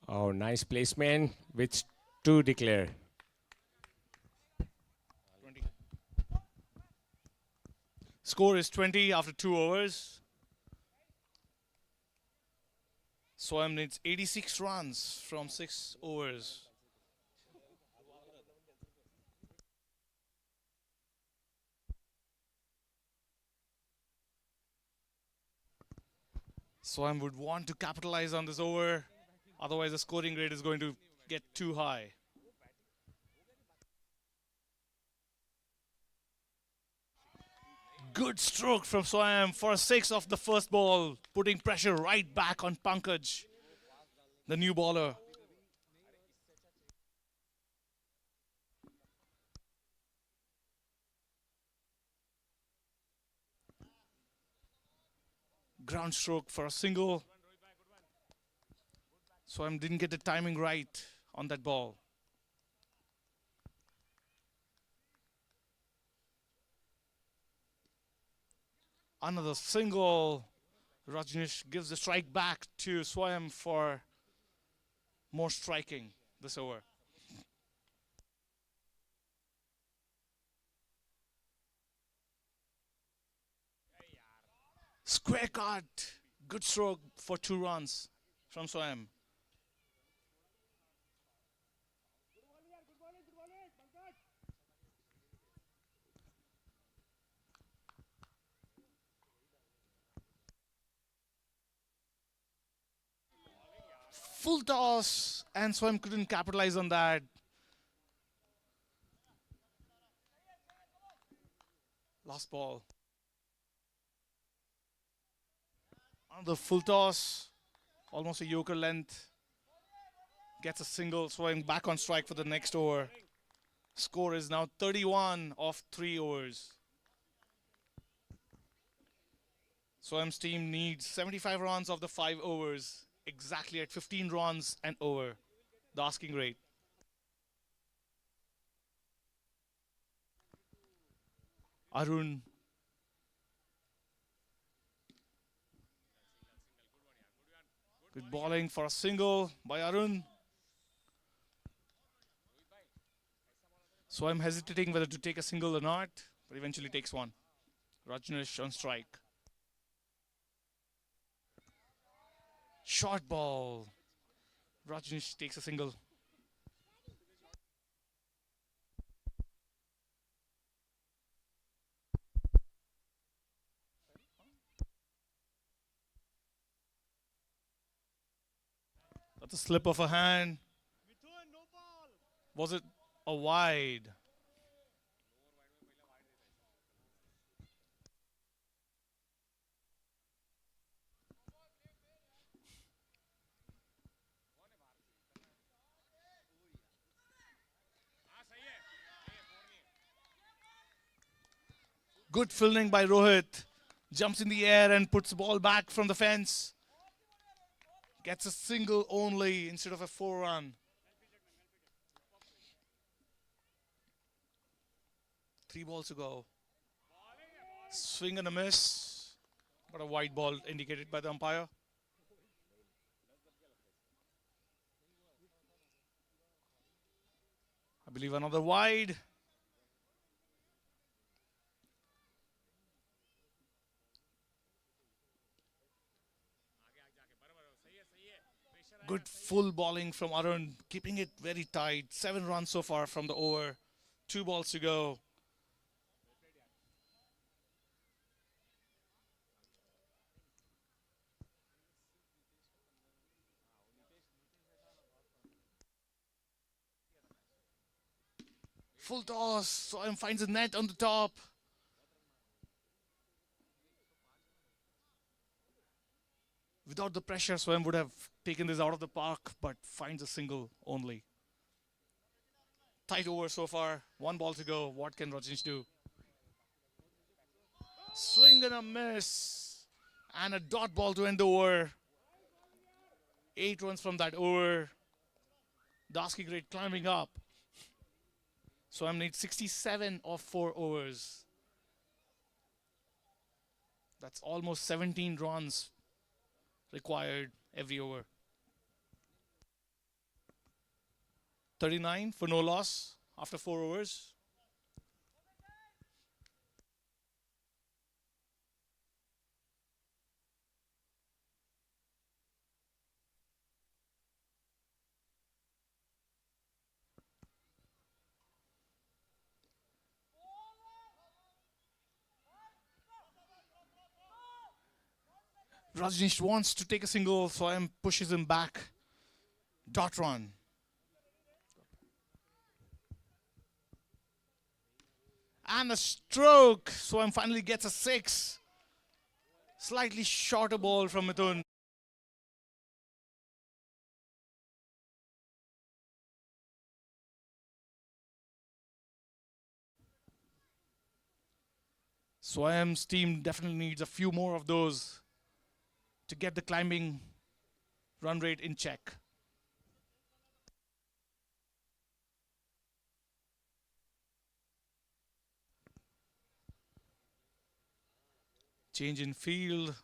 Oh, nice placement with 2 declare. Score is 20 after 2 overs. Swam needs 86 runs from 6 overs. Swam would want to capitalize on this over. Otherwise, the scoring rate is going to get too high. Good stroke from Swam for a 6 off the first ball, putting pressure right back on Pankaj, the new bowler. Ground stroke for a single. Swam didn't get the timing right on that ball. Another single. Rajneesh gives the strike back to Swam for more striking this over. Square cut. Good stroke for 2 runs from Swam. Full toss, and Swam couldn't capitalize on that. Last ball. Another full toss, almost a Yorker length. Gets a single, Swam back on strike for the next over. Score is now 31 of 3 overs. Swam's team needs 75 runs of the 5 overs, exactly at 15 runs and over, the asking rate. Arun. Good bowling for a single by Arun. So I'm hesitating whether to take a single or not, but eventually takes one. Rajneesh on strike. Short ball. Rajneesh takes a single. That's a slip of a hand. Was it a wide? Good fielding by Rohit. Jumps in the air and puts the ball back from the fence. Gets a single only instead of a 4-run. 3 balls to go. Swing and a miss. But a white ball indicated by the umpire. I believe another wide. Good full bowling from Arun, keeping it very tight. 7 runs so far from the over. 2 balls to go. Full toss. Swayam finds a net on the top. Without the pressure, Swayam would have taken this out of the park, but finds a single only. Tight over so far. 1 ball to go. What can Rajneesh do? Swing and a miss. And a dot ball to end the over. 8 runs from that over. Dasky Great climbing up. Swayam needs 67 of 4 overs. That's almost 17 runs required every over. 39 for no loss after 4 overs. Rajneesh wants to take a single, Swayam pushes him back. Dot run. And a stroke. Swayam finally gets a 6. Slightly shorter ball from Mithun. Swayam's team definitely needs a few more of those to get the climbing run rate in check. Change in field.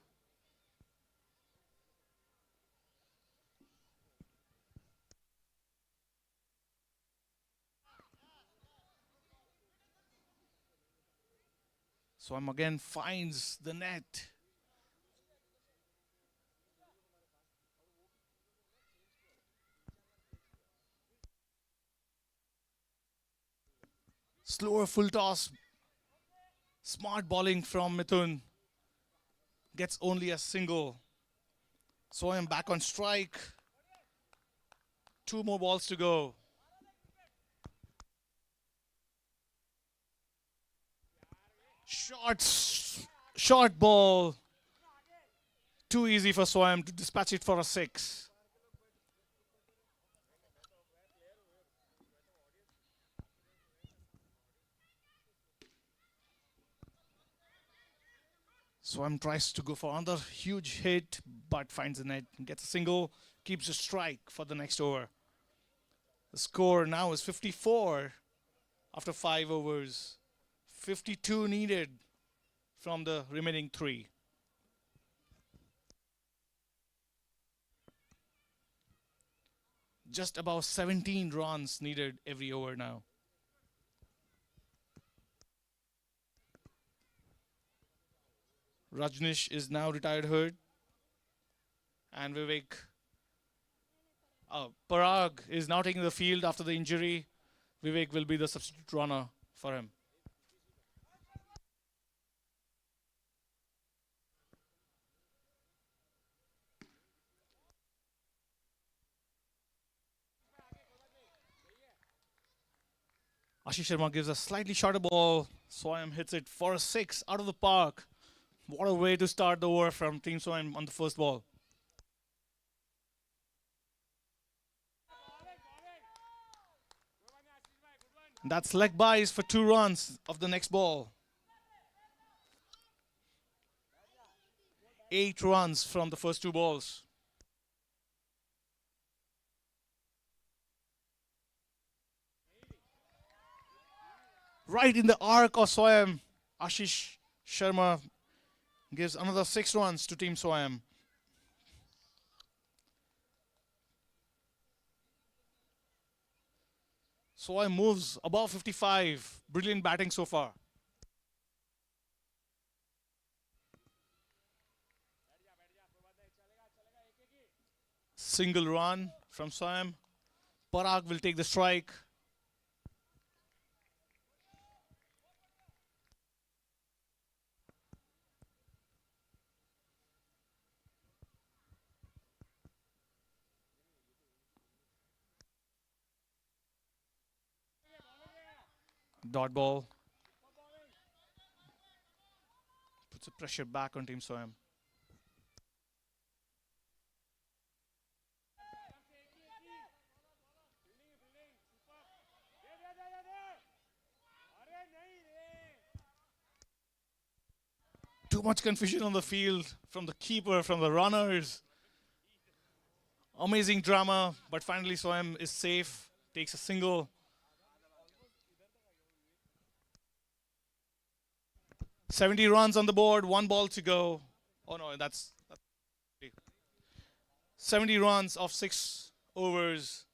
Swayam again finds the net. Slower full toss. Smart bowling from Mithun. Gets only a single. Swayam back on strike. 2 more balls to go. Short ball. Too easy for Swayam to dispatch it for a 6. Swayam tries to go for another huge hit, but finds the net, gets a single, keeps a strike for the next over. The score now is 54 after 5 overs. 52 needed from the remaining 3. Just about 17 runs needed every over now. Rajneesh is now retired hurt. And Parag is now taking the field after the injury. Vivek will be the substitute runner for him. Ashish Sharma gives a slightly shorter ball. Swayam hits it for a 6 out of the park. What a way to start the over from Team Swayam on the first ball. That's leg buys for 2 runs of the next ball. 8 runs from the first 2 balls. Right in the arc of Swayam, Ashish Sharma gives another 6 runs to Team Swayam. Swayam moves above 55. Brilliant batting so far. Single run from Swayam. Parag will take the strike. Dot ball. Puts the pressure back on Team Swayam. Too much confusion on the field from the keeper, from the runners. Amazing drama, but finally Swayam is safe, takes a single. "70 runs on the board, 1 ball to go." Oh no, that's 70 runs of 6 overs.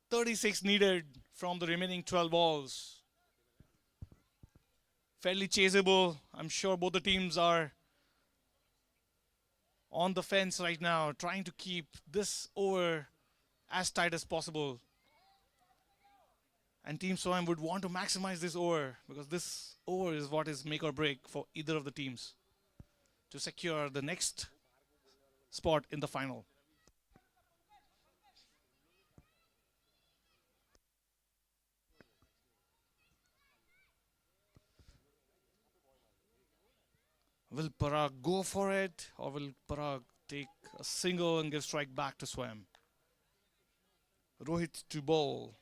36 needed from the remaining 12 balls. Fairly chaseable. I'm sure both the teams are on the fence right now, trying to keep this over as tight as possible. And Team Swayam would want to maximize this over, because this over is what is make or break for either of the teams to secure the next spot in the final. Will Parag go for it, or will Parag take a single and give strike back to Swayam? Rohit to bowl.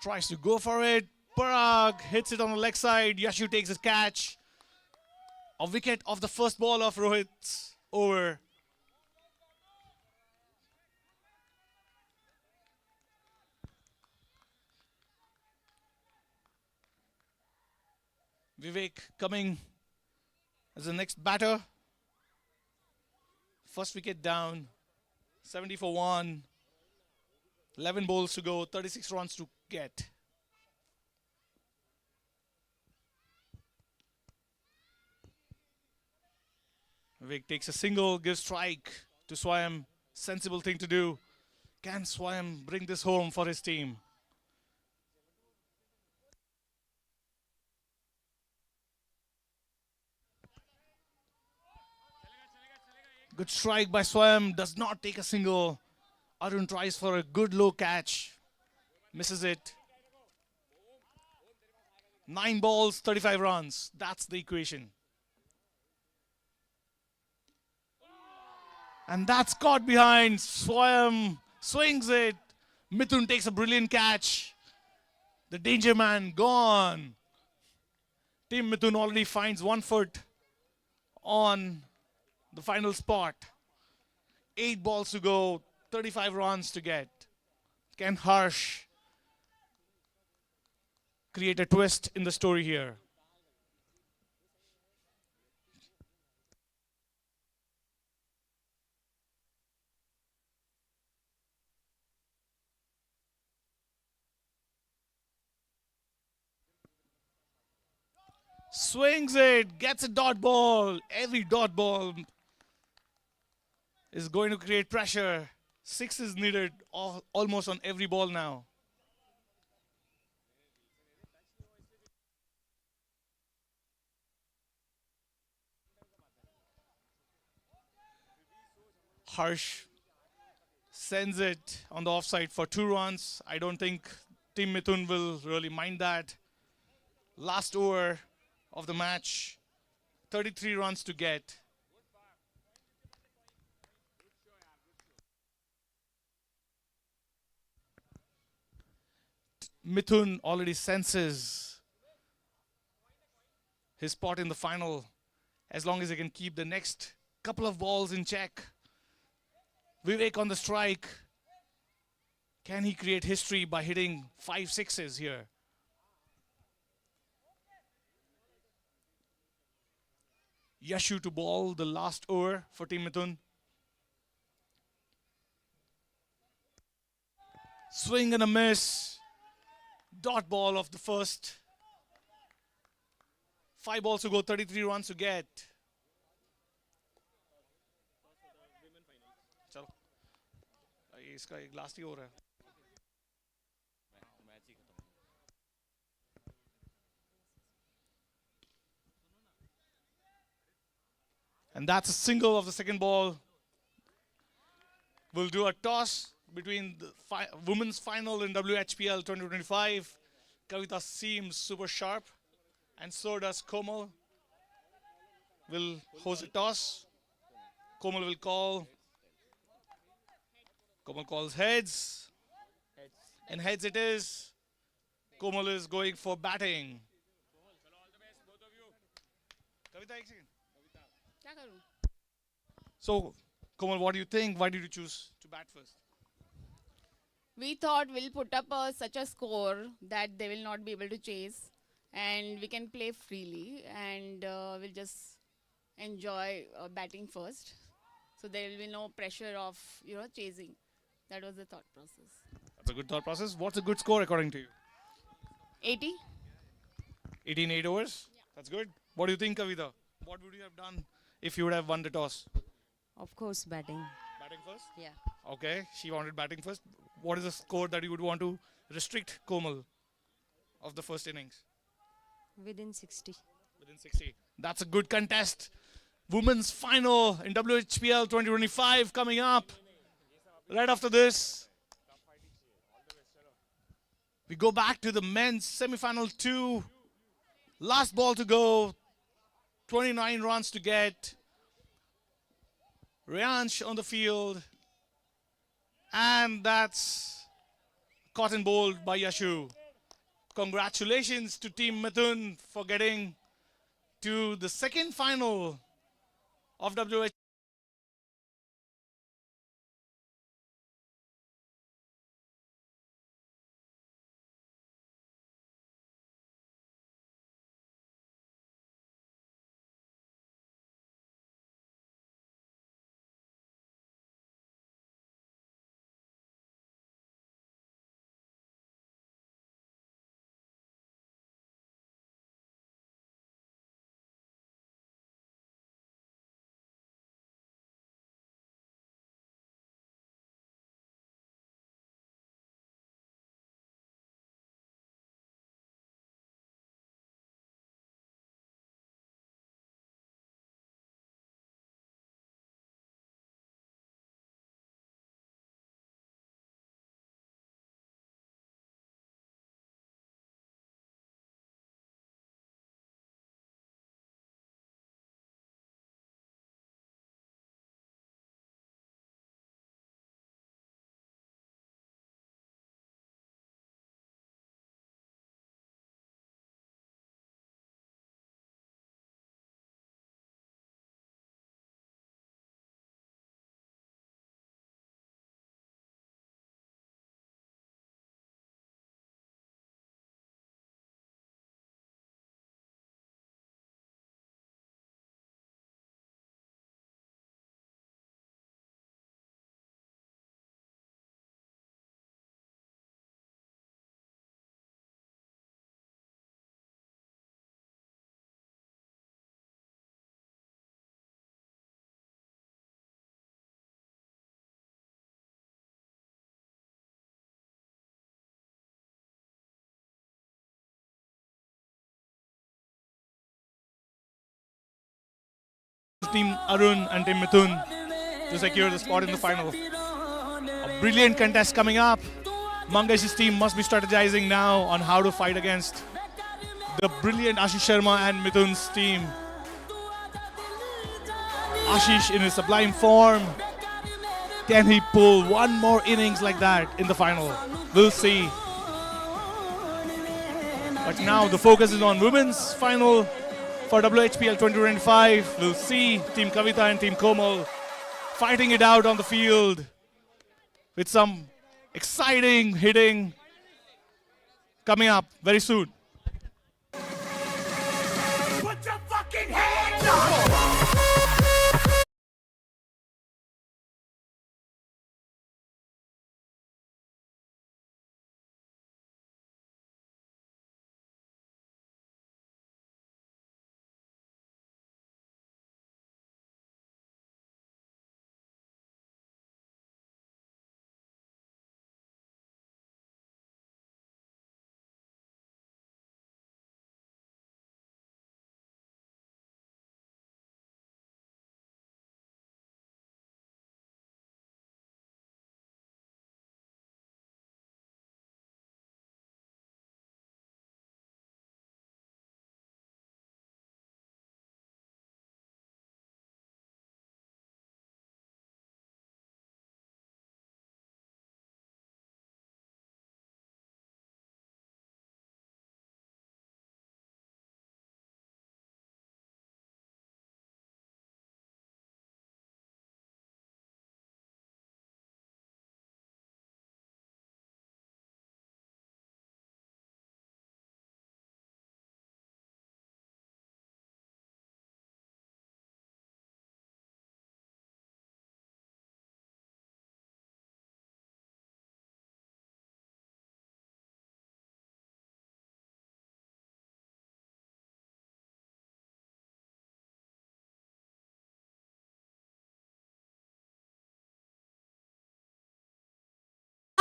Tries to go for it. Parag hits it on the leg side. Yashu takes a catch. A wicket off the first ball of Rohit's over. Vivek coming as the next batter. First wicket down. 70 for 1. 11 balls to go. 36 runs to get. Vivek takes a single, gives strike to Swayam. Sensible thing to do. Can Swayam bring this home for his team? Good strike by Swayam, does not take a single. Arun tries for a good low catch. Misses it. 9 balls, 35 runs. That's the equation. And that's caught behind. Swayam swings it. Mithun takes a brilliant catch. The danger man gone. Team Mithun already finds 1 foot on the final spot. 8 balls to go, 35 runs to get. Can Harsh create a twist in the story here? Swings it, gets a dot ball. Every dot ball is going to create pressure. 6 is needed almost on every ball now. Harsh sends it on the offside for 2 runs. I don't think Team Mithun will really mind that. Last over of the match, 33 runs to get. Mithun already senses his spot in the final as long as he can keep the next couple of balls in check. Vivek on the strike. Can he create history by hitting 5 sixes here? Yashu to ball the last over for Team Mithun. Swing and a miss. Dot ball of the first. 5 balls to go, 33 runs to get. चलो ये इसका एक last ही हो रहा है. And that's a single of the second ball. We'll do a toss between the women's final in WHPL 2025. Kavita seems super sharp, and so does Komal. Will host a toss. Komal will call. Komal calls heads. And heads it is. Komal is going for batting. Kavita, एक second. So, Komal, what do you think? Why did you choose to bat first? We thought we'll put up such a score that they will not be able to chase, and we can play freely, and we'll just enjoy batting first. So there will be no pressure of chasing. That was the thought process. That's a good thought process. What's a good score according to you? 80. 18 8 overs? Yeah. That's good. What do you think, Kavita? What would you have done if you would have won the toss? Of course, batting. Batting first? Yeah. Okay, she wanted batting first. What is the score that you would want to restrict Komal of the first innings? Within 60. Within 60. That's a good contest. Women's final in WHPL 2025 coming up. Right after this, we go back to the men's semi-final 2. Last ball to go. 29 runs to get. Riansh on the field. And that's caught and bowled by Yashu. Congratulations to Team Mithun for getting to the second final of WH. Team Arun and Team Mithun. to secure the spot in the final. A brilliant contest coming up. Mangesh's team must be strategizing now on how to fight against the brilliant Ashish Sharma and Mithun's team. Ashish in his sublime form. Can he pull one more innings like that in the final? We'll see. But now the focus is on women's final for WHPL 2025. We'll see Team Kavita and Team Komal fighting it out on the field with some exciting hitting coming up very soon. Put your fucking hands up!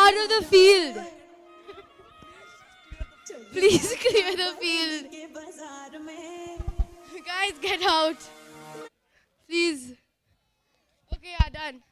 Out of the field. Please clear the field. Guys, get out. Please. Okay, yeah, done.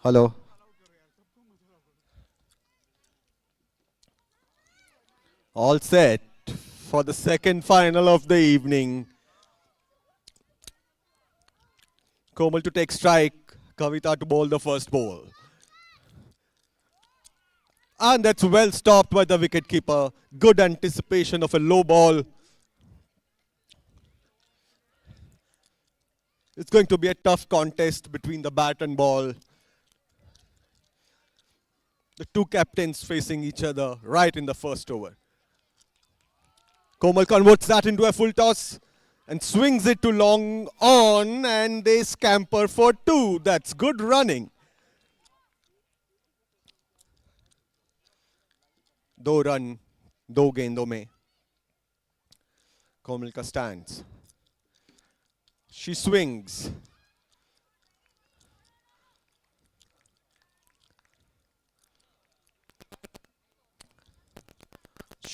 Hello. All set for the second final of the evening. Komal to take strike, Kavita to bowl the first ball. And that's well stopped by the wicketkeeper. Good anticipation of a low ball. It's going to be a tough contest between the bat and ball. The two captains facing each other right in the first over. Komal converts that into a full toss and swings it to long on, and they scamper for two. That's good running. Do run, do gendo mein. Komalka stands. She swings.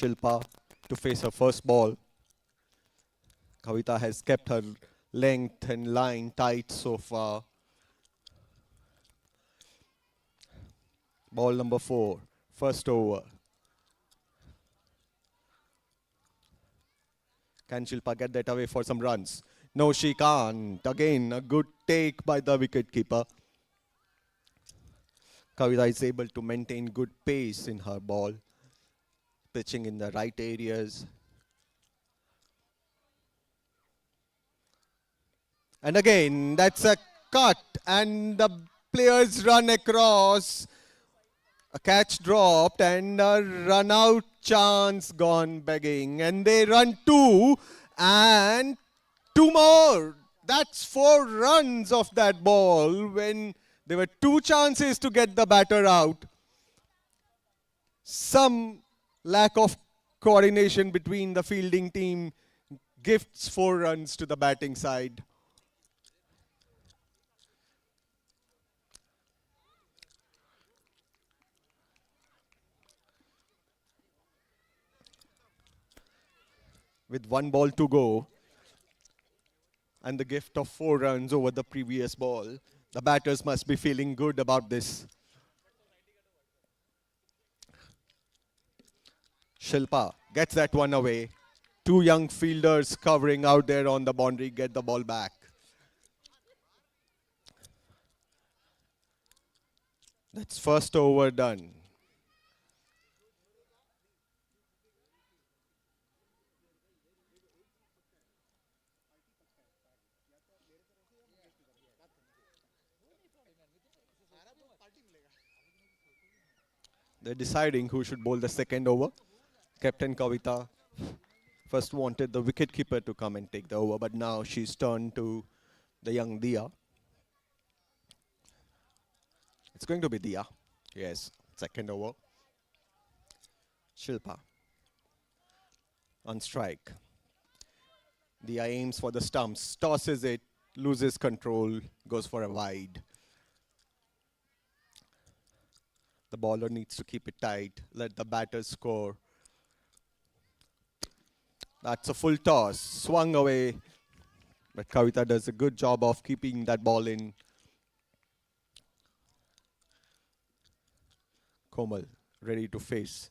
Shilpa to face her first ball. Kavita has kept her length and line tight so far. Ball number 4, first over. Can Shilpa get that away for some runs? No, she can't. Again, a good take by the wicketkeeper. Kavita is able to maintain good pace in her ball, pitching in the right areas. And again, that's a cut, and the players run across. A catch dropped and a run out chance gone begging. And they run 2 and 2 more. That's 4 runs of that ball when there were 2 chances to get the batter out. Some lack of coordination between the fielding team gifts 4 runs to the batting side. With 1 ball to go and the gift of 4 runs over the previous ball, the batters must be feeling good about this. Shilpa gets that one away. 2 young fielders covering out there on the boundary get the ball back. That's first over done. They're deciding who should bowl the second over. Captain Kavita first wanted the wicketkeeper to come and take the over, but now she's turned to the young Dia. It's going to be Dia. Yes, second over. Shilpa on strike. Dia aims for the stumps, tosses it, loses control, goes for a wide. The bowler needs to keep it tight, let the batters score. That's a full toss, swung away. But Kavita does a good job of keeping that ball in. Komal ready to face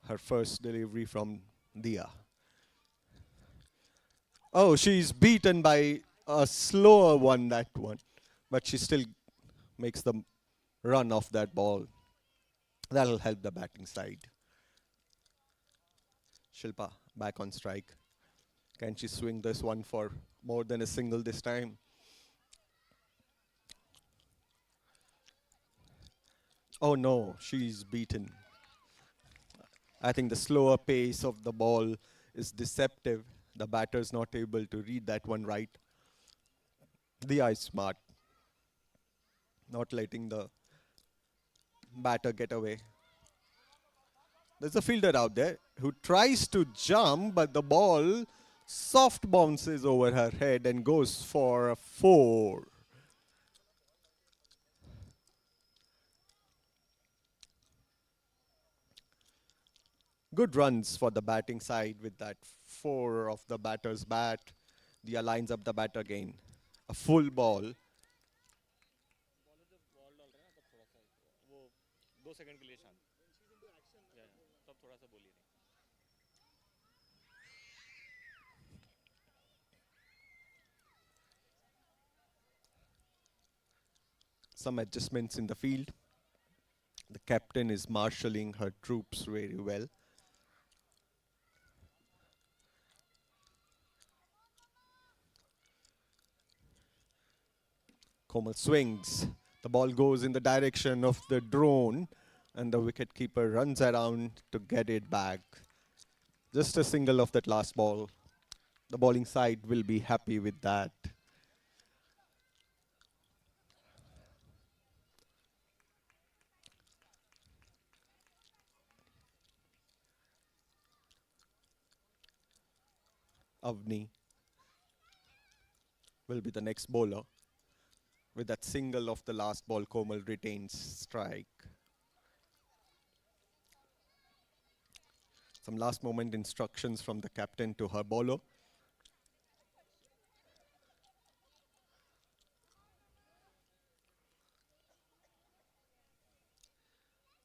her first delivery from Dia. Oh, she's beaten by a slower one, that one. But she still makes the run off that ball. That'll help the batting side. Shilpa back on strike. Can she swing this one for more than a single this time? Oh no, she's beaten. I think the slower pace of the ball is deceptive. The batter's not able to read that one right. Dia is smart. Not letting the batter get away. There's a fielder out there who tries to jump, but the ball soft bounces over her head and goes for a 4. Good runs for the batting side with that 4 of the batter's bat. Dia lines up the bat again. A full ball. 2 second के लिए शांत तब थोड़ा सा बोलिए Some adjustments in the field. The captain is marshalling her troops very well. Komal swings. The ball goes in the direction of the drone and the wicketkeeper runs around to get it back. Just a single of that last ball. The bowling side will be happy with that. Avni will be the next bowler. With that single of the last ball, Komal retains strike. Some last moment instructions from the captain to her bowler.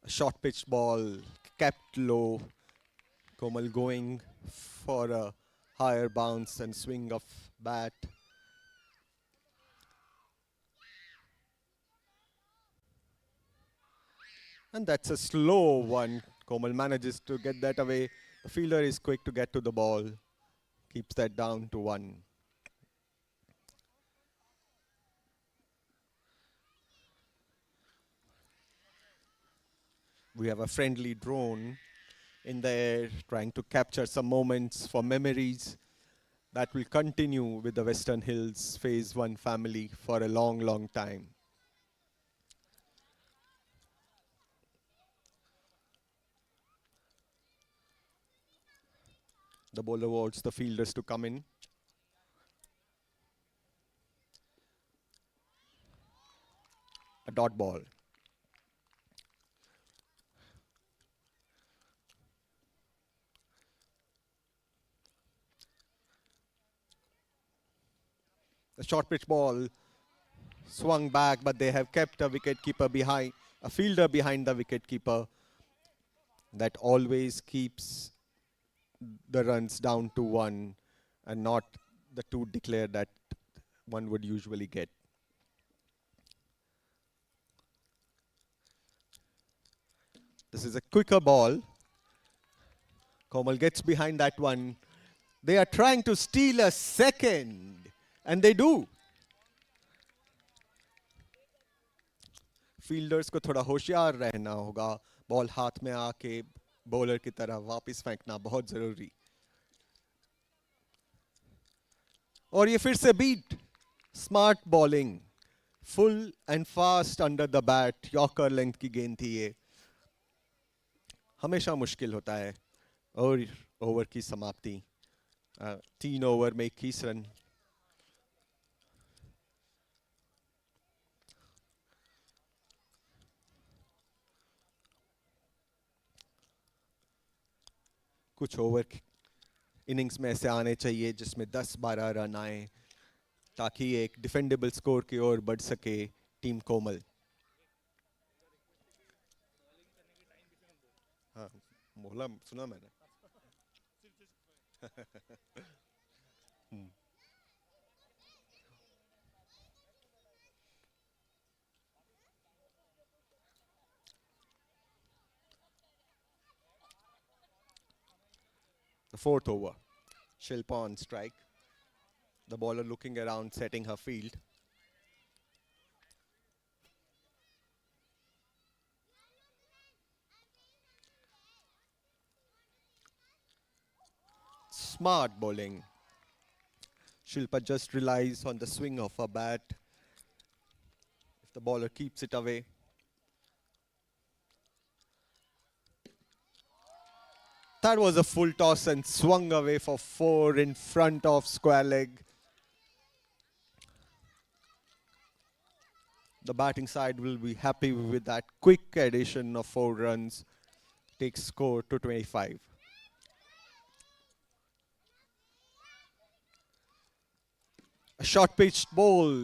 A short pitch ball kept low. Komal going for a higher bounce and swing of bat. And that's a slow one. Komal manages to get that away. The fielder is quick to get to the ball. Keeps that down to 1. We have a friendly drone in the air trying to capture some moments for memories that will continue with the Western Hills Phase 1 family for a long, long time. The bowler wants the fielders to come in. A dot ball. The short pitch ball swung back, but they have kept a wicket-keeper behind, a fielder behind the wicket-keeper. That always keeps the runs down to 1 and not the 2 declared that one would usually get. This is a quicker ball. Komal gets behind that one. They are trying to steal a second, and they do. Fielders को थोड़ा होशियार रहना होगा. Ball हाथ में आके bowler की तरह वापस फेंकना बहुत जरूरी. और ये फिर से beat. Smart bowling, full and fast under the bat. Yorker length की गेंद थी ये. हमेशा मुश्किल होता है. और ओवर की समाप्ति. 3 ओवर में 21 रन. कुछ ओवर इनिंग्स में ऐसे आने चाहिए जिसमें 10-12 रन आए ताकि एक डिफेंडेबल स्कोर की ओर बढ़ सके टीम कोमल. हाँ बोला सुना मैंने. The 4th over. Shilpa on strike. The bowler looking around, setting her field. Smart bowling. Shilpa just relies on the swing of her bat. If the bowler keeps it away. That was a full toss and swung away for 4 in front of square leg. The batting side will be happy with that quick addition of 4 runs. Takes score to 25. A short pitched ball.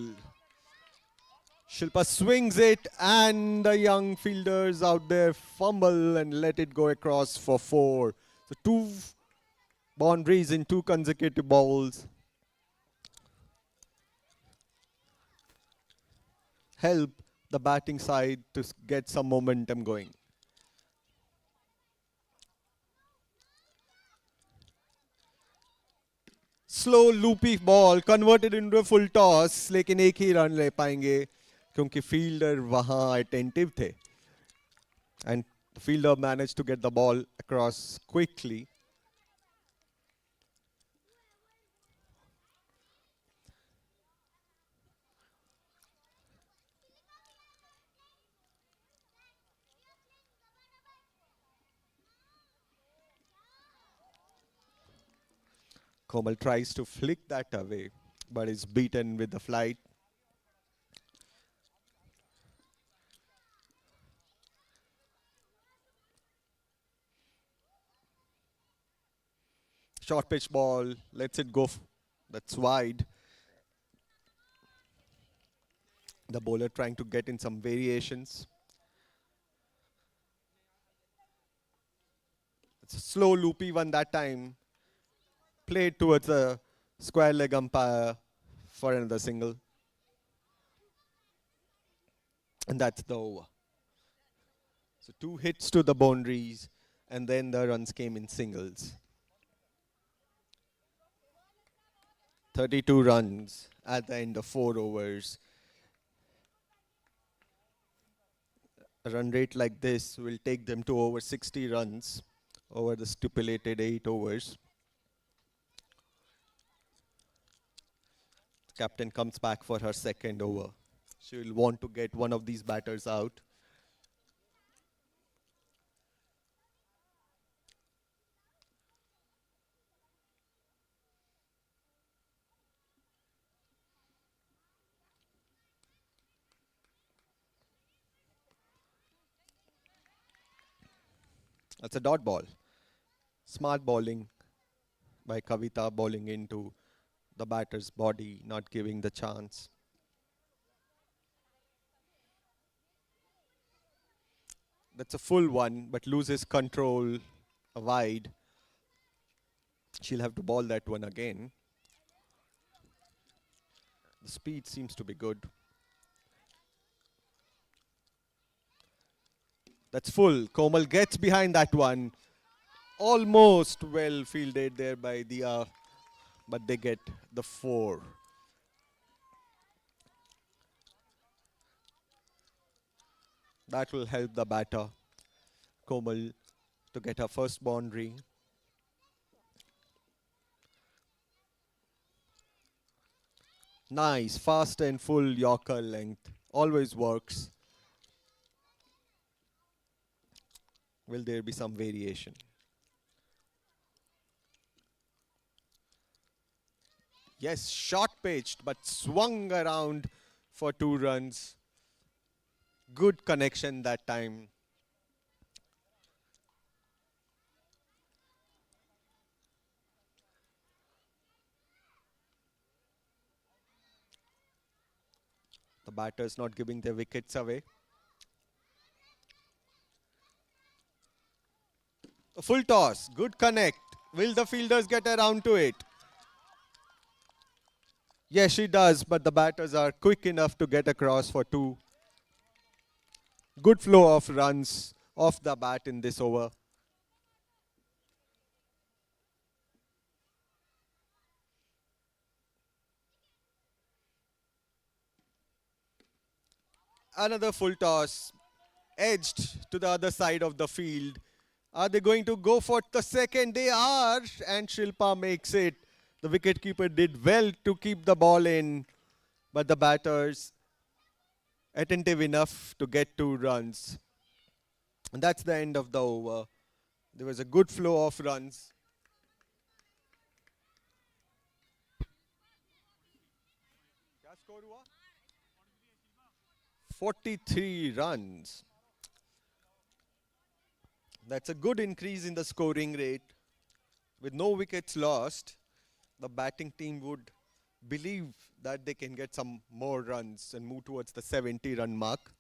Shilpa swings it and the young fielders out there fumble and let it go across for 4. So 2 boundaries in 2 consecutive balls. Help the batting side to get some momentum going. Slow loopy ball converted into a full toss, लेकिन एक ही run ले पाएंगे क्योंकि fielder वहाँ attentive थे. And the fielder managed to get the ball across quickly. Komal tries to flick that away, but is beaten with the flight. Short pitch ball, lets it go. That's wide. The bowler trying to get in some variations. It's a slow, loopy one that time. Played towards the square leg umpire for another single. And that's the over. So 2 hits to the boundaries, and then the runs came in singles. 32 runs at the end of 4 overs. A run rate like this will take them to over 60 runs over the stipulated 8 overs. The captain comes back for her second over. She will want to get one of these batters out. That's a dot ball. Smart bowling by Kavita, bowling into the batter's body, not giving the chance. That's a full one, but loses control wide. She'll have to bowl that one again. The speed seems to be good. That's full. Komal gets behind that one. Almost well fielded there by Dia, but they get the 4. That will help the batter, Komal, to get her first boundary. Nice, fast and full Yorker length. Always works. Will there be some variation? Yes, short pitched, but swung around for 2 runs. Good connection that time. The batters not giving their wickets away. A full toss, good connect. Will the fielders get around to it? Yes, she does, but the batters are quick enough to get across for 2. Good flow of runs off the bat in this over. Another full toss, edged to the other side of the field. Are they going to go for the second? They are, and Shilpa makes it. The wicketkeeper did well to keep the ball in, but the batters attentive enough to get 2 runs. And that's the end of the over. There was a good flow of runs. क्या score हुआ? 43 runs. That's a good increase in the scoring rate. With no wickets lost, the batting team would believe that they can get some more runs and move towards the 70-run mark.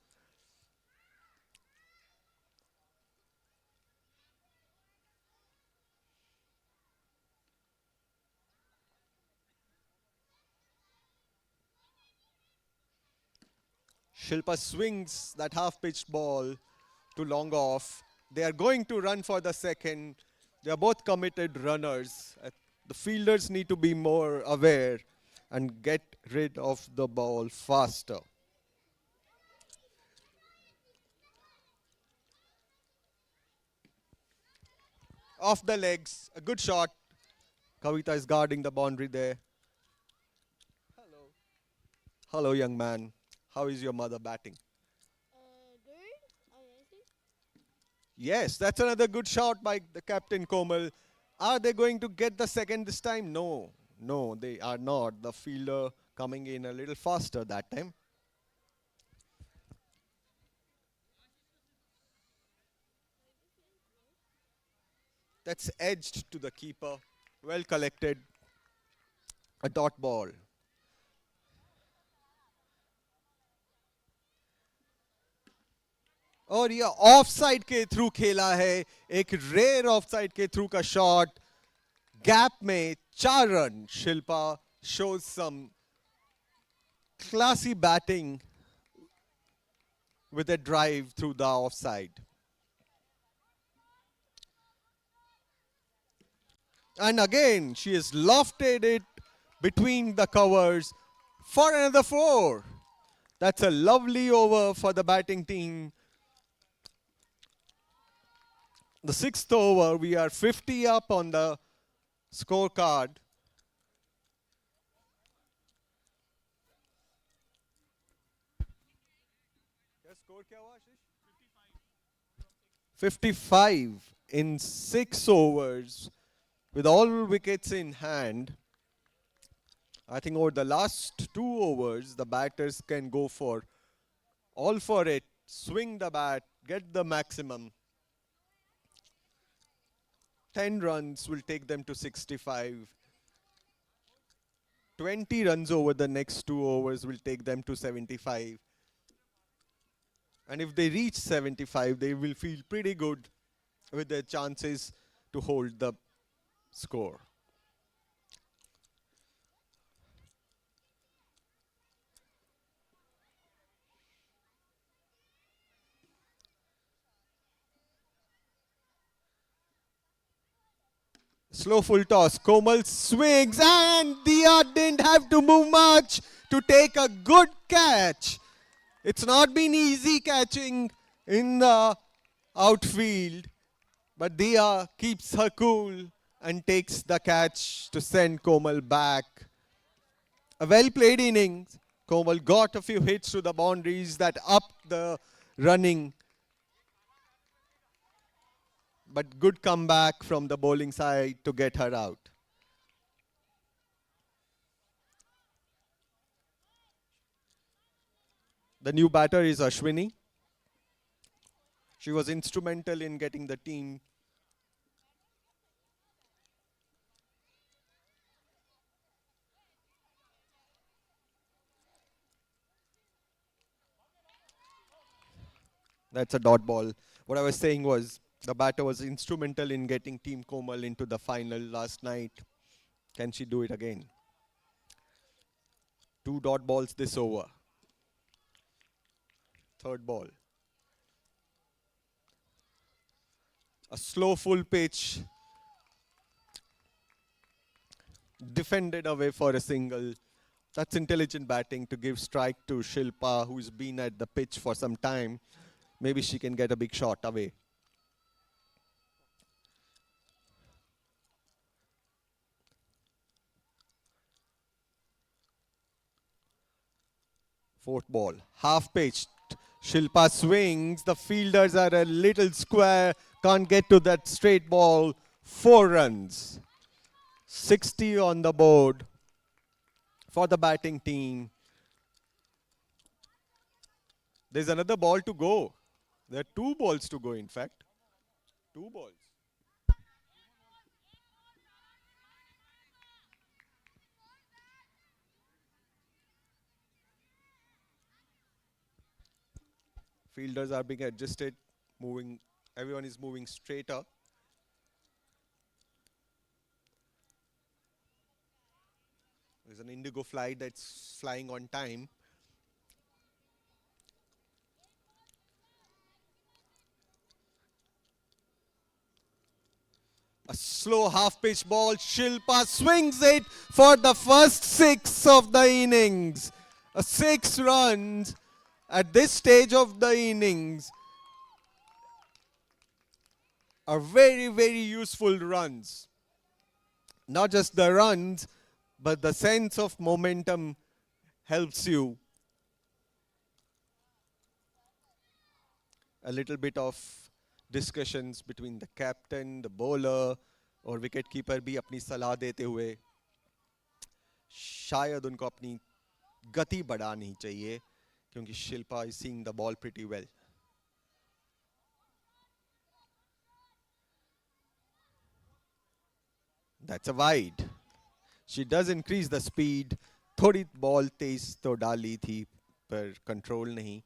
Shilpa swings that half-pitched ball to long off. They are going to run for the second. They are both committed runners. The fielders need to be more aware and get rid of the ball faster. Off the legs, a good shot. Kavita is guarding the boundary there. Hello. Hello, young man. How is your mother batting? Yes, that's another good shot by the captain Komal. Are they going to get the second this time? No, no, they are not. The fielder coming in a little faster that time. That's edged to the keeper. Well collected. A dot ball. और ये of side के through खेला है, एक rare of side के through का shot, gap में 4 run. Shilpa shows some classy batting with a drive through the offside. And again, she has lofted it between the covers for another 4. That's a lovely over for the batting team. The 6th over, we are 50 up on the scorecard. Score क्या हुआ आशीष? 55 in 6 overs with all wickets in hand. I think over the last 2 overs, the batters can go for all for it, swing the bat, get the maximum. 10 runs will take them to 65. 20 runs over the next 2 overs will take them to 75. And if they reach 75, they will feel pretty good with their chances to hold the score. Slow full toss. Komal swings and Dia didn't have to move much to take a good catch. It's not been easy catching in the outfield, but Dia keeps her cool and takes the catch to send Komal back. A well played innings. Komal got a few hits to the boundaries that upped the running. But good comeback from the bowling side to get her out. The new batter is Ashwini. She was instrumental in getting the team That's a dot ball. What I was saying was the batter was instrumental in getting Team Komal into the final last night. Can she do it again? 2 dot balls this over. Third ball. A slow full pitch. Defended away for a single. That's intelligent batting to give strike to Shilpa, who's been at the pitch for some time. Maybe she can get a big shot away. Fourth ball. Half pitched. Shilpa swings. The fielders are a little square. Can't get to that straight ball. 4 runs. 60 on the board for the batting team. There's another ball to go. There are 2 balls to go, in fact. 2 balls. Fielders are being adjusted, moving. Everyone is moving straighter. There's an indigo flight that's flying on time. A slow half-pitch ball. Shilpa swings it for the first 6 of the innings. 6 runs at this stage of the innings are very, very useful runs. Not just the runs, but the sense of momentum helps you. A little bit of discussions between the captain, the bowler और wicket keeper भी अपनी सलाह देते हुए शायद उनको अपनी गति बढ़ानी चाहिए क्योंकि Shilpa is seeing the ball pretty well. That's a wide. She does increase the speed. थोड़ी बॉल तेज तो डाली थी पर कंट्रोल नहीं.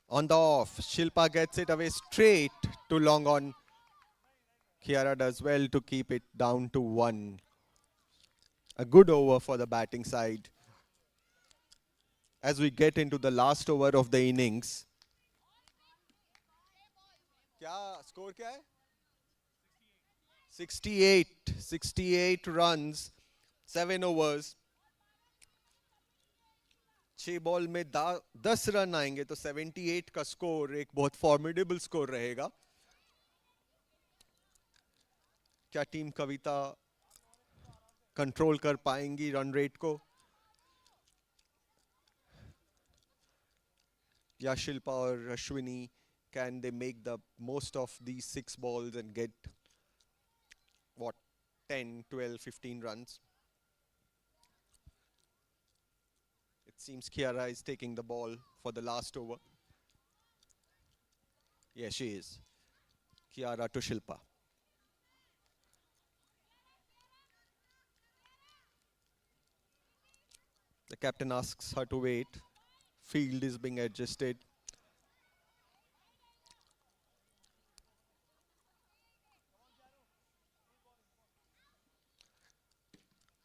On the off, Shilpa gets it away straight to long on. Kiara does well to keep it down to 1. A good over for the batting side. As we get into the last over of the innings. क्या score क्या है? 68 runs, 7 overs. 6 ball में 10 run आएंगे तो 78 का score एक बहुत formidable score रहेगा. क्या टीम कविता कंट्रोल कर पाएंगी रन रेट को? या शिल्पा और Ashwini, can they make the most of these 6 balls and get what, 10, 12, 15 runs? It seems Kiara is taking the ball for the last over. Yes, she is. Kiara to Shilpa. The captain asks her to wait. Field is being adjusted.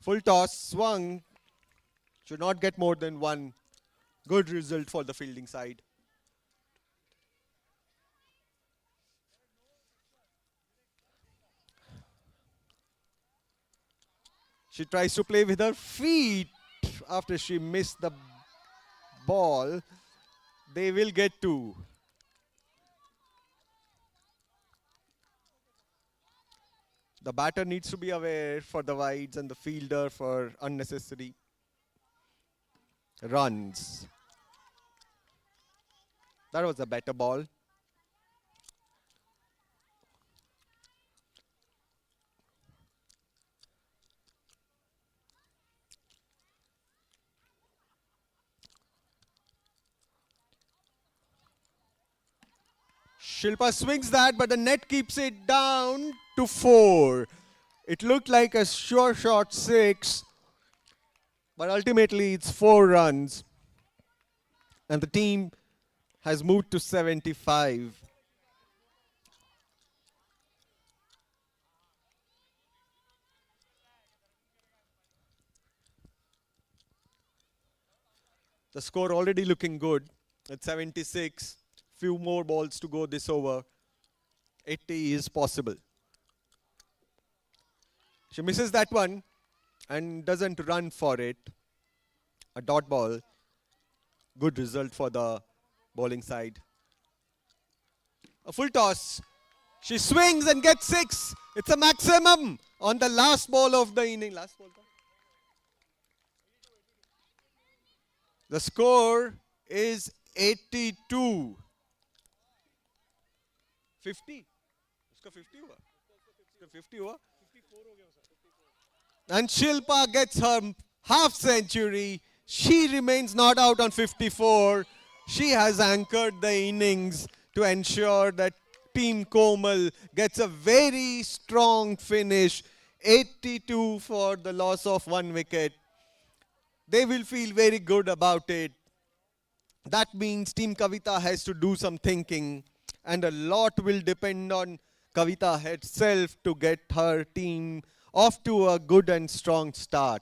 Full toss, swung. Should not get more than 1. Good result for the fielding side. She tries to play with her feet after she missed the ball. They will get 2. The batter needs to be aware for the wides and the fielder for unnecessary runs. That was a better ball. Shilpa swings that, but the net keeps it down to 4. It looked like a sure shot 6, but ultimately it's 4 runs. And the team has moved to 75. The score already looking good at 76. Few more balls to go this over. 80 is possible. She misses that one and doesn't run for it. A dot ball. Good result for the bowling side. A full toss. She swings and gets 6. It's a maximum on the last ball of the inning. Last ball. The score is 82. 50? उसका 50 हुआ? उसका 50 हुआ? And Shilpa gets her half century. She remains not out on 54. She has anchored the innings to ensure that Team Komal gets a very strong finish. 82 for the loss of 1 wicket. They will feel very good about it. That means Team Kavita has to do some thinking, and a lot will depend on Kavita herself to get her team off to a good and strong start.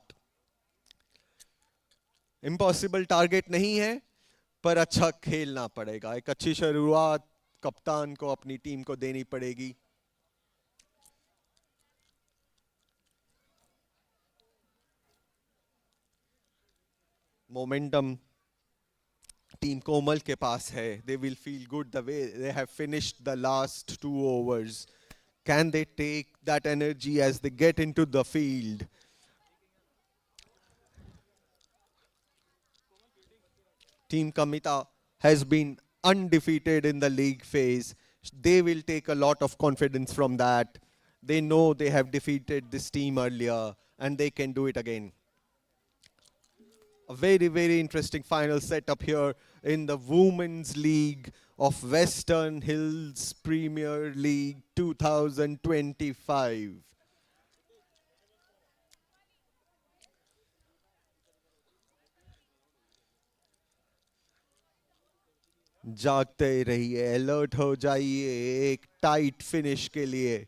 Impossible target नहीं है, पर अच्छा खेलना पड़ेगा. एक अच्छी शुरुआत कप्तान को अपनी टीम को देनी पड़ेगी. Momentum Team Komal के पास है. They will feel good the way they have finished the last 2 overs. Can they take that energy as they get into the field? Team Kamita has been undefeated in the league phase. They will take a lot of confidence from that. They know they have defeated this team earlier and they can do it again. A very, very interesting final setup here in the Women's League of Western Hills Premier League 2025. जागते रहिए, alert हो जाइए एक tight finish के लिए.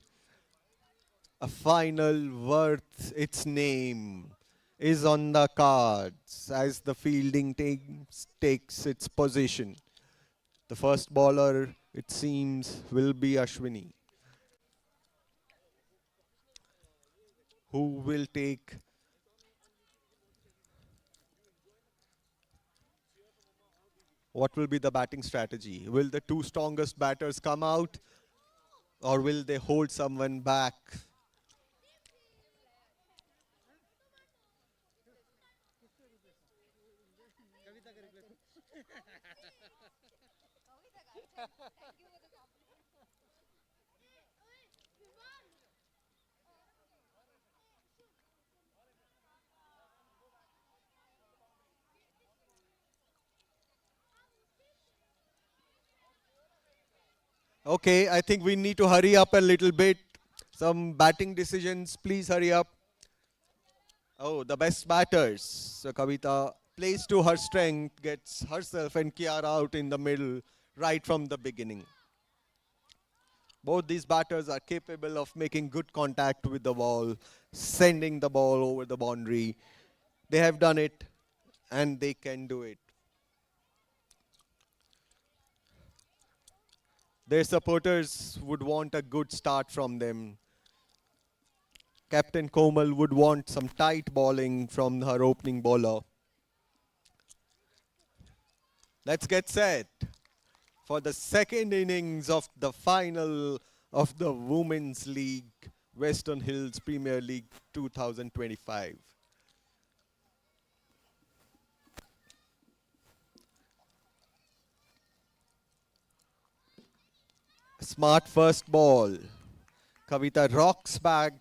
A final worth its name is on the cards as the fielding takes its position. The first bowler, it seems, will be Ashwini, who will take what will be the batting strategy. Will the two strongest batters come out, or will they hold someone back? Okay, I think we need to hurry up a little bit. Some batting decisions, please hurry up. Oh, the best batters. So Kavita plays to her strength, gets herself and Kiara out in the middle right from the beginning. Both these batters are capable of making good contact with the ball, sending the ball over the boundary. They have done it and they can do it. Their supporters would want a good start from them. Captain Komal would want some tight bowling from her opening bowler. Let's get set for the second innings of the final of the Women's League, Western Hills Premier League 2025. Smart first ball. Kavita rocks back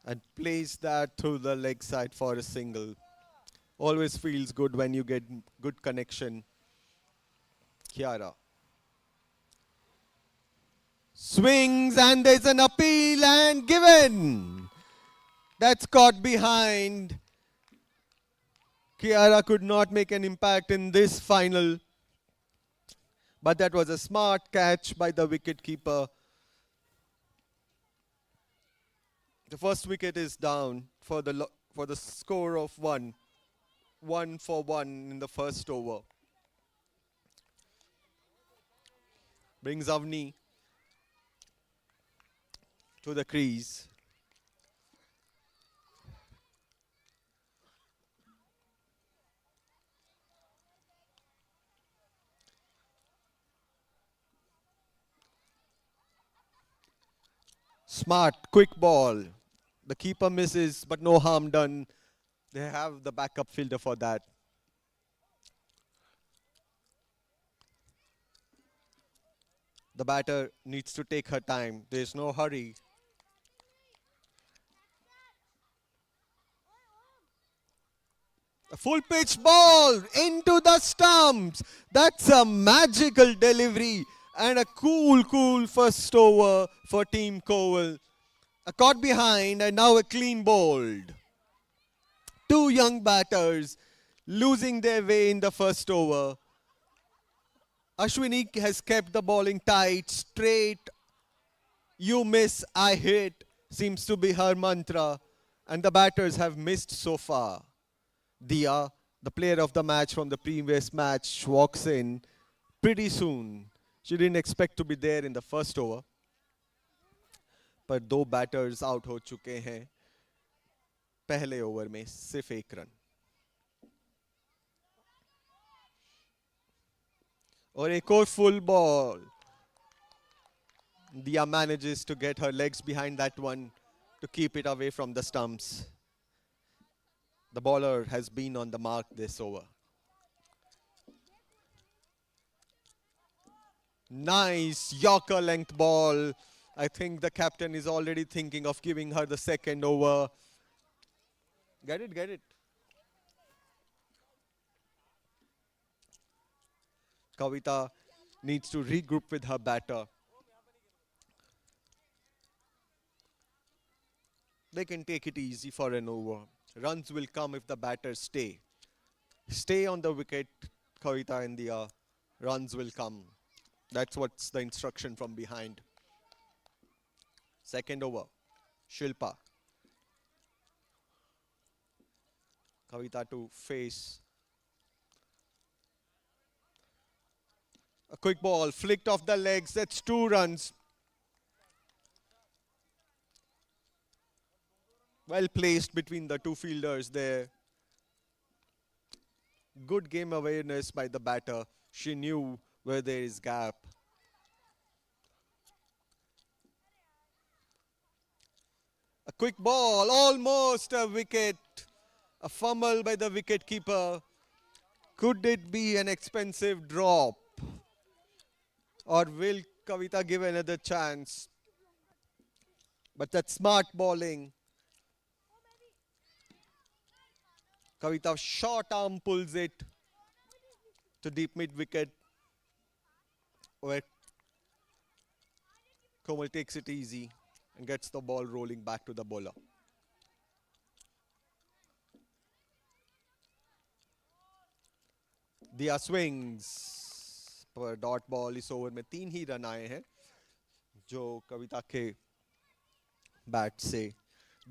and plays that to the leg side for a single. Always feels good when you get good connection. Kiara. Swings and there's an appeal and given. That's caught behind. Kiara could not make an impact in this final. But that was a smart catch by the wicketkeeper. The first wicket is down for the score of 1. 1 for 1 in the first over. Brings Avni to the crease. Smart, quick ball. The keeper misses, but no harm done. They have the backup fielder for that. The batter needs to take her time. There's no hurry. A full pitch ball into the stumps. That's a magical delivery and a cool first over for Team Cowell. A caught behind and now a clean bowled. Two young batters losing their way in the first over. Ashwini has kept the bowling tight, straight. You miss, I hit seems to be her mantra. And the batters have missed so far. Dia, the player of the match from the previous match, walks in pretty soon. She didn't expect to be there in the first over. पर दो batters out हो चुके हैं पहले over में सिर्फ एक run और एक और full ball. Dia manages to get her legs behind that one to keep it away from the stumps. The bowler has been on the mark this over. Nice Yorker length ball. I think the captain is already thinking of giving her the second over. Get it, get it. Kavita needs to regroup with her batter. They can take it easy for an over. Runs will come if the batters stay. Stay on the wicket, Kavita and Dia. runs will come. That's what's the instruction from behind. Second over, Shilpa. Kavita to face. A quick ball, flicked off the legs, that's 2 runs. Well placed between the 2 fielders there. Good game awareness by the batter. She knew where there is gap. A quick ball, almost a wicket. A fumble by the wicket keeper. Could it be an expensive drop? Or will Kavita give another chance? But that's smart bowling. Kavita short arm pulls it to deep mid wicket, where Komal takes it easy and gets the ball rolling back to the bowler. Dia swings पर dot ball इस over में 3 ही run आए हैं जो कविता के bat से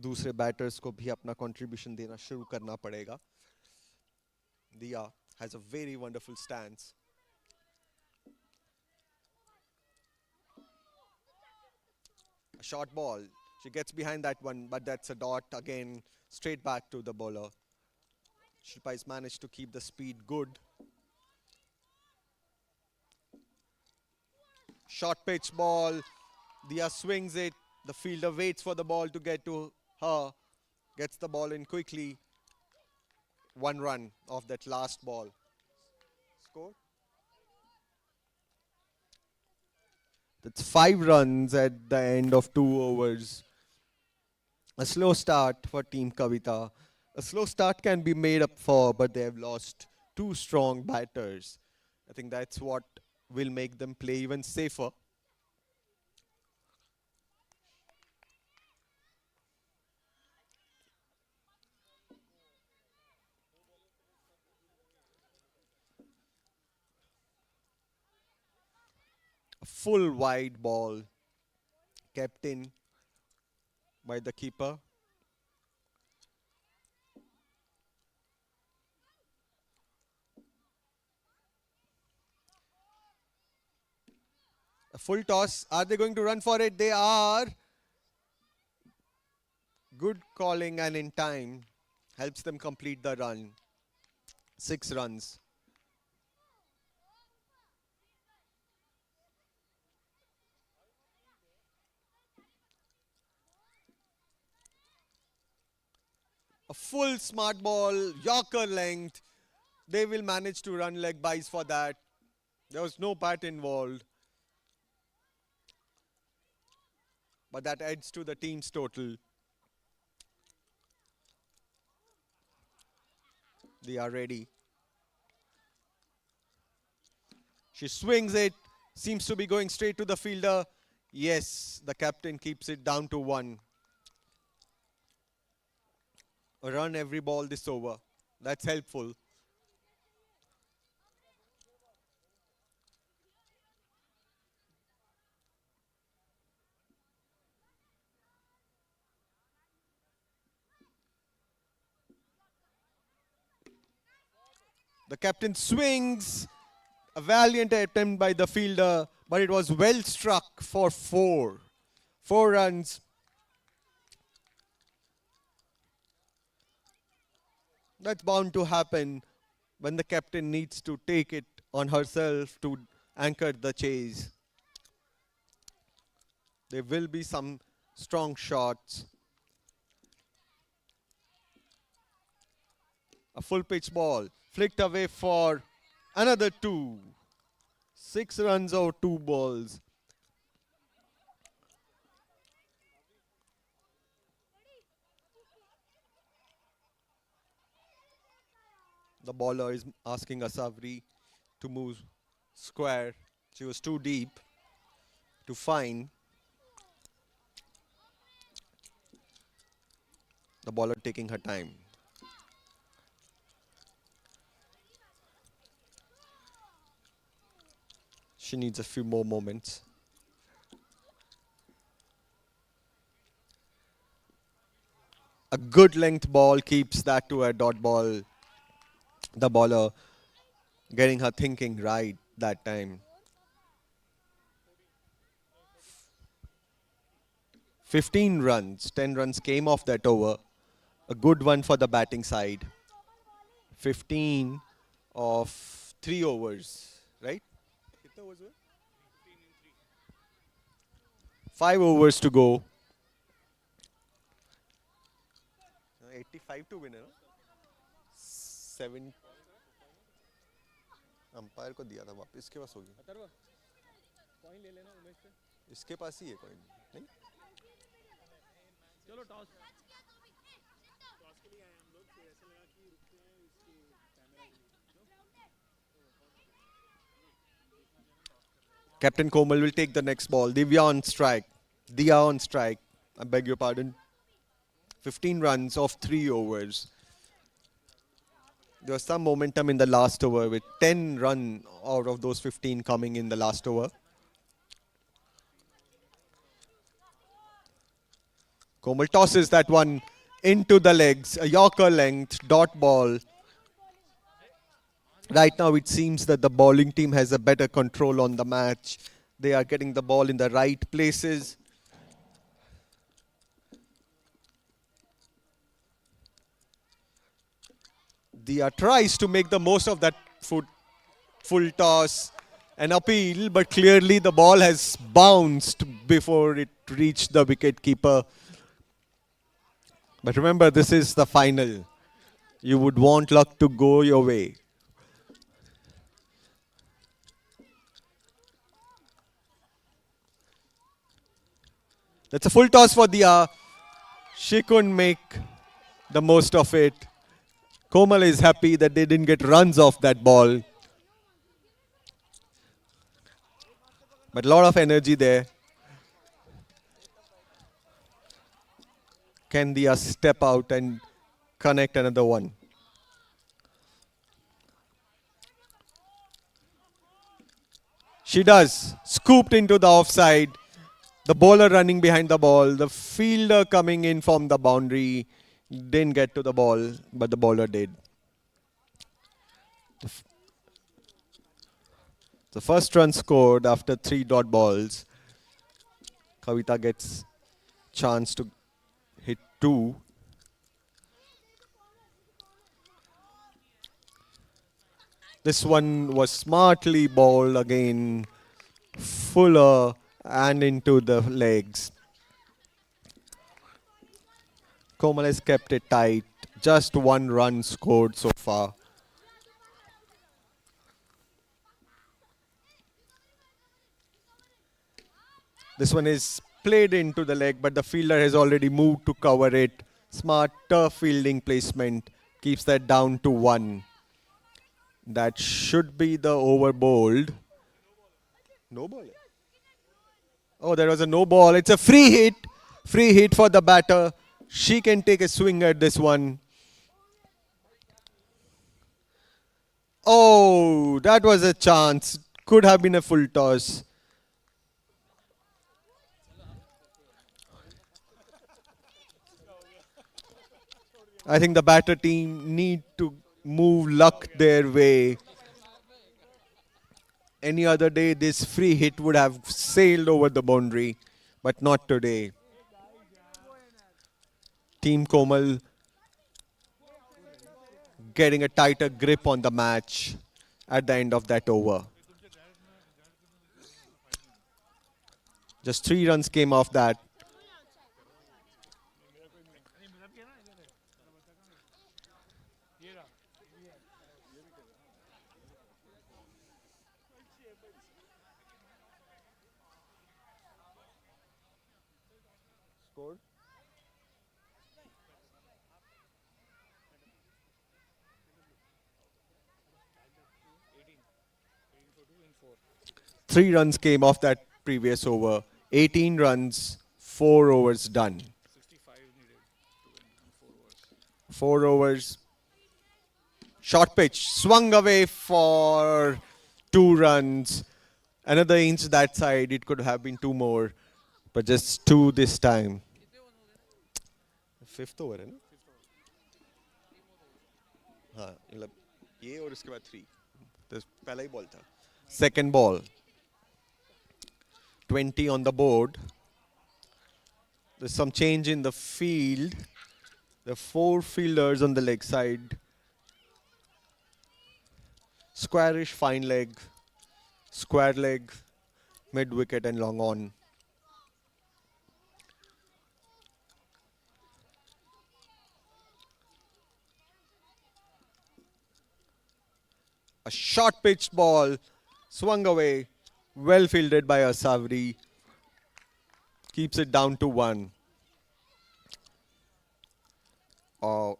दूसरे batters को भी अपना कंट्रीब्यूशन देना शुरू करना पड़ेगा. Dia has a very wonderful stance. A short ball. She gets behind that one, but that's a dot again, straight back to the bowler. Shilpa has managed to keep the speed good. Short pitch ball. Dia swings it. The fielder waits for the ball to get to her. Gets the ball in quickly. 1 run off that last ball. Score? That's 5 runs at the end of 2 overs. A slow start for Team Kavita. A slow start can be made up for, but they have lost 2 strong batters. I think that's what will make them play even safer. A full wide ball kept in by the keeper. A full toss. Are they going to run for it? They are. Good calling and in time helps them complete the run. 6 runs. A full smart ball, Yorker length. They will manage to run leg byes for that. There was no bat involved. But that adds to the team's total. They are ready. She swings it. Seems to be going straight to the fielder. Yes, the captain keeps it down to 1. A run every ball this over. That's helpful. The captain swings. A valiant attempt by the fielder, but it was well struck for 4. 4 runs. That's bound to happen when the captain needs to take it on herself to anchor the chase. There will be some strong shots. A full pitch ball flicked away for another 2. 6 runs or 2 balls. The bowler is asking Asavri to move square. She was too deep to find. The bowler taking her time. She needs a few more moments. A good length ball keeps that to a dot ball. The bowler getting her thinking right that time. 15 runs, 10 runs came off that over. A good one for the batting side. 15 of 3 overs, right? 5 overs to go. 85 to win, 7 umpire को दिया था वापस इसके पास होगी इसके पास ही है coin नहीं चलो toss Captain Komal will take the next ball. Divya on strike. Dia on strike. I beg your pardon. 15 runs of 3 overs. There was some momentum in the last over with 10 runs out of those 15 coming in the last over. Komal tosses that one into the legs. A Yorker length dot ball. Right now it seems that the bowling team has a better control on the match. They are getting the ball in the right places. Dia tries to make the most of that full toss and appeal, but clearly the ball has bounced before it reached the wicket keeper. But remember, this is the final. You would want luck to go your way. That's a full toss for Dia. She couldn't make the most of it. Komal is happy that they didn't get runs off that ball. But a lot of energy there. Can Dia step out and connect another one? She does. Scooped into the offside. The bowler running behind the ball. The fielder coming in from the boundary. Didn't get to the ball, but the bowler did. The first run scored after 3 dot balls. Kavita gets chance to hit 2. This one was smartly bowled again, fuller and into the legs. Komal has kept it tight. Just 1 run scored so far. This one is played into the leg, but the fielder has already moved to cover it. Smarter fielding placement keeps that down to 1. That should be the over bowled. No ball. Oh, there was a no ball. It's a free hit. Free hit for the batter. She can take a swing at this one. Oh, that was a chance. Could have been a full toss. I think the batter team need to move luck their way. Any other day, this free hit would have sailed over the boundary, but not today. Team Komal getting a tighter grip on the match at the end of that over. Just 3 runs came off that. Scored? Three runs came off that previous over. 18 runs, 4 overs done. 4 overs. Short pitch, swung away for 2 runs. Another inch that side, it could have been 2 more, but just 2 this time. Fifth over है ना? हाँ, मतलब ये और उसके बाद 3. तो पहला ही बॉल था. Second ball. 20 on the board. There's some change in the field. The 4 fielders on the leg side. Squarish, fine leg, square leg, mid wicket and long on. A short pitched ball swung away, well fielded by Asavri. Keeps it down to 1. Oh,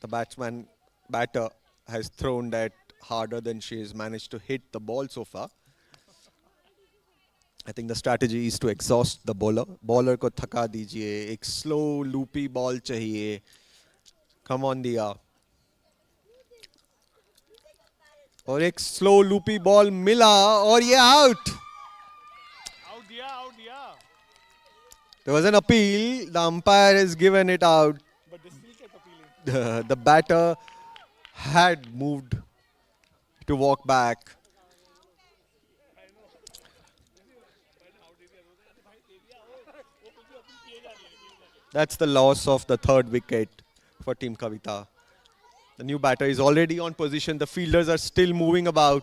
the batter has thrown that harder than she has managed to hit the ball so far. I think the strategy is to exhaust the bowler. Bowler ko thaka dijiye. Ek slow loopy ball chahiye. Come on diya. और एक slow loopy ball मिला और ये out. There was an appeal. The umpire has given it out. But they still kept appealing. The batter had moved to walk back. That's the loss of the 3rd wicket for Team Kavita. The new batter is already on position. The fielders are still moving about.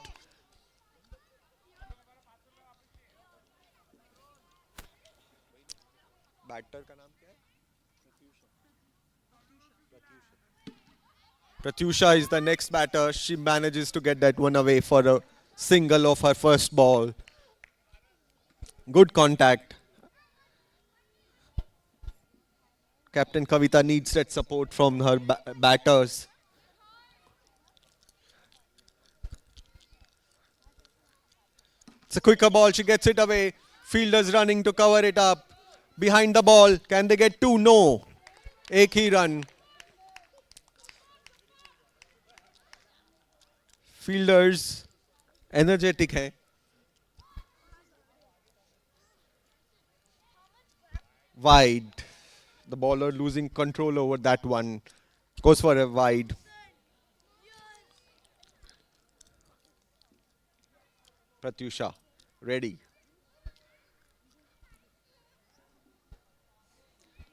Batter का नाम क्या है? Pratyusha is the next batter. She manages to get that one away for a single of her first ball. Good contact. Captain Kavita needs that support from her batters. It's a quicker ball. She gets it away. Fielders running to cover it up. Behind the ball. Can they get 2? No. Ek hi run. Fielders energetic hai. Wide. The bowler losing control over that one. Goes for a wide. Pratyusha, ready.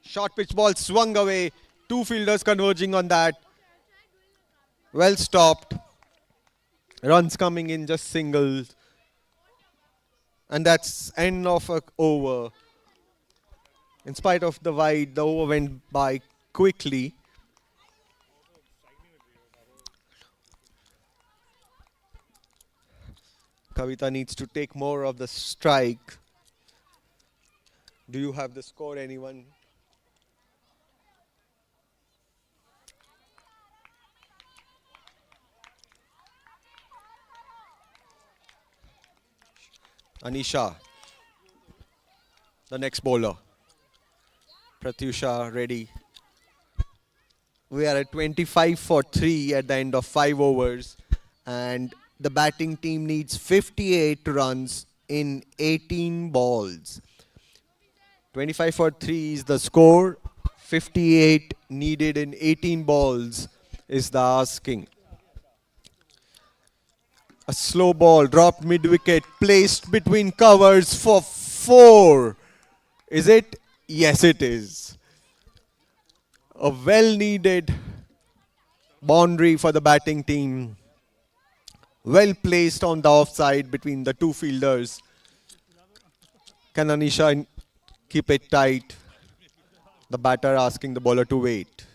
Short pitch ball swung away. 2 fielders converging on that. Well stopped. Runs coming in, just singles. And that's end of an over. In spite of the wide, the over went by quickly. Kavita needs to take more of the strike. Do you have the score, anyone? Anisha, the next bowler. Pratyusha ready. We are at 25 for 3 at the end of 5 overs. And the batting team needs 58 runs in 18 balls. 25 for 3 is the score. 58 needed in 18 balls is the asking. A slow ball dropped mid-wicket, placed between covers for 4. Is it? Yes, it is. A well-needed boundary for the batting team. Well placed on the offside between the 2 fielders. Can Anisha keep it tight? The batter asking the bowler to wait.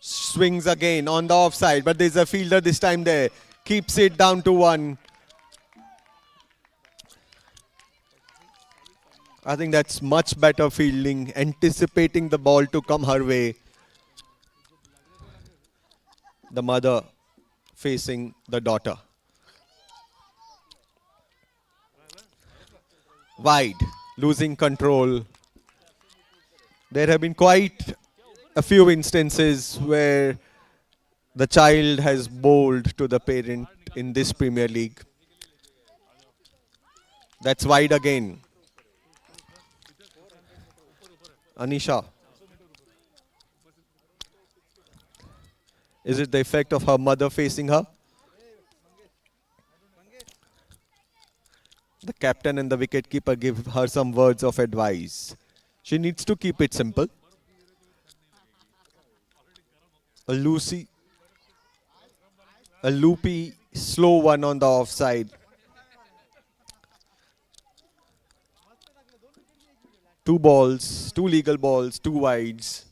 Swings again on the offside, but there's a fielder this time there. Keeps it down to 1. I think that's much better fielding, anticipating the ball to come her way. The mother facing the daughter. Wide, losing control. There have been quite a few instances where The child has bowled to the parent in this Premier League. That's wide again. Anisha. Is it the effect of her mother facing her? The captain and the wicketkeeper give her some words of advice. She needs to keep it simple. A loopy, slow one on the offside. 2 balls, 2 legal balls, 2 wides.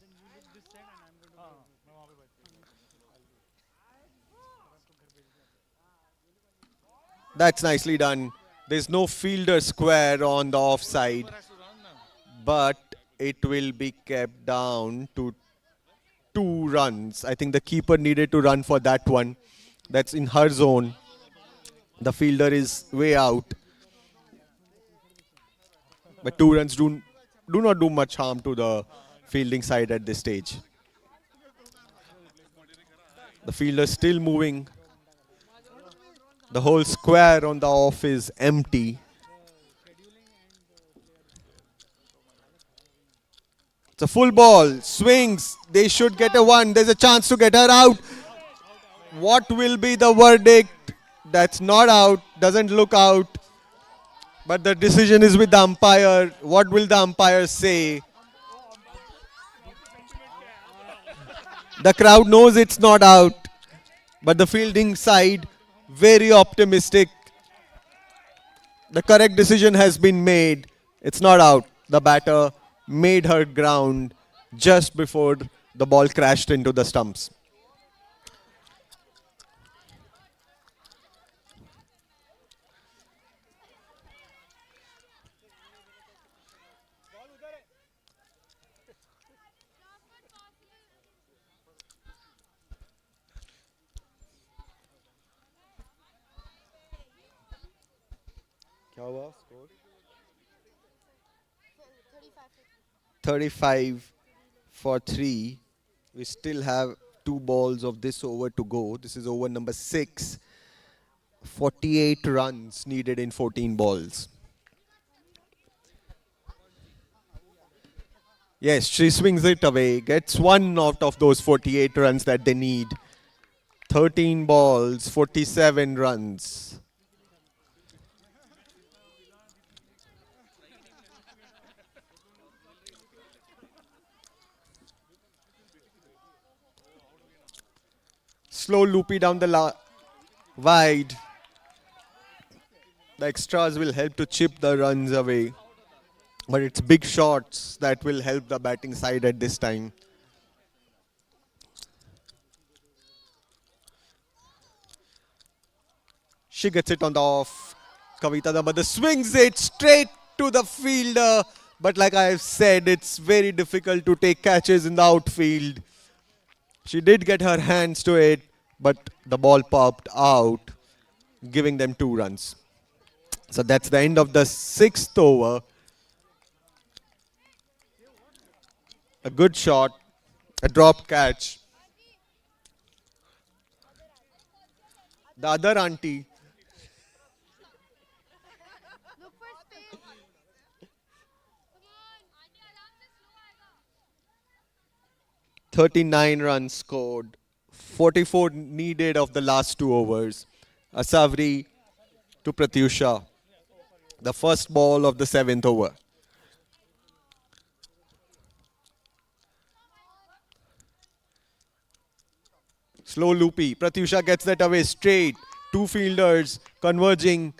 That's nicely done. There's no fielder square on the offside, but it will be kept down to 2 runs. I think the keeper needed to run for that one. That's in her zone. The fielder is way out. But 2 runs do not do much harm to the fielding side at this stage. The fielder still moving. The whole square on the off is empty. It's a full ball. Swings. They should get a 1. There's a chance to get her out. What will be the verdict? That's not out. Doesn't look out. But the decision is with the umpire. What will the umpire say? The crowd knows it's not out. But the fielding side, very optimistic. The correct decision has been made. It's not out. The batter made her ground just before the ball crashed into the stumps. क्या हुआ score 35 for 3. We still have 2 balls of this over to go. This is over number 6. 48 runs needed in 14 balls. Yes, she swings it away. Gets 1 out of those 48 runs that they need. 13 balls, 47 runs. Slow loopy down the wide. The extras will help to chip the runs away. But it's big shots that will help the batting side at this time. She gets it on the off. Kavita Damada swings it straight to the fielder. But like I have said, it's very difficult to take catches in the outfield. She did get her hands to it, but the ball popped out, giving them 2 runs. So that's the end of the 6th over. A good shot, a drop catch. The other auntie. "39 runs scored, 44 needed of the last 2 overs. Asavri to Pratyusha, the first ball of the 7th over. Slow loopy. Pratyusha gets that away straight. 2 fielders converging.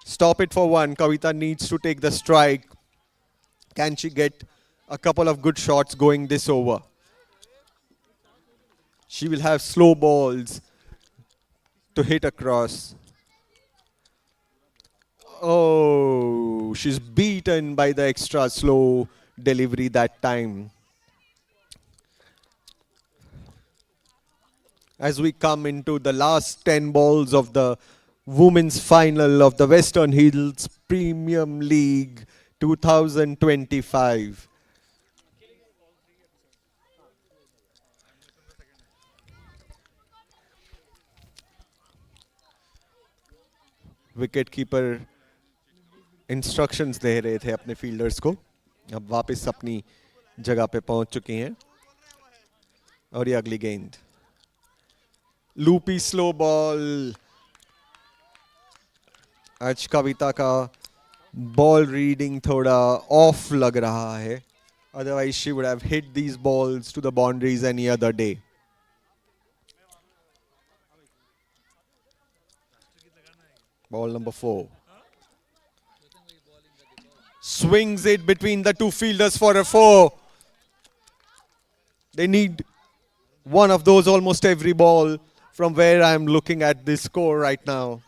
Stop it for 1. Kavita needs to take the strike. Can she get a couple of good shots going this over? She will have slow balls to hit across. Oh, she's beaten by the extra slow delivery that time. As we come into the last 10 balls of the women's final of the Western Hills Premium League 2025. Wicket keeper instructions दे रहे थे अपने fielders को. अब वापस अपनी जगह पे पहुंच चुके हैं. और ये अगली गेंद. Loopy slow ball. आज कविता का बॉल रीडिंग थोड़ा ऑफ लग रहा है. Otherwise she would have hit these balls to the boundaries any other day. Ball number 4. Swings it between the two fielders for a 4. They need one of those almost every ball from where I am looking at this score right now.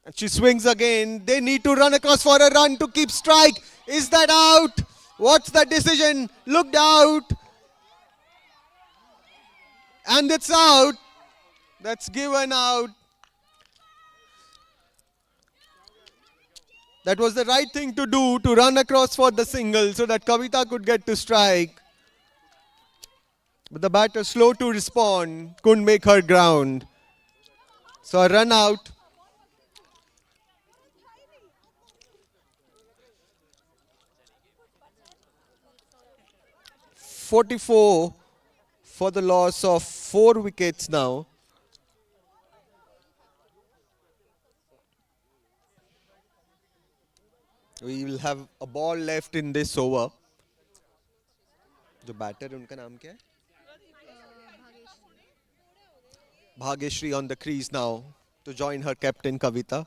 And she swings again. They need to run across for a run to keep strike. Is that out? What's the decision? Looked out. And it's out. That's given out. That was the right thing to do, to run across for the single so that Kavita could get to strike. But the batter slow to respond, couldn't make her ground. So a run out. .44 for the loss of 4 wickets now. We will have a ball left in this over. जो batter है उनका नाम क्या है? Bhageshri on the crease now to join her captain Kavita.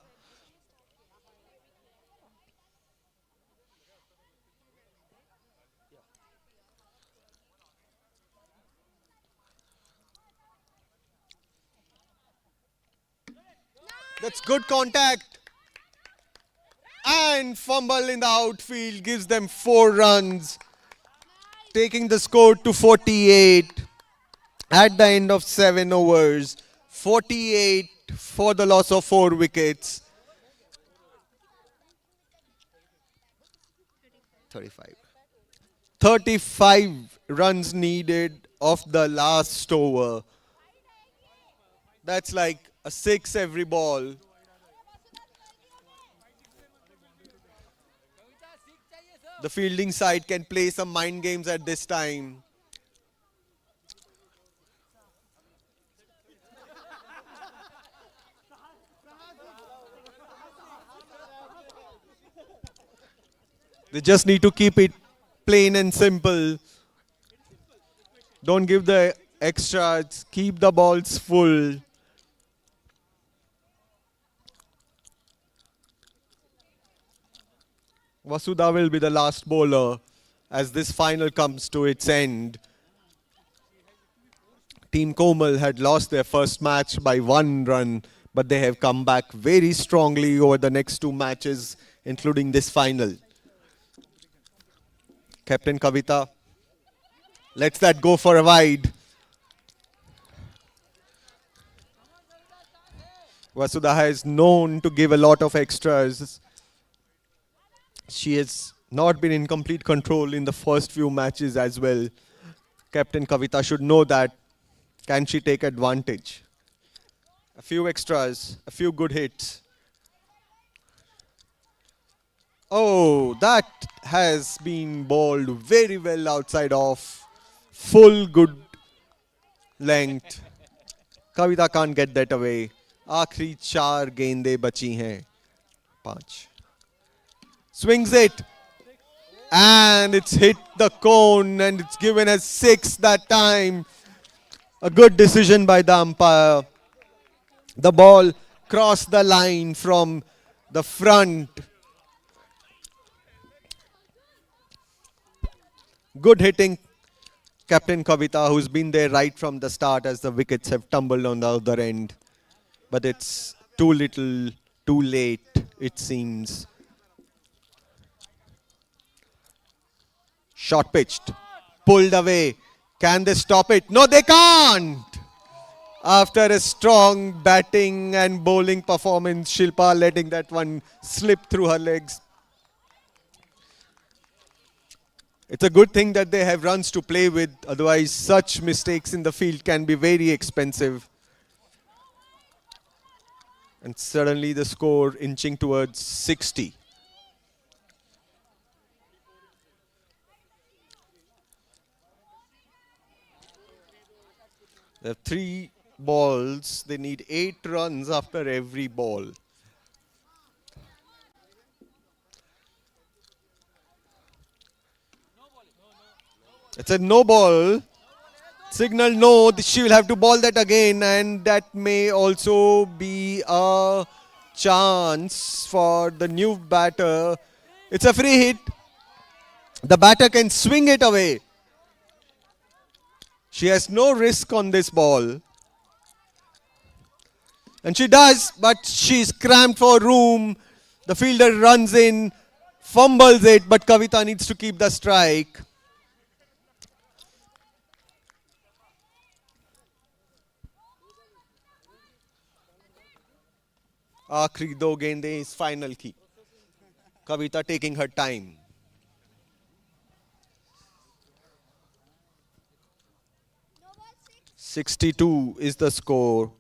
That's good contact. And fumble in the outfield gives them 4 runs, taking the score to 48 at the end of 7 overs. 48 for the loss of 4 wickets. 35. 35 runs needed of the last over. That's like a 6 every ball. The fielding side can play some mind games at this time. They just need to keep it plain and simple. Don't give the extras. Keep the balls full. Vasudha will be the last bowler as this final comes to its end. Team Komal had lost their first match by 1 run, but they have come back very strongly over the next 2 matches, including this final. Captain Kavita lets that go for a wide. Vasudha is known to give a lot of extras. She has not been in complete control in the first few matches as well. Captain Kavita should know that. Can she take advantage? A few extras, a few good hits. Oh, that has been bowled very well outside off. Full good length. Kavita can't get that away. आखिरी 4 गेंदें बची हैं. 5. Swings it. And it's hit the cone and it's given as 6 that time. A good decision by the umpire. The ball crossed the line from the front. Good hitting, Captain Kavita, who's been there right from the start as the wickets have tumbled on the other end. But it's too little, too late, it seems. Shot pitched, pulled away. Can they stop it? No, they can't. After a strong batting and bowling performance, Shilpa letting that one slip through her legs. It's a good thing that they have runs to play with. Otherwise, such mistakes in the field can be very expensive. And suddenly the score inching towards 60. There are 3 balls. They need 8 runs after every ball. It's a no ball. Signal no. She will have to ball that again, and that may also be a chance for the new batter. It's a free hit. The batter can swing it away. She has no risk on this ball. And she does, but she's cramped for room. The fielder runs in, fumbles it, but Kavita needs to keep the strike. आखिरी 2 गेंदें इस final की. Kavita taking her time. .62 is the score.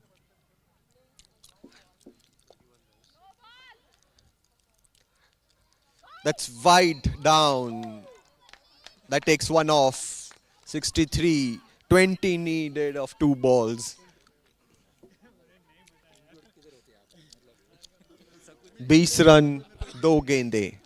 That's wide down. That takes 1 off. 63. 20 needed of 2 balls. 20 run, 2 गेंदें.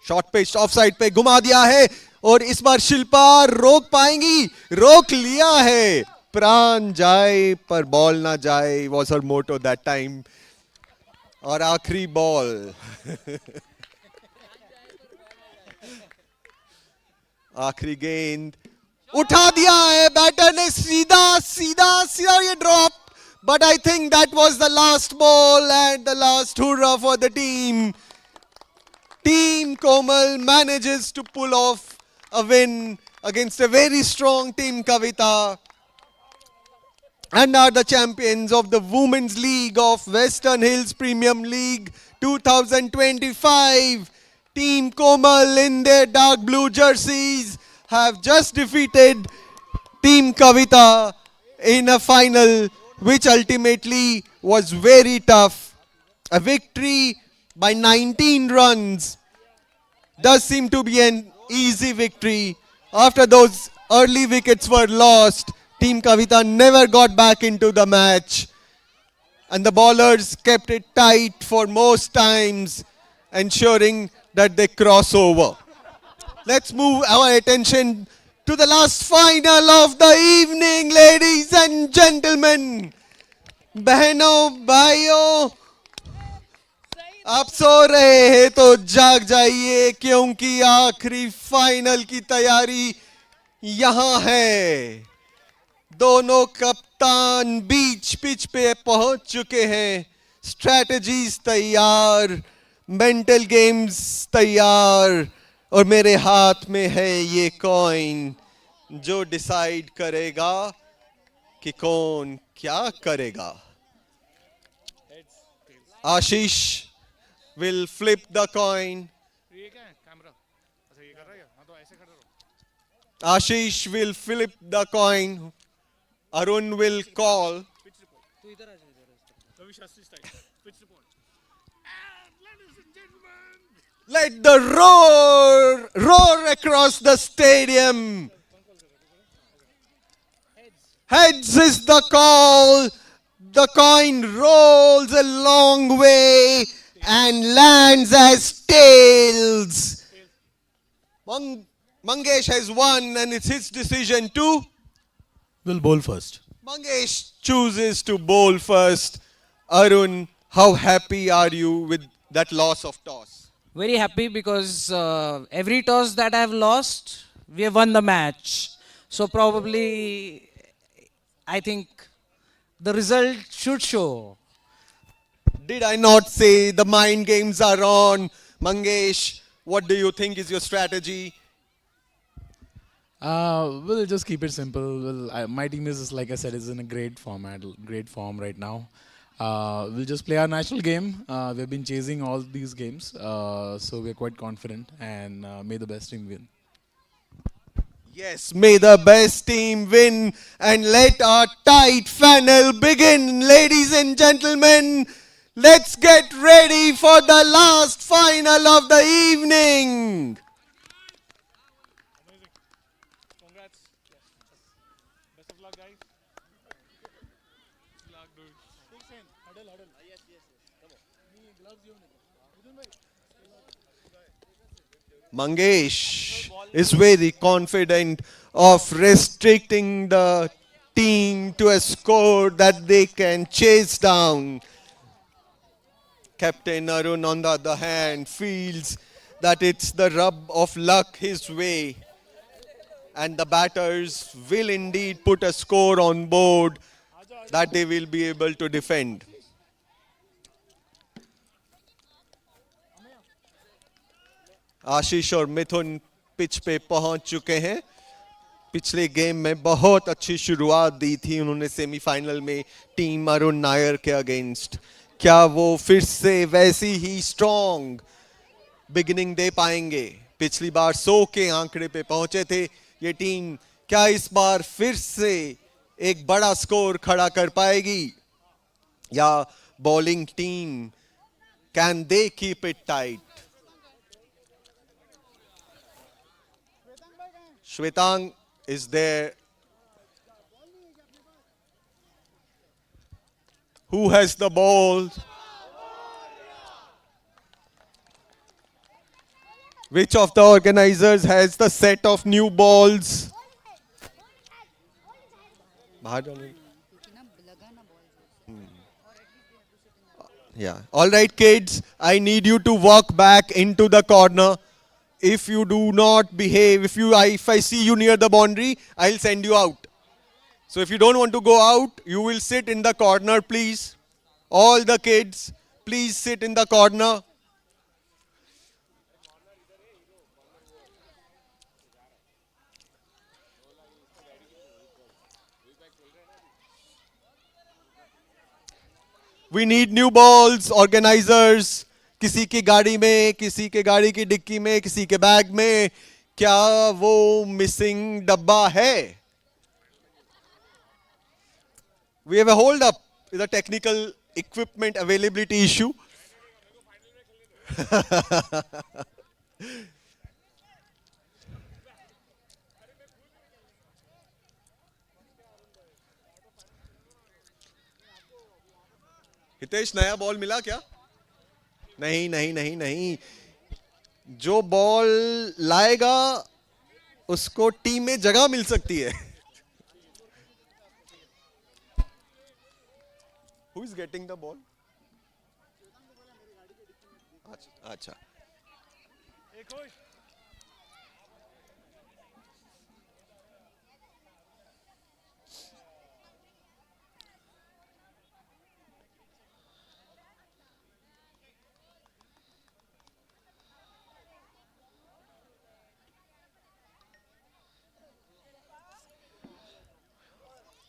Short pitch of side पे घुमा दिया है और इस बार शिल्पा रोक पाएंगी. रोक लिया है. प्राण जाए पर बॉल ना जाए was her motto that time. और आखिरी बॉल. आखिरी गेंद उठा दिया है बैटर ने. सीधा सीधा सीधा ये drop. But I think that was the last ball and the last hurrah for the team. Team Komal manages to pull off a win against a very strong Team Kavita and are the champions of the Women's League of Western Hills Premium League 2025. Team Komal in their dark blue jerseys have just defeated Team Kavita in a final which ultimately was very tough. A victory by 19 runs does seem to be an easy victory. After those early wickets were lost, Team Kavita never got back into the match. And the bowlers kept it tight for most times, ensuring that they cross over. Let's move our attention to the last final of the evening, ladies and gentlemen. Behno, bhaiyo, आप सो रहे हैं तो जाग जाइए क्योंकि आखिरी final की तैयारी यहाँ है. दोनों कप्तान बीच पिच पे पहुंच चुके हैं. स्ट्रैटेजीज तैयार, मेंटल गेम्स तैयार और मेरे हाथ में है ये कॉइन जो डिसाइड करेगा कि कौन क्या करेगा. आशीष will flip the coin. Ashish will flip the coin. Arun will call. Let the roar across the stadium. Heads is the call. The coin rolls a long way and lands as tails. Mangesh has won and it's his decision to Will bowl first. Mangesh chooses to bowl first. Arun, how happy are you with that loss of toss? Very happy because every toss that I have lost, we have won the match. So probably, I think the result should show. Did I not say the mind games are on? Mangesh, what do you think is your strategy? We'll just keep it simple. My team is, like I said, is in a great form right now. We'll just play our natural game. We've been chasing all these games, so we're quite confident, and may the best team win. Yes, may the best team win, and let our tight funnel begin, ladies and gentlemen. Let's get ready for the last final of the evening. Congrats. Best of luck, guys. Good luck, dude. Mangesh is very confident of restricting the team to a score that they can chase down. Captain Arun, on the other hand, feels that it's the rub of luck his way, and the batters will indeed put a score on board that they will be able to defend. आशीष और मिथुन pitch पे पहुंच चुके हैं। पिछले game में बहुत अच्छी शुरुआत दी थी उन्होंने सेमीफाइनल में टीम अरुण नायर के अगेंस्ट। क्या वो फिर से वैसी ही स्ट्रॉन्ग बिगिनिंग दे पाएंगे? पिछली बार 100 के आंकड़े पे पहुंचे थे ये टीम, क्या इस बार फिर से एक बड़ा स्कोर खड़ा कर पाएगी, या bowling team can they keep it tight? Shwetang is there. Who has the ball? Which of the organizers has the set of new balls? Yeah. All right, kids. I need you to walk back into the corner. If you do not behave, if I see you near the boundary, I'll send you out. So if you don't want to go out, you will sit in the corner, please. All the kids, please sit in the corner. We need new balls, organizers. किसी की गाड़ी में, किसी के गाड़ी की dicky में, किसी के बैग में क्या वो मिसिंग डब्बा है? We have a hold up with a technical equipment availability issue. Hitesh, नया बॉल मिला क्या? नहीं नहीं नहीं नहीं, जो बॉल लाएगा उसको टीम में जगह मिल सकती है। Who is getting the ball? अच्छा,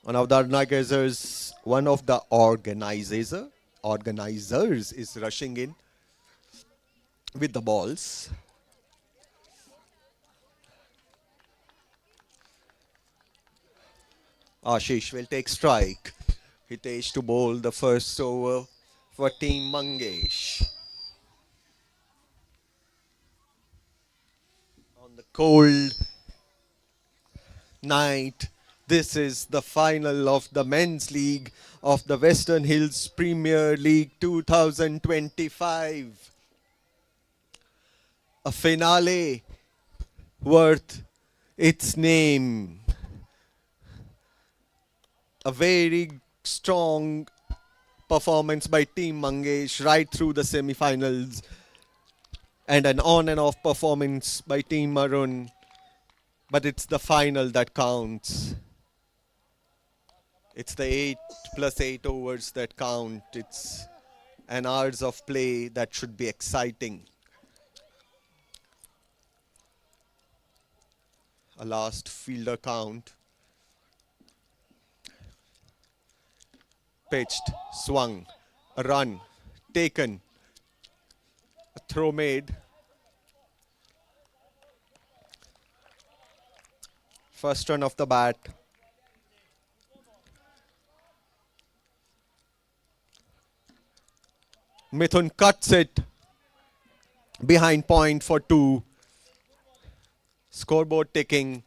one of the organizers is rushing in with the balls. Ashish will take strike. Hitesh to bowl the first over for Team Mangesh. On the cold night, this is the final of the Men's League of the Western Hills Premier League 2025. A finale worth its name. A very strong performance by Team Mangesh right through the semi-finals, and an on and off performance by Team Arun. But it's the final that counts. It's the 8 plus 8 overs that count. It's an hours of play that should be exciting. A last fielder count. Pitched, swung, A run taken. A throw made. First run of the bat. Mithun cuts it behind point for 2. Scoreboard ticking.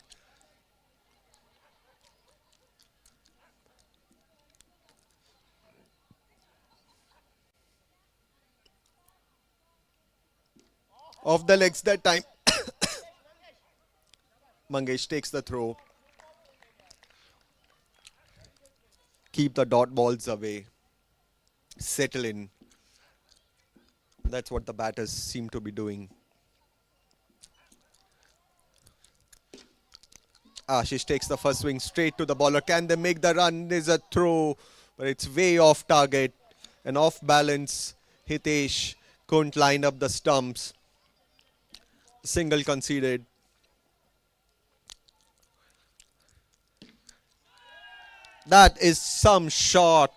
Off the legs that time. Mangesh takes the throw. Keep the dot balls away. Settle in. That's what the batters seem to be doing. Ashish takes the first swing straight to the bowler. Can they make the run? There's a throw, but it's way off target and off balance. Hitesh couldn't line up the stumps. Single conceded. That is some shot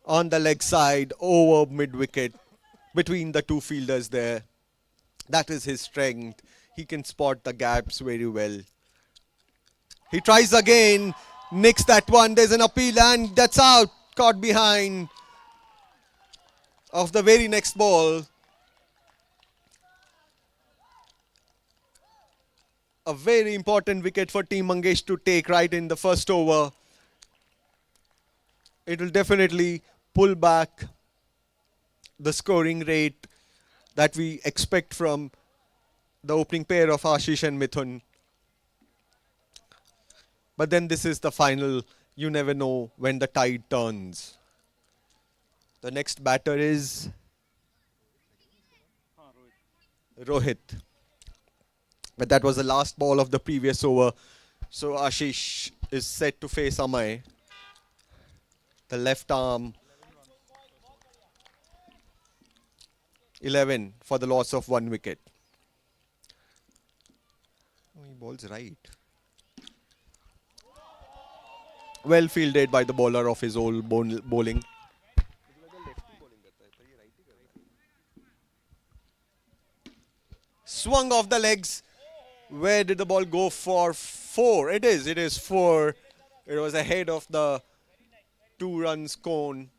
on the leg side over mid-wicket between the two fielders there. That is his strength. He can spot the gaps very well. He tries again, nicks that one. There's an appeal and that's out. Caught behind of the very next ball. A very important wicket for Team Mangesh to take right in the first over. It will definitely pull back the scoring rate that we expect from the opening pair of Ashish and Mithun. But then this is the final. You never know when the tide turns. The next batter is Rohit. But that was the last ball of the previous over. So Ashish is set to face Amay. The left arm. 11 for the loss of 1 wicket. Oh, he bowls right. Well fielded by the bowler of his old bowling. Swung off the legs. Where did the ball go for? 4. It is 4. It was ahead of the 2 runs cone.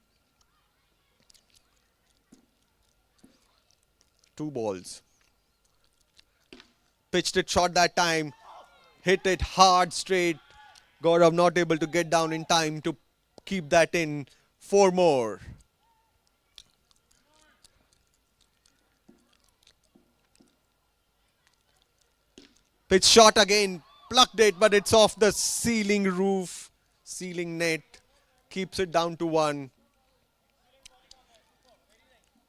2 balls. Pitched it short that time. Hit it hard straight. Gaurav not able to get down in time to keep that in. 4 more. Pitch shot again. Plucked it, but it's off the ceiling roof. Ceiling net. Keeps it down to 1.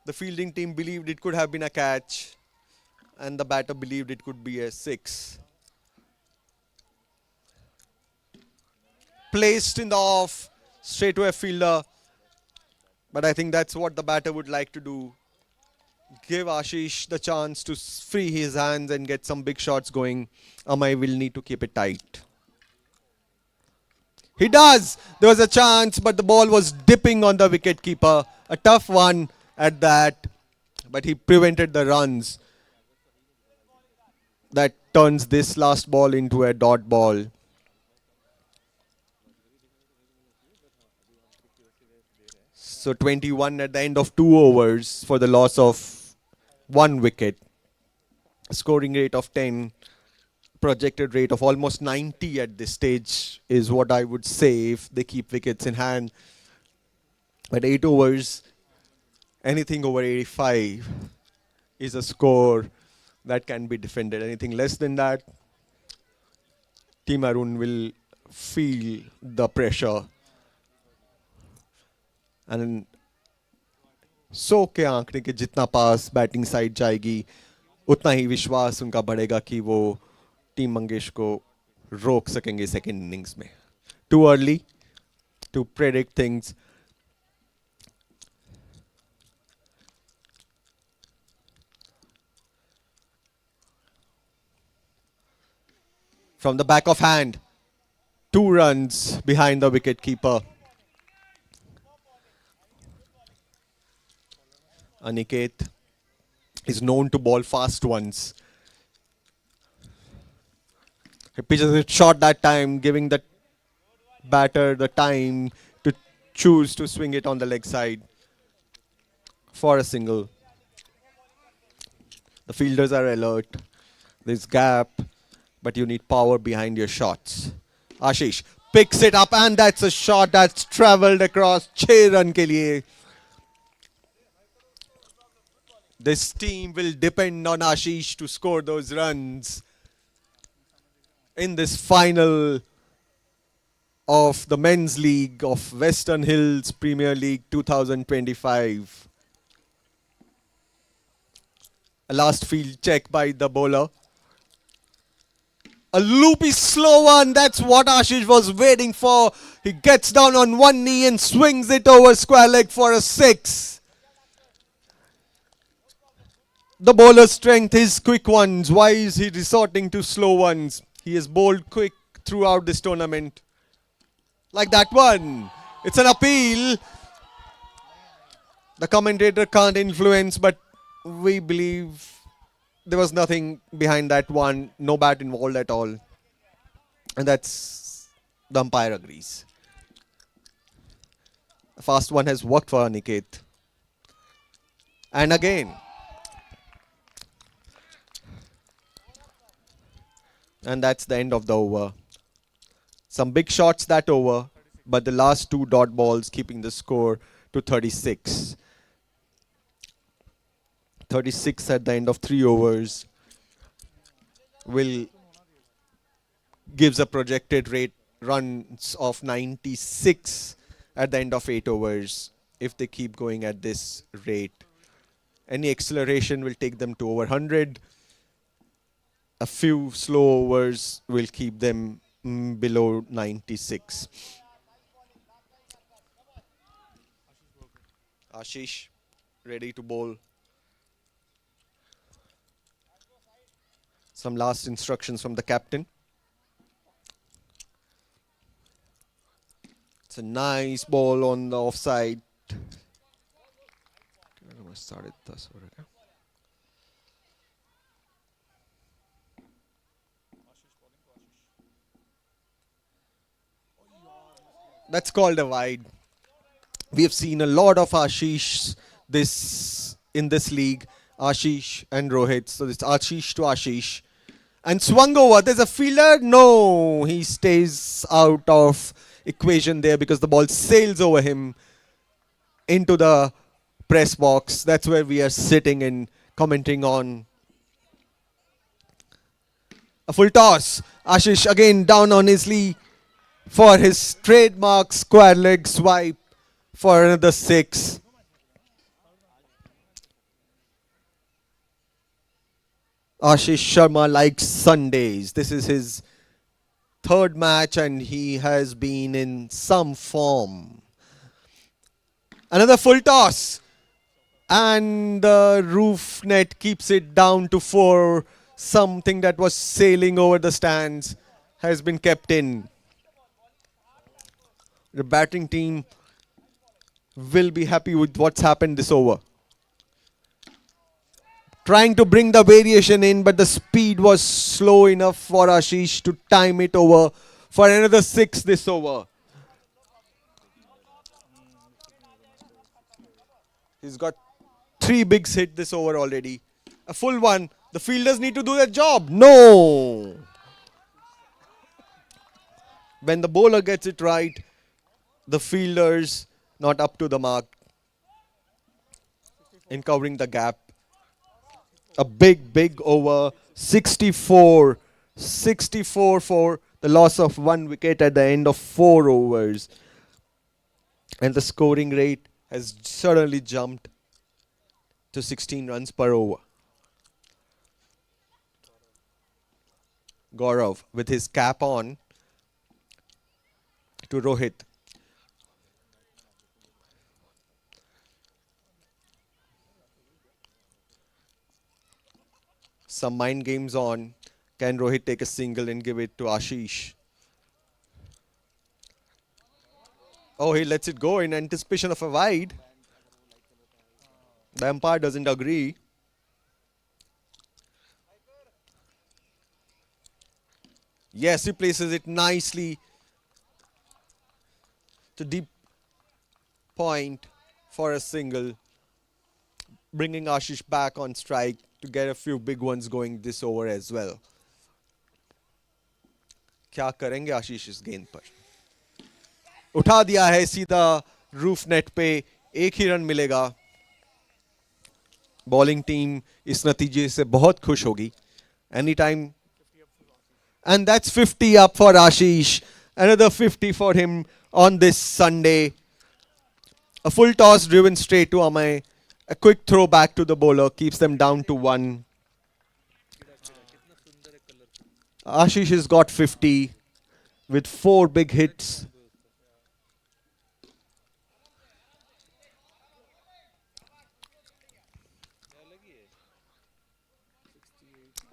The fielding team believed it could have been a catch. And the batter believed it could be a 6. Placed in the off. Straight to a fielder. But I think that's what the batter would like to do. Give Ashish the chance to free his hands and get some big shots going. Amay will need to keep it tight. He does. There was a chance, but the ball was dipping on the wicketkeeper. A tough one at that. But he prevented the runs. That turns this last ball into a dot ball. So 21 at the end of 2 overs for the loss of 1 wicket. Scoring rate of 10. Projected rate of almost 90 at this stage is what I would say if they keep wickets in hand. But 8 overs, anything over 85 is a score that can be defended. Anything less than that, Team Arun will feel the pressure. And सो के आंकड़े के जितना पास batting side जाएगी उतना ही विश्वास उनका बढ़ेगा कि वो टीम मंगेश को रोक सकेंगे सेकंड इनिंग्स में. Too early to predict things. From the back of hand, 2 runs behind the wicket keeper. Aniket is known to bowl fast ones. He pitches it short that time, giving the batter the time to choose to swing it on the leg side for a single. The fielders are alert. There's gap, but you need power behind your shots. Ashish picks it up, and that's a shot that's traveled across 6 run ke liye. This team will depend on Ashish to score those runs in this final of the Men's League of Western Hills Premier League 2025. A last field check by the bowler. A loopy slow one. That's what Ashish was waiting for. He gets down on one knee and swings it over square leg for a 6. The bowler's strength is quick ones. Why is he resorting to slow ones? He has bowled quick throughout this tournament. Like that one. It's an appeal. The commentator can't influence, but we believe there was nothing behind that one. No bat involved at all. And that's the umpire agrees. The fast one has worked for Aniket. And again. And that's the end of the over. Some big shots that over, but the last 2 dot balls keeping the score to 36. 36 at the end of 3 overs gives a projected rate runs of 96 at the end of 8 overs if they keep going at this rate. Any acceleration will take them to over 100. A few slow overs will keep them below 96. Ashish ready to bowl. Some last instructions from the captain. It's a nice ball on the offside. That's called a wide. We have seen a lot of Ashish in this league. Ashish and Rohit. So it's Ashish to Ashish. And swung over. There's a fielder. No, he stays out of equation there because the ball sails over him into the press box. That's where we are sitting and commenting on. A full toss. Ashish again down on his knee for his trademark square leg swipe for another 6. Ashish Sharma likes Sundays. This is his 3rd match and he has been in some form. Another full toss. And the roof net keeps it down to 4. Something that was sailing over the stands has been kept in. The batting team will be happy with what's happened this over. Trying to bring the variation in, but the speed was slow enough for Ashish to time it over for another 6 this over. He's got 3 bigs hit this over already. A full one. The fielders need to do their job. No. When the bowler gets it right, the fielders not up to the mark in covering the gap. A big over. 64 for the loss of 1 wicket at the end of 4 overs. And the scoring rate has suddenly jumped to 16 runs per over. Gaurav with his cap on to Rohit. Some mind games on. Can Rohit take a single and give it to Ashish? Oh, he lets it go in anticipation of a wide. The umpire doesn't agree. Yes, he places it nicely to deep point for a single, bringing Ashish back on strike to get a few big ones going this over as well. क्या करेंगे आशीष इस गेंद पर? उठा दिया है सीधा roof net पे, एक ही रन मिलेगा. बॉलिंग टीम इस नतीजे से बहुत खुश होगी. Any time. And that's 50 up for Ashish. Another 50 for him on this Sunday. A full toss driven straight to Amay. A quick throw back to the bowler keeps them down to 1. Ashish has got 50 with 4 big hits.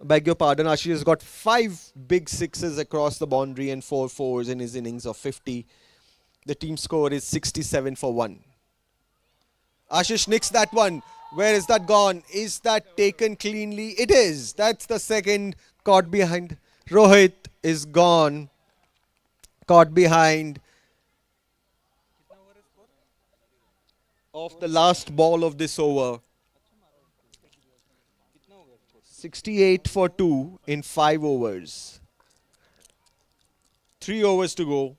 Beg your pardon, Ashish has got 5 big sixes across the boundary and 4 fours in his innings of 50. The team score is 67 for 1. Ashish nicks that one. Where is that gone? Is that taken cleanly? It is. That's the second caught behind. Rohit is gone. Caught behind. Of the last ball of this over. 68 for 2 in 5 overs. 3 overs to go.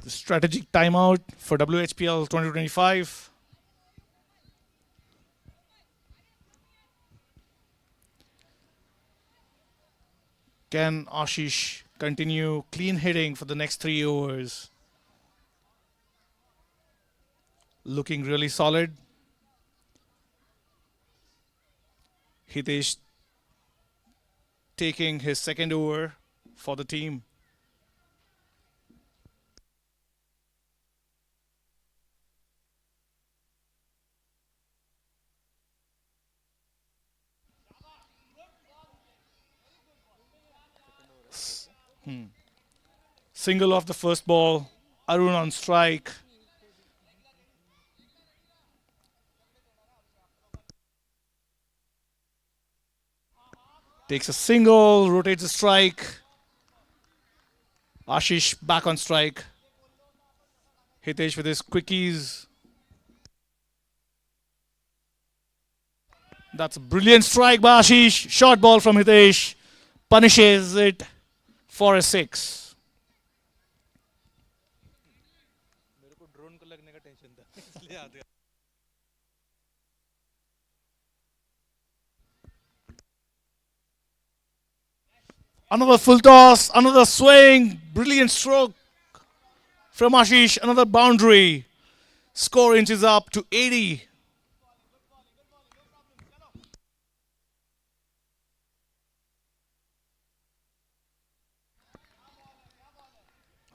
The strategic timeout for WHPL 2025. Can Ashish continue clean hitting for the next 3 overs? Looking really solid. Hitesh taking his second over for the team. Single off the first ball. Arun on strike. Takes a single, rotates a strike. Ashish back on strike. Hitesh with his quickies. That's a brilliant strike by Ashish. Short ball from Hitesh. Punishes it for a 6. Another full toss, another swing, brilliant stroke from Ashish, another boundary. Score inches up to 80.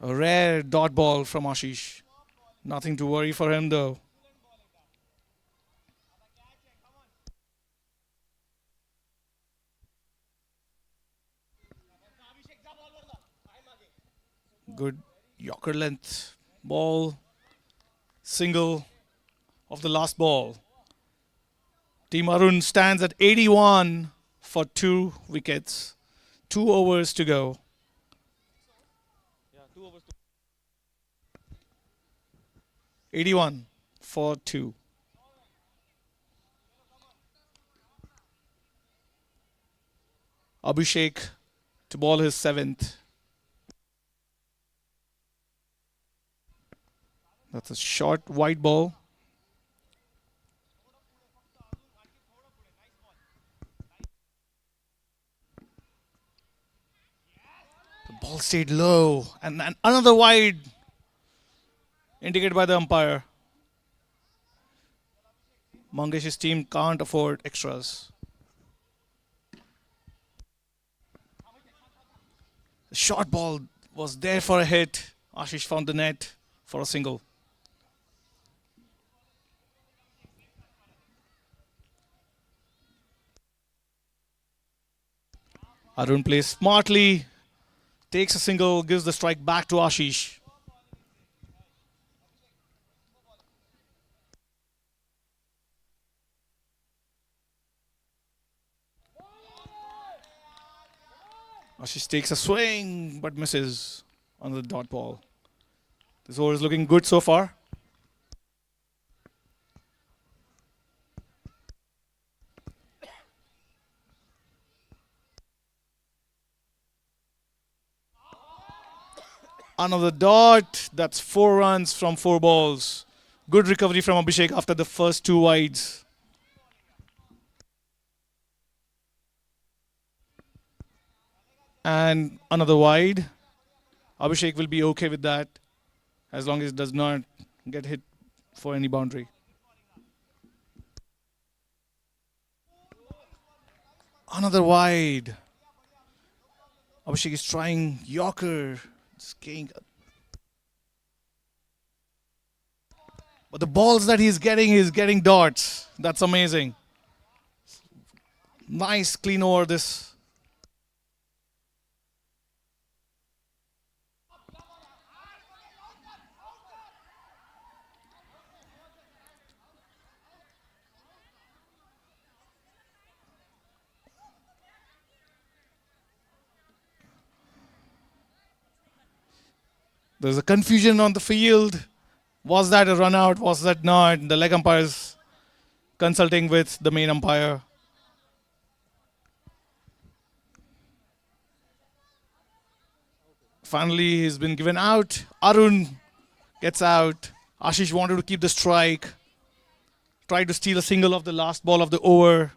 A rare dot ball from Ashish. Nothing to worry for him though. Good Yorker length ball. Single of the last ball. Team Arun stands at 81 for 2 wickets. 2 overs to go. 81 for 2. Abhishek to ball his 7th. That's a short white ball. The ball stayed low and another wide indicated by the umpire. Mangesh's team can't afford extras. The short ball was there for a hit. Ashish found the net. for a single. Arun plays smartly, takes a single, gives the strike back to Ashish. Ashish takes a swing but misses on the dot ball. This over is looking good so far. Another dot. That's 4 runs from 4 balls. Good recovery from Abhishek after the first 2 wides. And another wide. Abhishek will be okay with that as long as it does not get hit for any boundary. Another wide. Abhishek is trying Yorker. But the balls that he's getting dots. That's amazing. Nice clean over this. There's a confusion on the field. Was that a run out? Was that not? The leg umpire is consulting with the main umpire. Finally, he's been given out. Arun gets out. Ashish wanted to keep the strike. Tried to steal a single of the last ball of the over.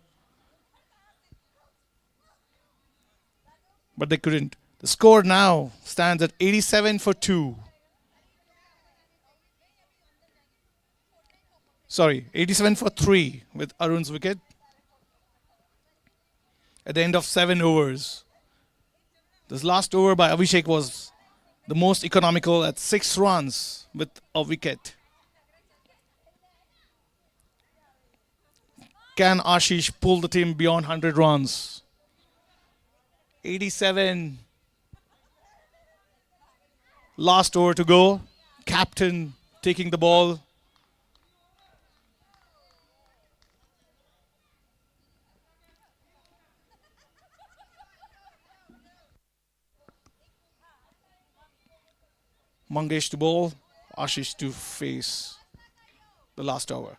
But they couldn't. The score now stands at 87 for 2. Sorry, 87 for 3 with Arun's wicket at the end of 7 overs. This last over by Abhishek was the most economical at 6 runs with a wicket. Can Ashish pull the team beyond 100 runs? 87. Last over to go. Captain taking the ball. Mangesh to bowl. Ashish to face the last over.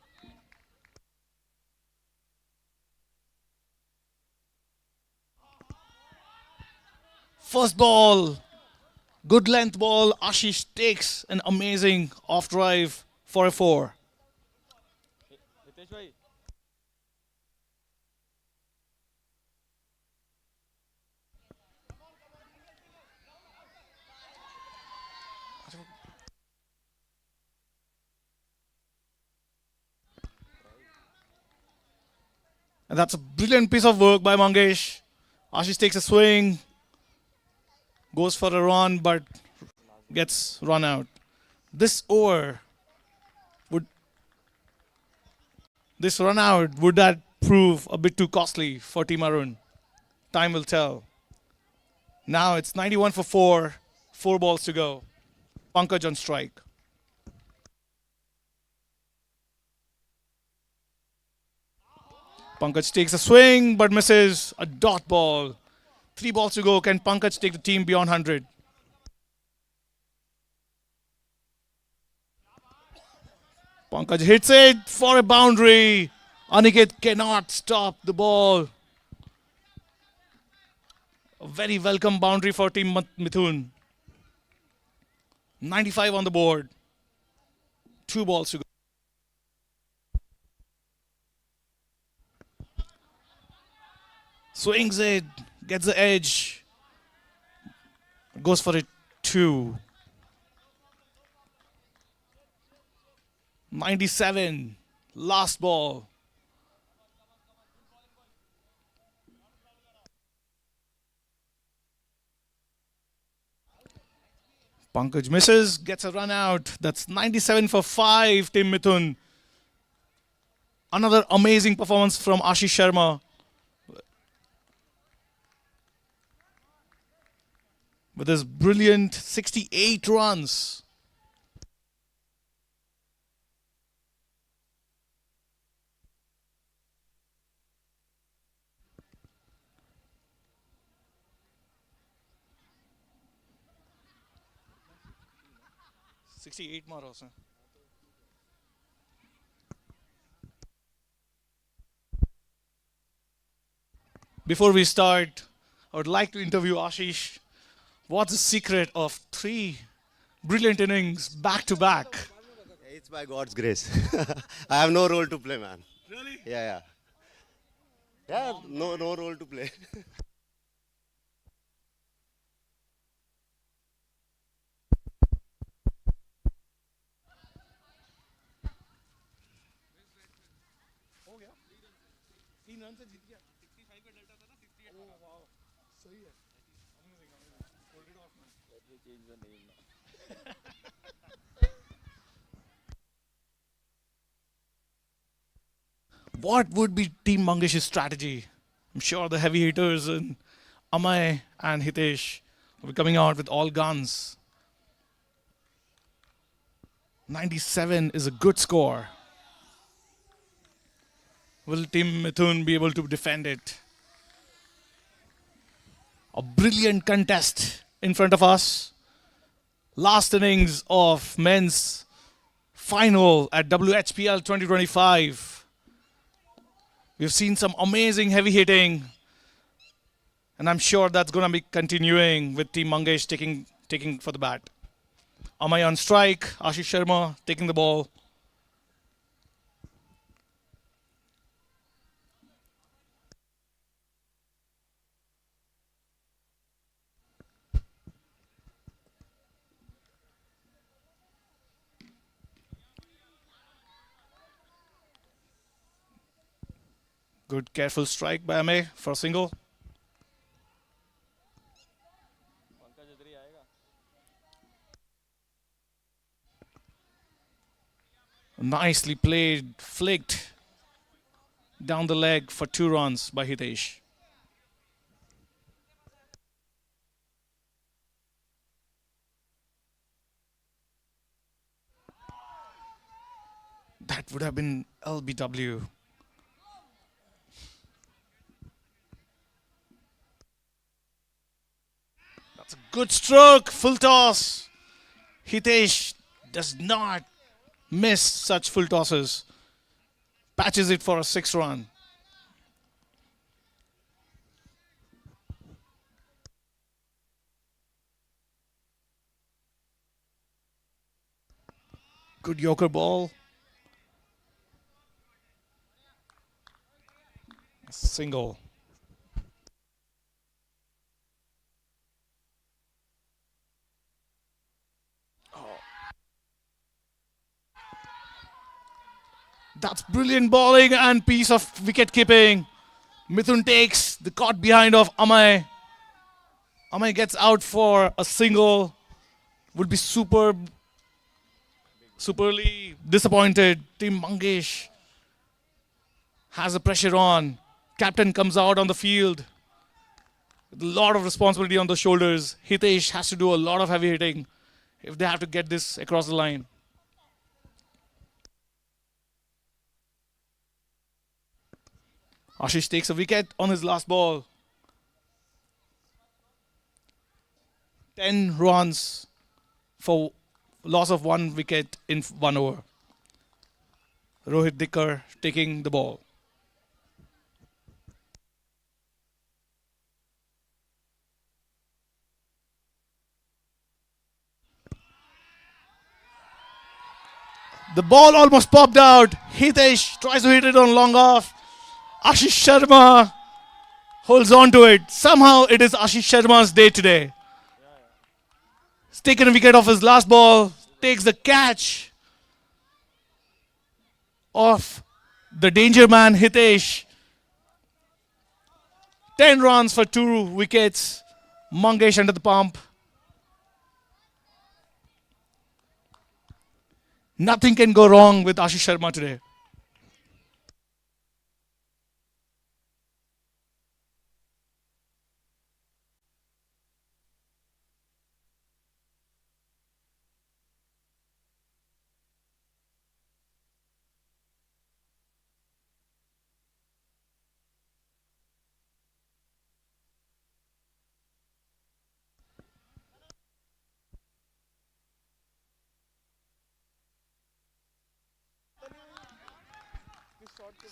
First ball. Good length ball. Ashish takes an amazing off drive for a 4. And that's a brilliant piece of work by Mangesh. Ashish takes a swing, goes for a run, but gets run out. This over this run out, would that prove a bit too costly for Team Arun? Time will tell. Now it's 91 for 4, 4 balls to go. Pankaj on strike. Pankaj takes a swing but misses. A dot ball. 3 balls to go. Can Pankaj take the team beyond 100? Pankaj hits it for a boundary. Aniket cannot stop the ball. A very welcome boundary for Team Mithun. 95 on the board. 2 balls to go. Swings it, gets the edge, goes for it 2. 97, last ball. Pankaj misses, gets a run out. That's 97 for 5, Team Mithun. Another amazing performance from Ashish Sharma. With his brilliant 68 runs. Before we start, I would like to interview Ashish. What's the secret of 3 brilliant innings back to back? It's by God's grace. I have no role to play, man. Really? Yeah. Yeah, no role to play. What would be Team Mangesh's strategy? I'm sure the heavy hitters and Amay and Hitesh will be coming out with all guns. 97 is a good score. Will Team Mithun be able to defend it? A brilliant contest in front of us. Last innings of men's final at WHPL 2025. We've seen some amazing heavy hitting, and I'm sure that's going to be continuing with Team Mangesh taking for the bat. Amay on strike, Ashish Sharma taking the ball. Good careful strike by Amay for a single. Nicely played, flicked down the leg for 2 runs by Hitesh. That would have been LBW. That's a good stroke, full toss. Hitesh does not miss such full tosses. Patches it for a 6 run. Good Yorker ball. Single. That's brilliant bowling and piece of wicket keeping. Mithun takes the caught behind of Amay. Amay gets out for a single. Would be superly disappointed. Team Mangesh has the pressure on. Captain comes out on the field with a lot of responsibility on the shoulders. Hitesh has to do a lot of heavy hitting if they have to get this across the line. Ashish takes a wicket on his last ball. 10 runs for loss of 1 wicket in 1 over. Rohit Dikkar taking the ball. The ball almost popped out. Hitesh tries to hit it on long off. Ashish Sharma holds on to it. Somehow it is Ashish Sharma's day today. He's taken a wicket off his last ball. Takes the catch of the danger man Hitesh. 10 runs for 2 wickets. Mangesh under the pump. Nothing can go wrong with Ashish Sharma today.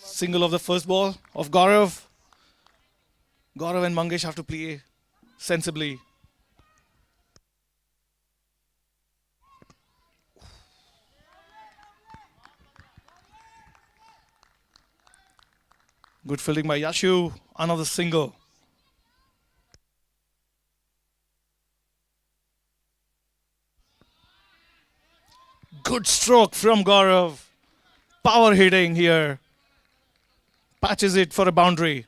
Single of the first ball of Gaurav. Gaurav and Mangesh have to play sensibly. Good fielding by Yashu. Another single. Good stroke from Gaurav. Power hitting here. Patches it for a boundary.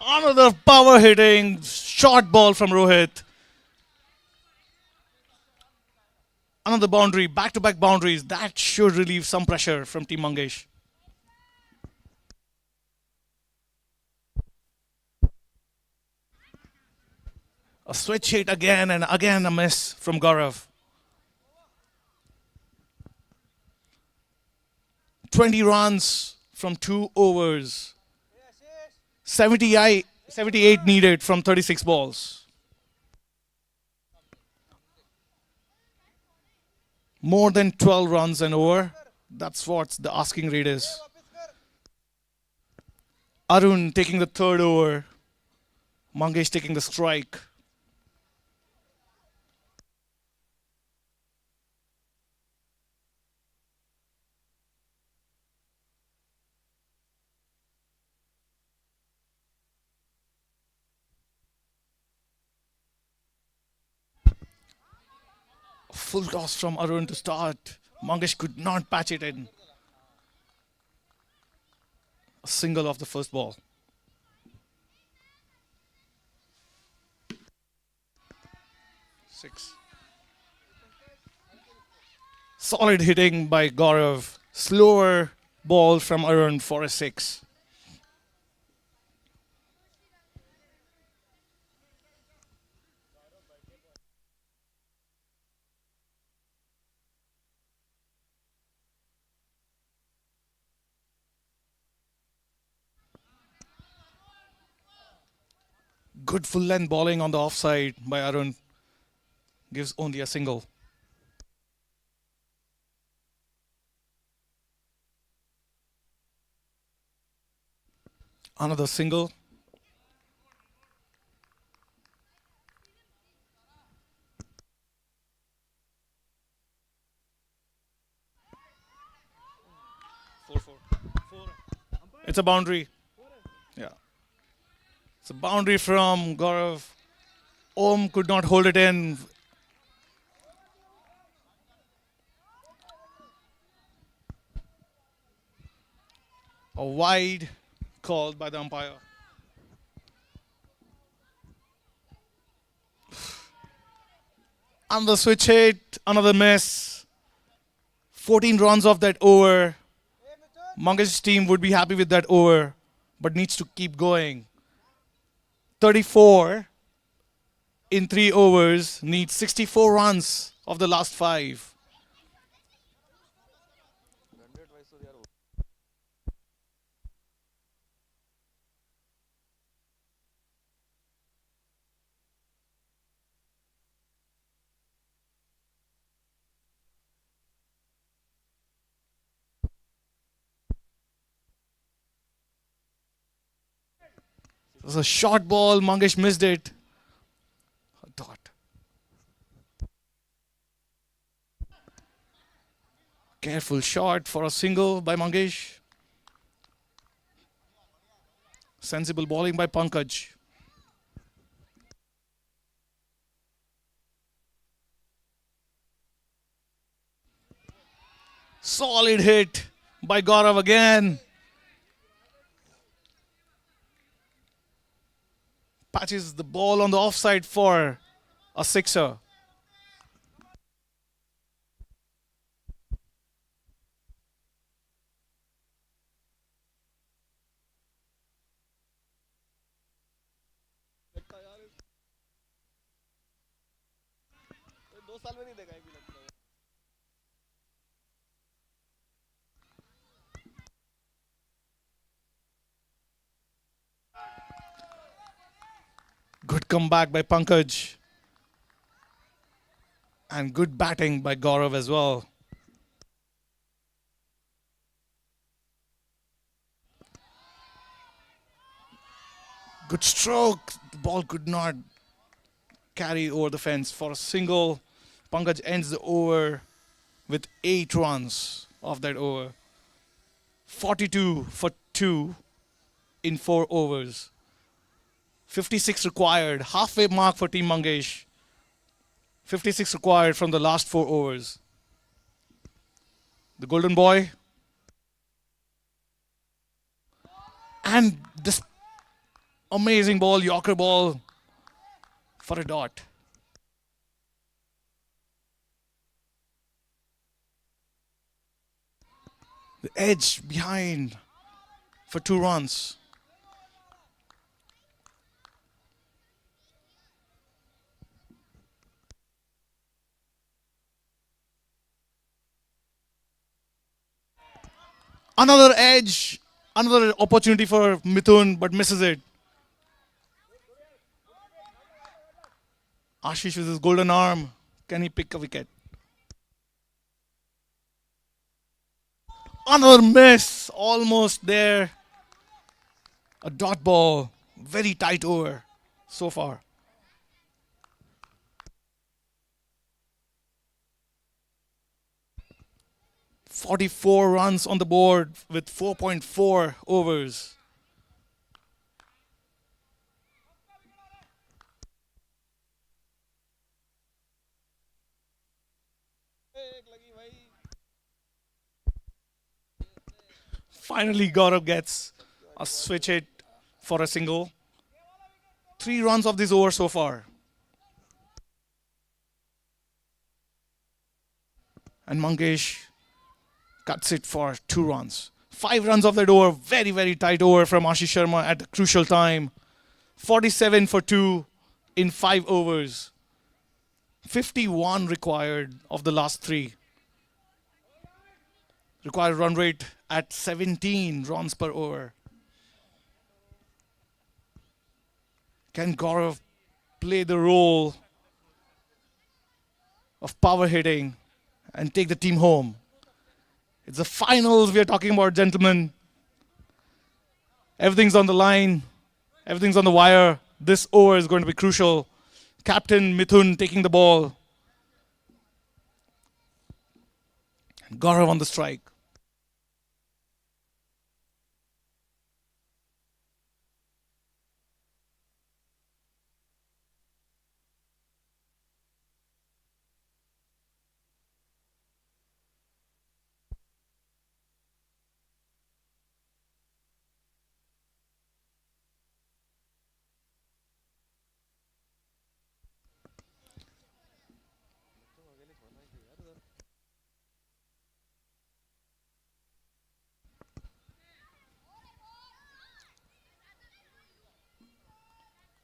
Another power hitting short ball from Rohit. Another boundary, back-to-back boundaries. That should relieve some pressure from Team Mangesh. A switch hit again and again a miss from Gaurav. 20 runs from 2 overs. 78 needed from 36 balls. More than 12 runs an over. That's what the asking rate is. Arun taking the third over. Mangesh taking the strike. Full toss from Arun to start. Mangesh could not patch it in. A single off the first ball. Six. Solid hitting by Gaurav. Slower ball from Arun for a 6. Good full length bowling on the offside by Arun. Gives only a single. Another single. It's a boundary. Yeah. It's a boundary from Gaurav. Om could not hold it in. A wide called by the umpire. And the switch hit, another miss. 14 runs off that over. Mangesh's team would be happy with that over, but needs to keep going. 34 in 3 overs, needs 64 runs of the last 5. It was a short ball, Mangesh missed it. A dot. Careful shot for a single by Mangesh. Sensible bowling by Pankaj. Solid hit by Gaurav again. Patches the ball on the offside for a sixer. Good comeback by Pankaj. And good batting by Gaurav as well. Good stroke. The ball could not carry over the fence for a single. Pankaj ends the over with 8 runs of that over. 42 for 2 in 4 overs. 56 required. Halfway mark for Team Mangesh. 56 required from the last 4 overs. The golden boy. And this amazing ball, Yorker ball for a dot. The edge behind for 2 runs. Another edge, another opportunity for Mithun, but misses it. Ashish with his golden arm. Can he pick a wicket? Another miss, almost there. A dot ball, very tight over so far. "44 runs on the board with 4.4 overs. Finally, Gaurav gets a switch hit for a single. 3 runs of this over so far. And Mangesh cuts it for 2 runs. 5 runs of that over. Very, very tight over from Ashish Sharma at the crucial time. 47 for 2 in 5 overs. 51 required of the last 3. Required run rate at 17 runs per over. Can Gaurav play the role of power hitting and take the team home? It's the finals we are talking about, gentlemen. Everything's on the line. Everything's on the wire. This over is going to be crucial. Captain Mithun taking the ball. Gaurav on the strike.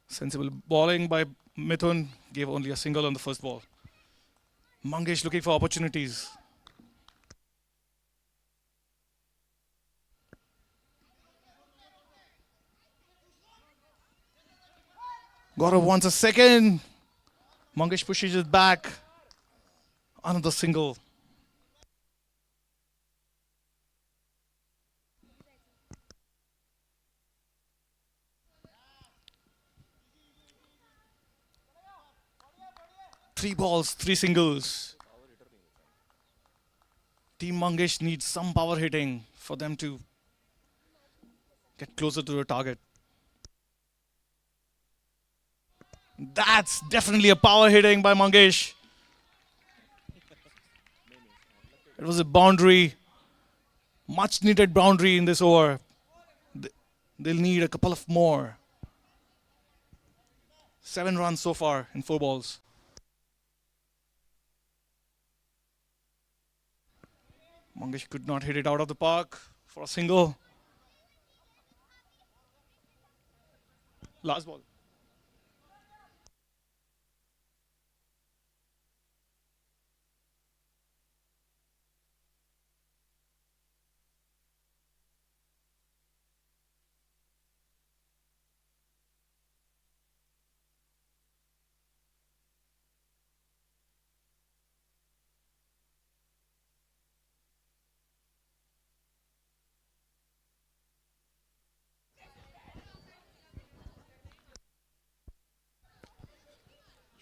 Sensible bowling by Mithun, gave only a single on the first ball. Mangesh looking for opportunities. Gaurav wants a second. Mangesh pushes it back. Another single. Three balls, 3 singles. Team Mangesh needs some power hitting for them to get closer to the target. That's definitely a power hitting by Mangesh. It was a boundary, much needed boundary in this over. They'll need a couple of more. 7 runs so far in 4 balls. Mangesh could not hit it out of the park for a single. Last ball.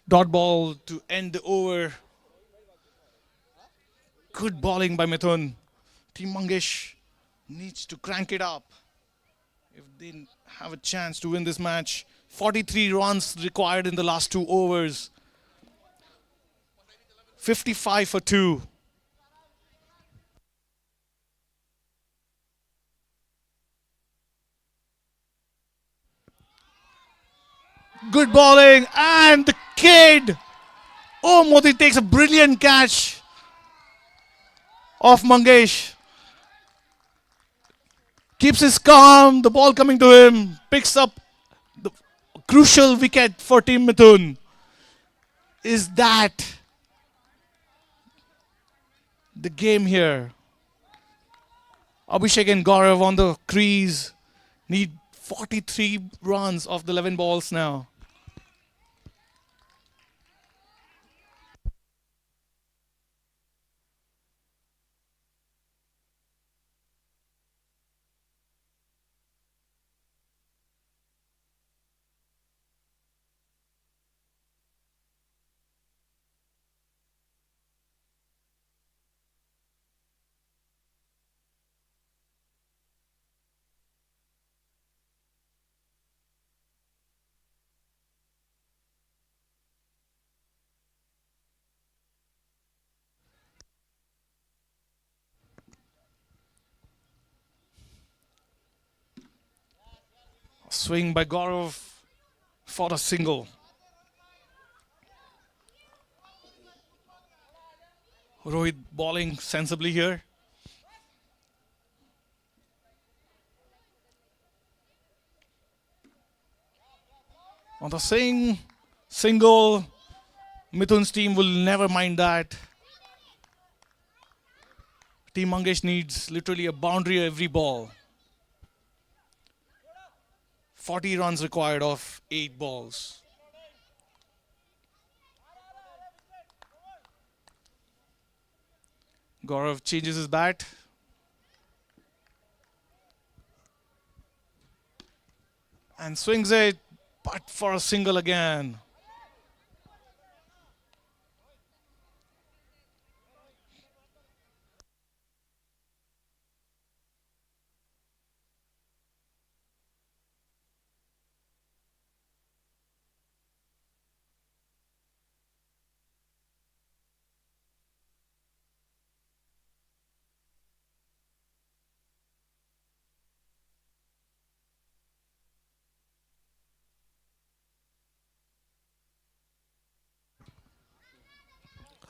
Dot ball to end the over. Good bowling by Mithun. Team Mangesh needs to crank it up if they have a chance to win this match. 43 runs required in the last 2 overs. 55 for 2. Good bowling and the kid. Oh, Modi takes a brilliant catch of Mangesh. Keeps his calm, the ball coming to him, picks up the crucial wicket for Team Mithun. Is that the game here? Abhishek and Gaurav on the crease need 43 runs off the 11 balls now. Swing by Gaurav for a single. Rohit bowling sensibly here. On the single, Mithun's team will never mind that. Team Mangesh needs literally a boundary every ball. 40 runs required of 8 balls. Gaurav changes his bat. And swings it, but for a single again.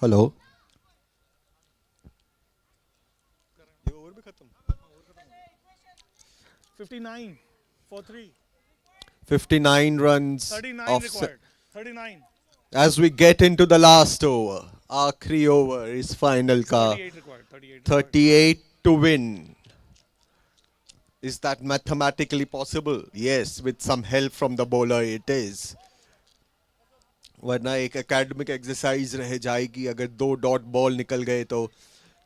Hello. 59 for 3. 59 runs 39 of required. 39. as we get into the last over. Aakhri over is final ka. 38 required. 38 to win. Is that mathematically possible? Yes, with some help from the bowler it is. वरना एक academic exercise रह जाएगी अगर 2 dot ball निकल गए तो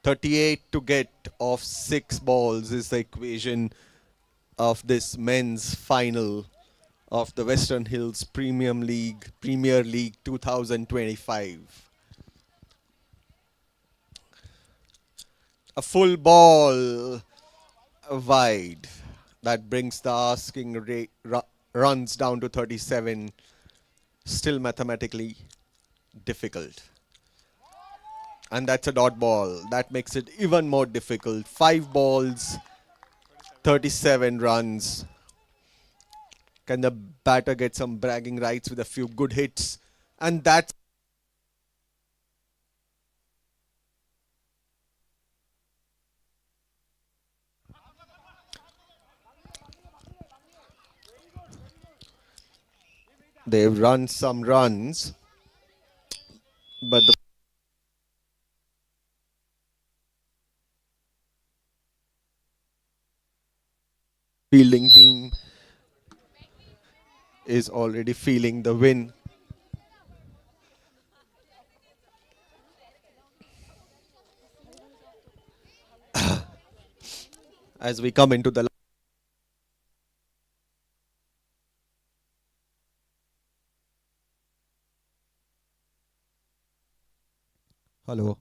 38 to get off 6 balls is the equation of this men's final of the Western Hills Premier League 2025. A full ball wide that brings the asking runs down to 37. Still mathematically difficult. And that's a dot ball. That makes it even more difficult. 5 balls, 37 runs. Can the batter get some bragging rights with a few good hits? And that's they've run some runs, but the fielding team is already feeling the win. As we come into the hello.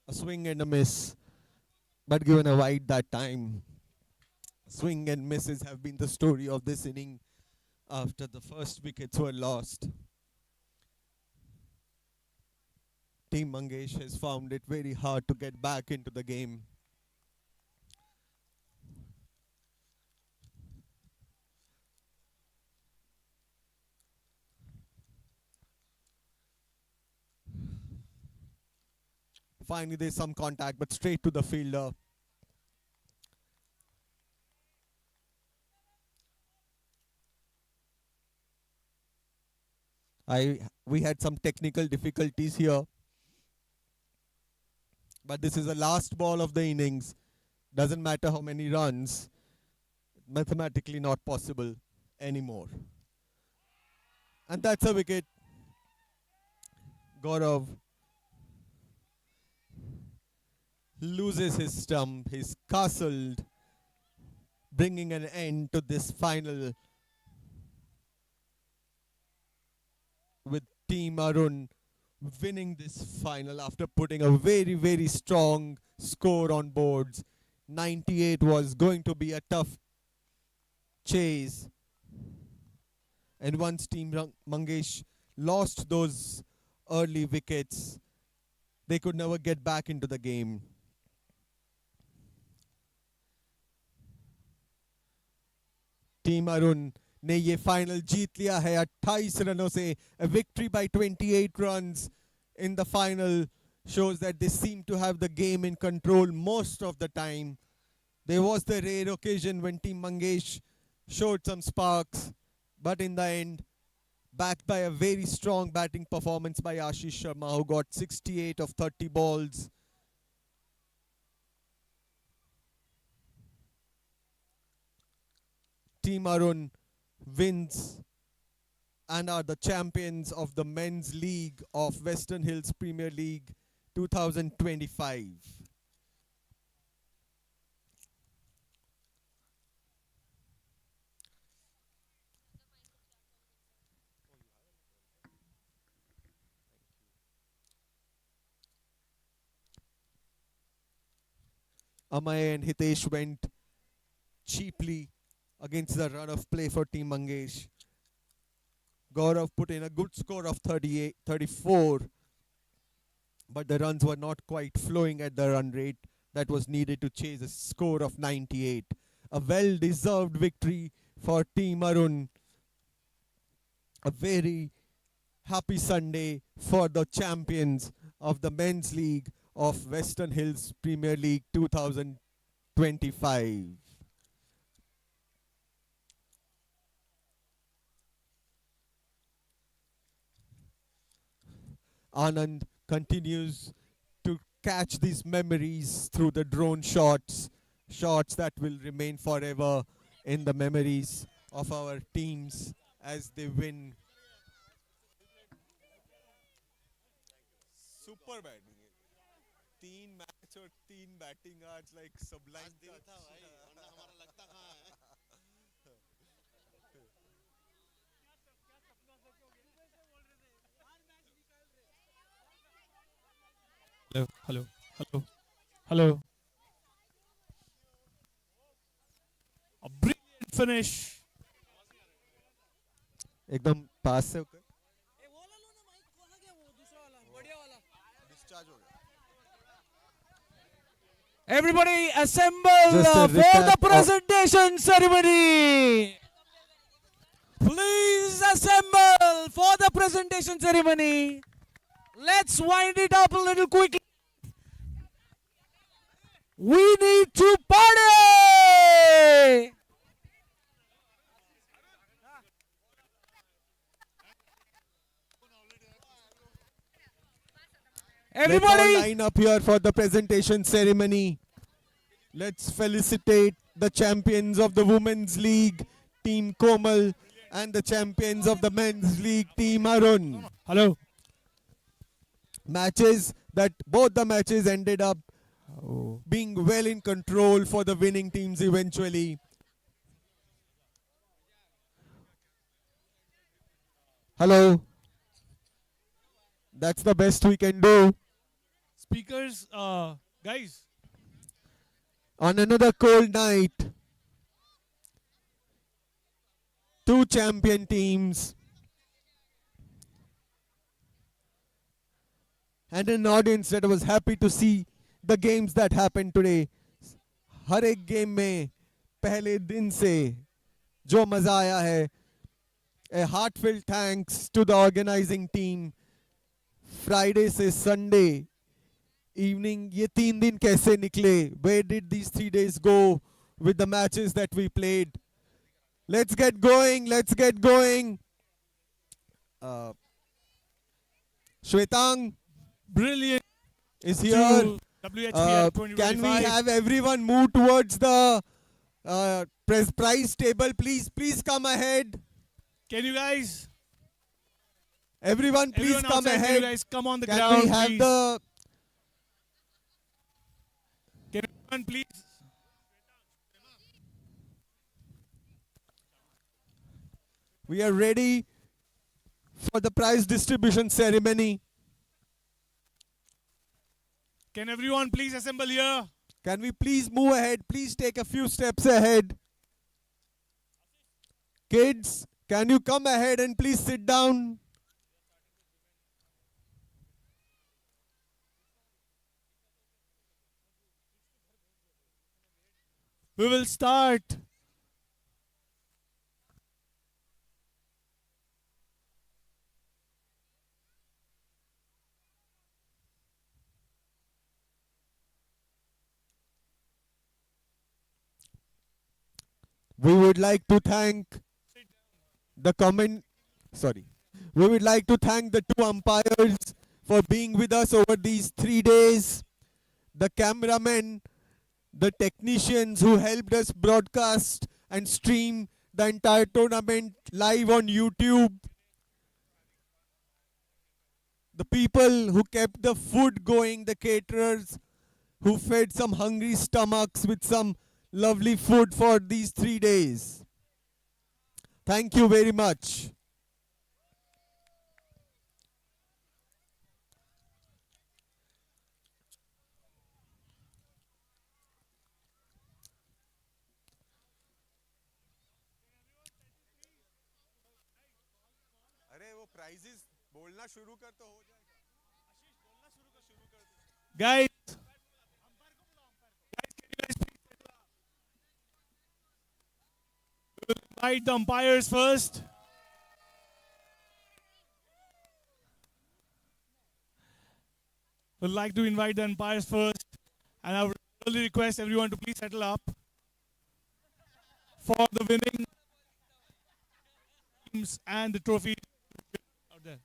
A swing and a miss, but given a wide that time. Swing and misses have been the story of this inning after the first wickets were lost. Team Mangesh has found it very hard to get back into the game. Finally, there's some contact, but straight to the fielder. We had some technical difficulties here, but this is the last ball of the innings. Doesn't matter how many runs, mathematically not possible anymore. And that's a wicket. Gaurav loses his stump. He's castled, bringing an end to this final with Team Arun winning this final after putting a very, very strong score on boards. 98 was going to be a tough chase. And once Team Mangesh lost those early wickets, they could never get back into the game. Team Arun ने ये final जीत लिया है 28 रनों से. A victory by 28 runs in the final shows that they seem to have the game in control most of the time. There was the rare occasion when Team Mangesh showed some sparks, but in the end, backed by a very strong batting performance by Ashish Sharma, who got 68 of 30 balls. Team Arun wins and are the champions of the Men's League of Western Hills Premier League 2025. Amay and Hitesh went cheaply against the run of play for Team Mangesh. Gaurav put in a good score of 34, but the runs were not quite flowing at the run rate that was needed to chase a score of 98. A well-deserved victory for Team Arun. A very happy Sunday for the champions of the Men's League of Western Hills Premier League 2025. Anand continues to catch these memories through the drone shots that will remain forever in the memories of our teams as they win. Super batting. 3 match और 3 batting आज like sublime touch. Hello, hello, hello, hello. A brilliant finish. एकदम पास से होकर discharge हो गया. Everybody assemble Just a for the recap presentation ceremony. Please assemble for the presentation ceremony. Let's wind it up a little quickly. We need to party! Let's all Everybody, line up here for the presentation ceremony. Let's felicitate the champions of the Women's League, Team Komal, and the champions of the Men's League, Team Arun. Hello. Both the matches ended up being well in control for the winning teams eventually. Hello. That's the best we can do. Speakers, guys. On another cold night, two champion teams and an audience that was happy to see the games that happened today. हर एक game में पहले दिन से जो मजा आया है. A heartfelt thanks to the organizing team. Friday से Sunday evening, ये 3 दिन कैसे निकले? Where did these 3 days go with the matches that we played? Let's get going. Let's get going. Shwetang, Brilliant. is here. WHPL Can we 2025. have everyone move towards the prize table? Please come ahead. Can you guys? Everyone, please Everyone come outside, can ahead. you guys come on the Can ground, we have please? the... Can everyone please? We are ready for the prize distribution ceremony. Can everyone please assemble here? Can we please move ahead? Please take a few steps ahead. Kids, can you come ahead and please sit down? We will start. We would like to thank the We would like to thank the two umpires for being with us over these 3 days. The cameramen, the technicians who helped us broadcast and stream the entire tournament live on YouTube. The people who kept the food going, the caterers who fed some hungry stomachs with some lovely food for these 3 days. Thank you very much. Guys. We will invite the umpires first. We'd like to invite the umpires first. And I would really request everyone to please settle up for the winning teams and the trophies out there.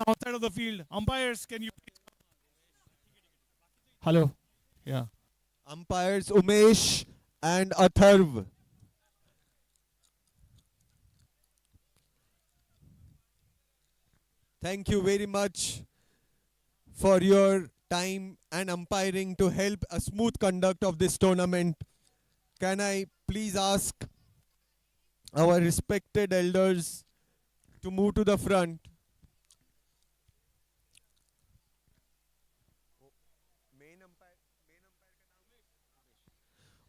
Outside of the field, umpires, can you please come? Hello. Yeah. Umpires Umesh and Atharv. Thank you very much for your time and umpiring to help a smooth conduct of this tournament. Can I please ask our respected elders to move to the front?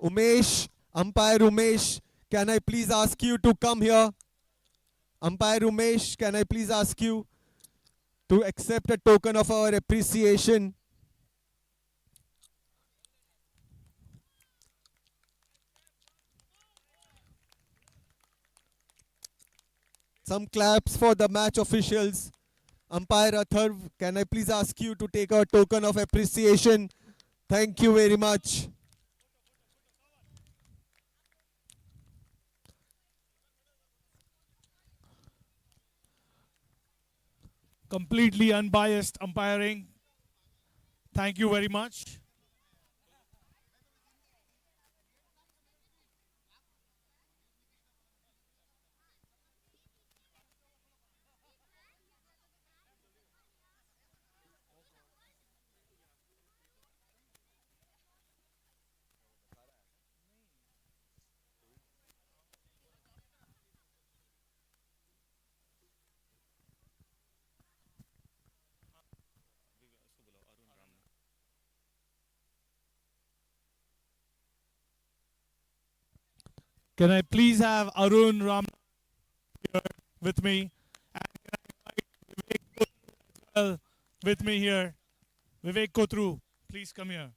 Umesh, umpire Umesh, can I please ask you to come here? Umpire Umesh, can I please ask you to accept a token of our appreciation? Some claps for the match officials. Umpire Atharv, can I please ask you to take a token of appreciation? Thank you very much. Completely unbiased umpiring. Thank you very much. Can I please have Arun Ram here with me? And can I invite Vivek Kotru as well with me here? Vivek Kotru, please come here.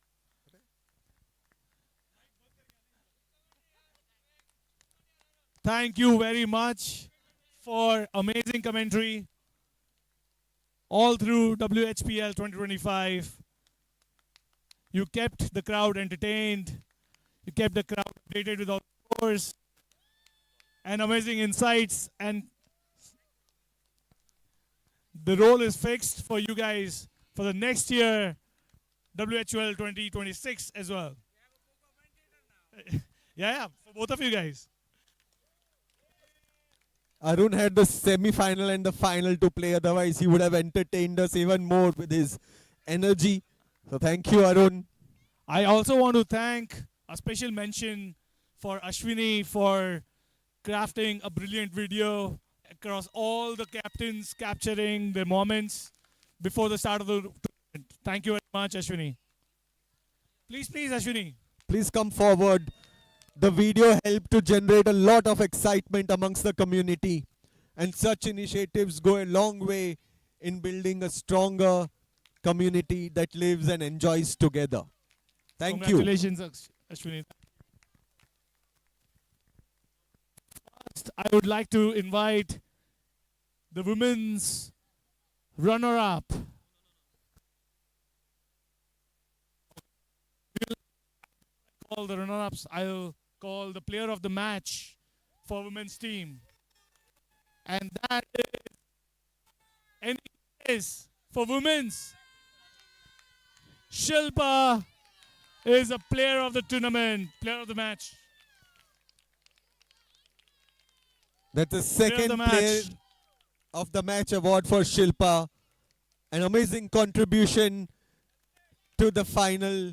Thank you very much for amazing commentary all through WHPL 2025. You kept the crowd entertained. You kept the crowd updated with all the scores and amazing insights. And the role is fixed for you guys for the next year, WHL 2026 as well. Yeah, for both of you guys. Arun had the semi-final and the final to play. Otherwise, he would have entertained us even more with his energy. So thank you, Arun. I also want to thank a special mention for Ashwini for crafting a brilliant video across all the captains, capturing the moments before the start of the tournament. Thank you very much, Ashwini. Please, Ashwini. Please come forward. The video helped to generate a lot of excitement amongst the community. And such initiatives go a long way in building a stronger community that lives and enjoys together. Thank you. Congratulations, Ashwini. First, I would like to invite the women's runner-up. Call the runner-ups. I'll call the player of the match for women's team. And that is for women's. Shilpa is a player of the tournament, player of the match. That's the second player of the match award for Shilpa. An amazing contribution to the final.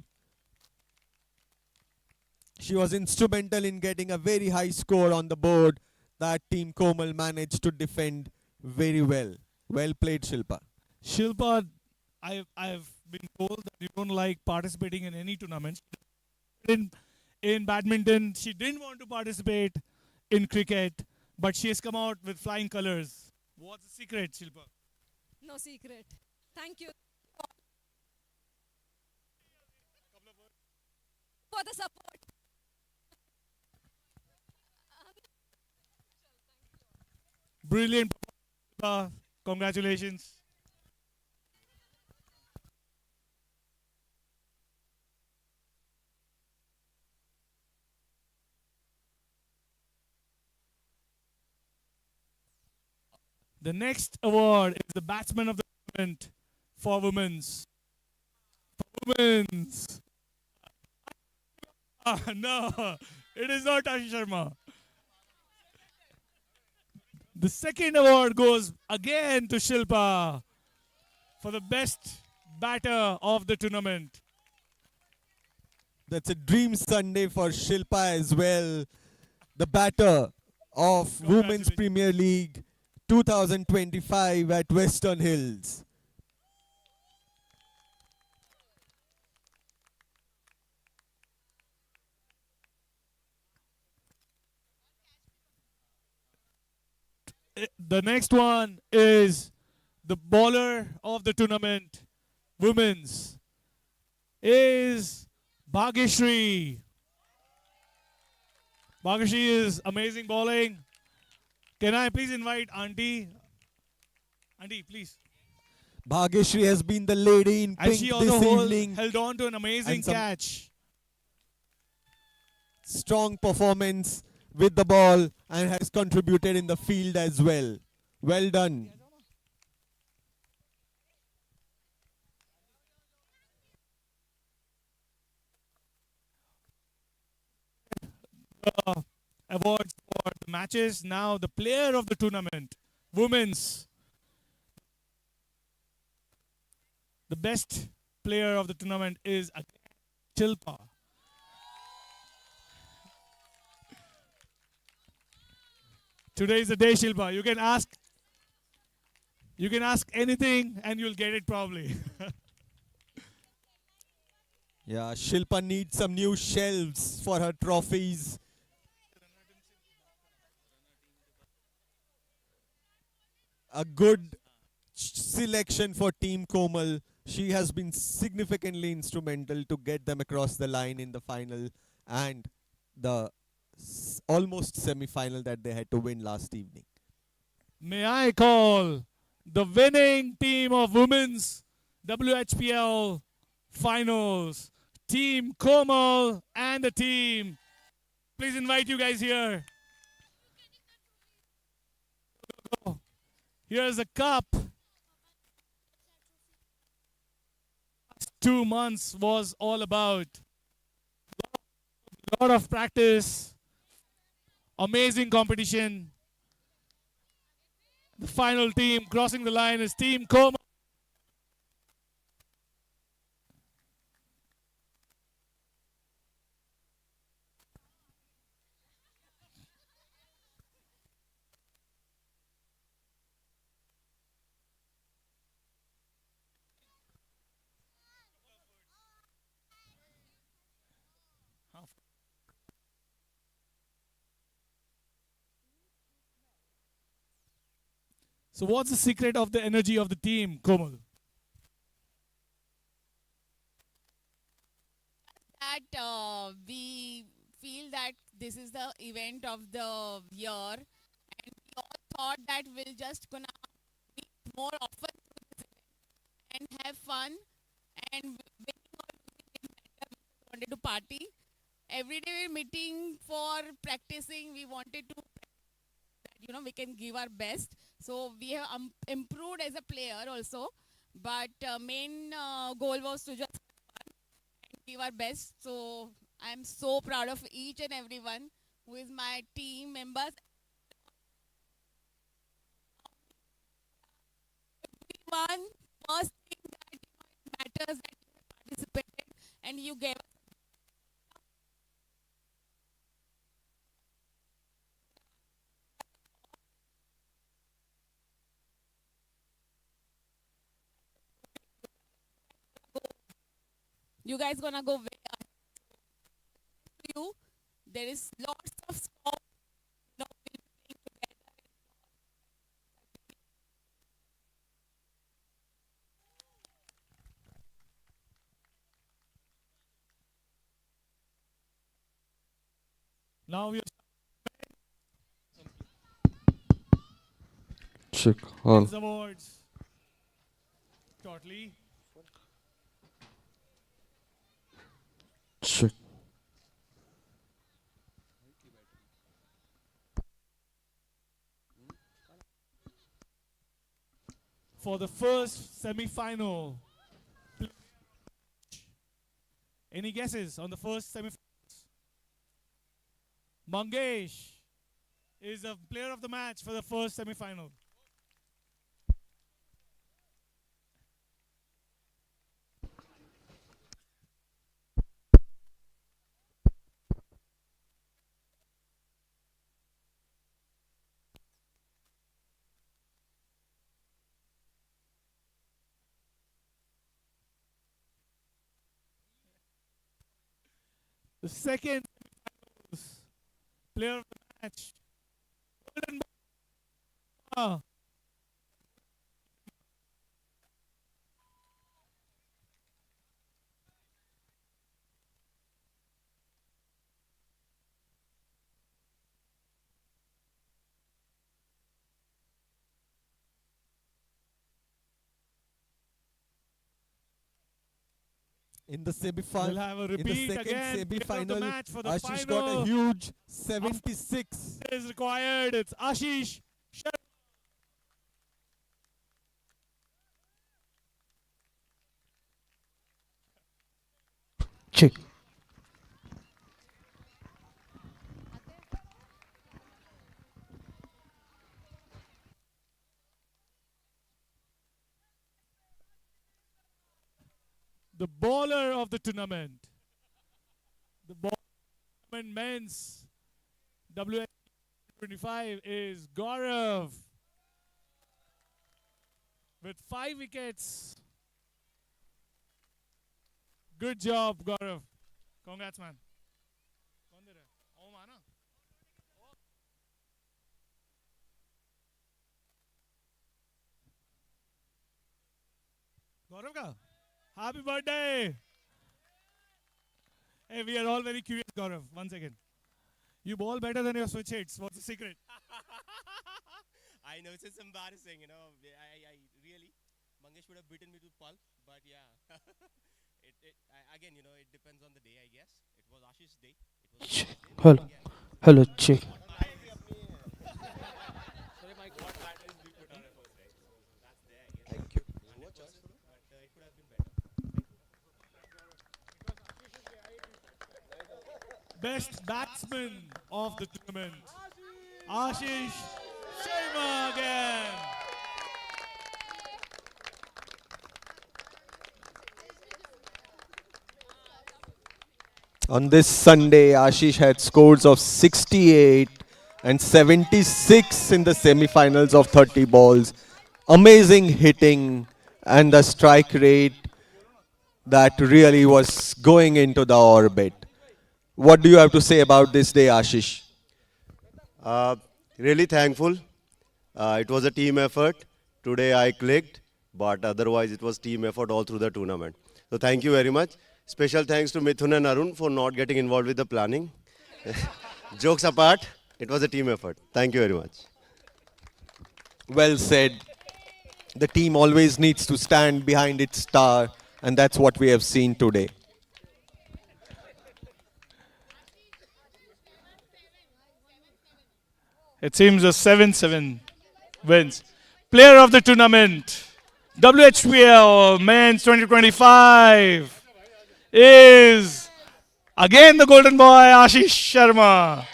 She was instrumental in getting a very high score on the board that Team Komal managed to defend very well. Well played, Shilpa. Shilpa, I've been told that you don't like participating in any tournaments. In badminton, she didn't want to participate in cricket, but she has come out with flying colors. What's the secret, Shilpa? No secret. Thank you for the support. Brilliant. Congratulations. The next award is the Batsman of the Tournament for women's. No, it is not Ashi Sharma. The second award goes again to Shilpa for the best batter of the tournament. That's a dream Sunday for Shilpa as well. The batter of Women's Premier League 2025 at Western Hills. The next one is the bowler of the tournament, women's, is Bhagyashree. Bhagyashree is amazing bowling. Can I please invite Auntie? Auntie, please. Bhagyashree has been the lady in And pink she this also evening. held on to an amazing And some catch. strong performance with the ball and has contributed in the field as well. Well done. Awards for the matches. Now the player of the tournament, women's. The best player of the tournament is Shilpa. Today is the day, Shilpa. You can ask anything and you'll get it probably. Yeah, Shilpa needs some new shelves for her trophies. A good selection for Team Komal. She has been significantly instrumental to get them across the line in the final and the almost semi-final that they had to win last evening. May I call the winning team of women's WHPL finals, Team Komal and the team. Please invite you guys here. Here's a cup. 2 months was all about a lot of practice, amazing competition. The final team crossing the line is Team Komal. So what's the secret of the energy of the team, Komal? That we feel that this is the event of the year, and we all thought that we'll just gonna meet more often to this event and have fun, and winning or losing didn't matter. We wanted to party. Every day we're meeting for practicing. We wanted to that we can give our best. So we have improved as a player also, but main goal was to just give our best. So I'm so proud of each and everyone who is my team members. Everyone, first thing that it matters that you participated and you gave. You guys gonna go way ahead. You, there is lots of scope. We'll be playing together. Now we are Check all. men's awards shortly. Check. For the first semi-final. Any guesses on the first semi-final? Mangesh is the player of the match for the first semi-final. The second player of the match, golden In the We'll have a in the repeat second again. Player of the semi-final, match for the Ashish got a final. huge 76. Is required. It's Ashish. Check. The bowler of the tournament. The bowler men's WS25 is Gaurav with 5 wickets. Good job, Gaurav. Congrats, man. Gaurav ka? Happy birthday! Hey, we are all very curious, Gaurav. 1 second. You bowl better than your switch hits. What's the secret? I know it's embarrassing, you know. I really, Mangesh would have beaten me to pulp, but yeah. Again, you know, it depends on the day, I guess. It was Ashish's day. Hello. Hello, check. Thank you. Best batsman of the tournament, Ashish Sharma again. On this Sunday, Ashish had scores of 68 and 76 in the semi-finals of 30 balls. Amazing hitting and the strike rate that really was going into the orbit. What do you have to say about this day, Ashish? Really thankful. It was a team effort. Today I clicked, but otherwise it was team effort all through the tournament. So thank you very much. Special thanks to Mithun and Arun for not getting involved with the planning. Jokes apart, it was a team effort. Thank you very much. Well said. The team always needs to stand behind its star, and that's what we have seen today. It seems a 7-7 wins. Player of the tournament, WHPL Men's 2025 is again the golden boy, Ashish Sharma.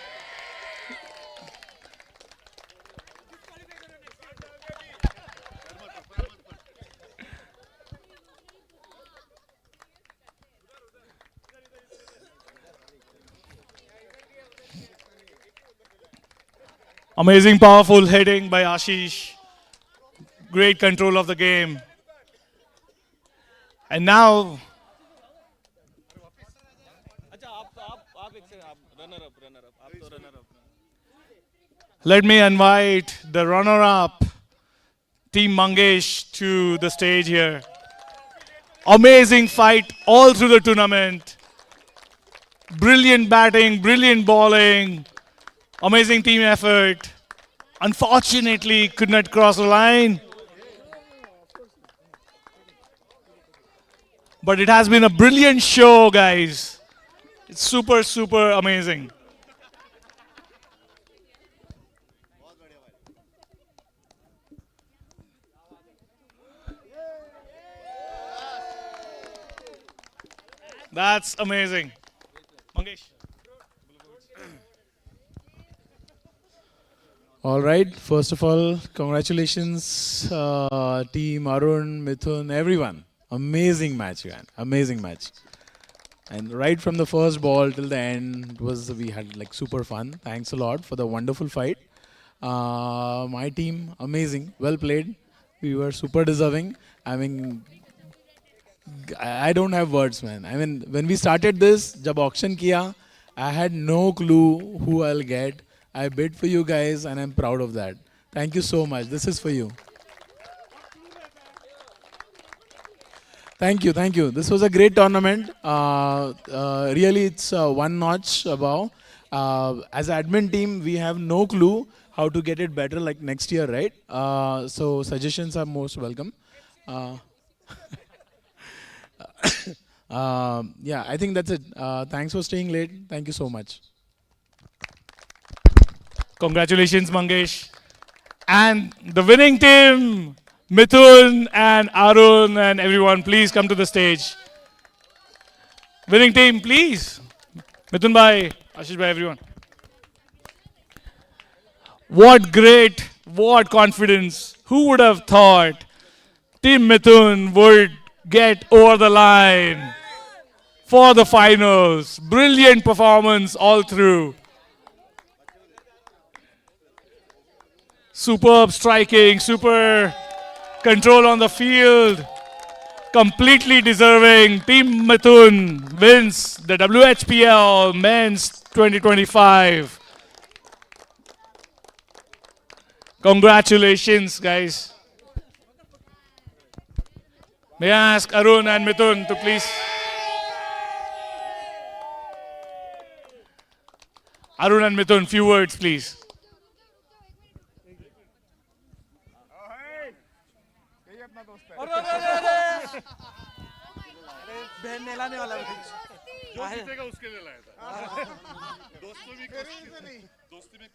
Amazing, powerful hitting by Ashish. Great control of the game. And now, let me invite the runner-up, Team Mangesh, to the stage here. Amazing fight all through the tournament. Brilliant batting, brilliant bowling. Amazing team effort. Unfortunately, could not cross the line. But it has been a brilliant show, guys. It's super, super amazing. That's amazing. Mangesh. All right. First of all, congratulations, team Arun, Mithun, everyone. Amazing match, man. Amazing match. And right from the first ball till the end, we had like super fun. Thanks a lot for the wonderful fight. My team, amazing. Well played. We were super deserving. I mean, I don't have words, man. I mean, when we started this, jab auction kiya, I had no clue who I'll get. I bid for you guys and I'm proud of that. Thank you so much. This is for you. Thank you, thank you. This was a great tournament. Really, it's one notch above. As admin team, we have no clue how to get it better like next year, right? So suggestions are most welcome. Uh, yeah, I think that's it. Thanks for staying late. Thank you so much. Congratulations, Mangesh. And the winning team, Mithun and Arun and everyone, please come to the stage. Winning team, please. Mithun bhai, Ashish bhai, everyone. What confidence. Who would have thought Team Mithun would get over the line for the finals. Brilliant performance all through. Superb striking, super control on the field. Completely deserving. Team Mithun wins the WHPL Men's 2025. Congratulations, guys. May I ask Arun and Mithun to please. Arun and Mithun, few words, please. बहन ने लाने वाला है जो जीतेगा उसके लिए लाया था दोस्ती में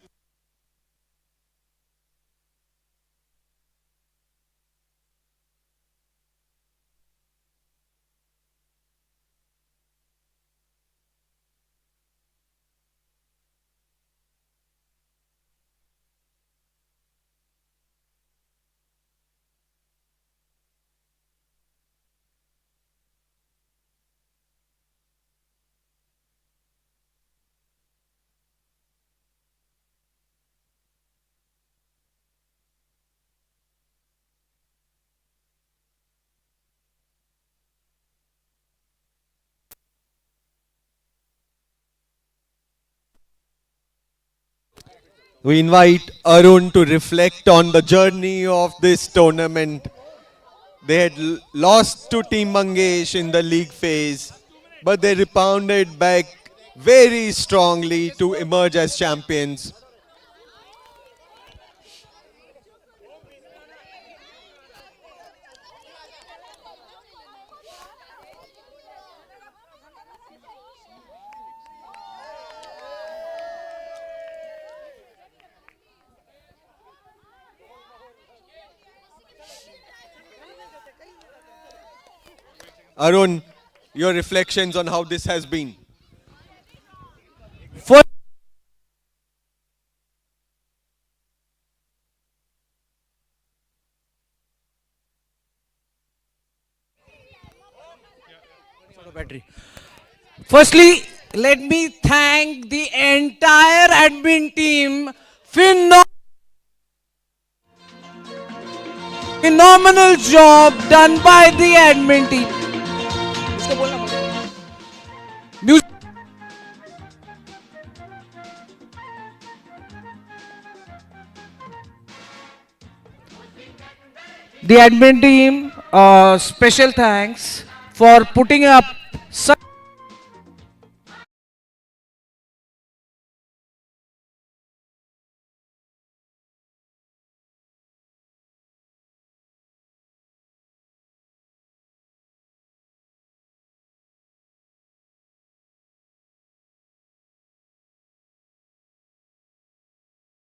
We invite Arun to reflect on the journey of this tournament. They had lost to Team Mangesh in the league phase, but they rebounded back very strongly to emerge as champions. Arun, your reflections on how this has been. Firstly, let me thank the entire admin team. Phenomenal job done by the admin team. The admin team, special thanks for putting up such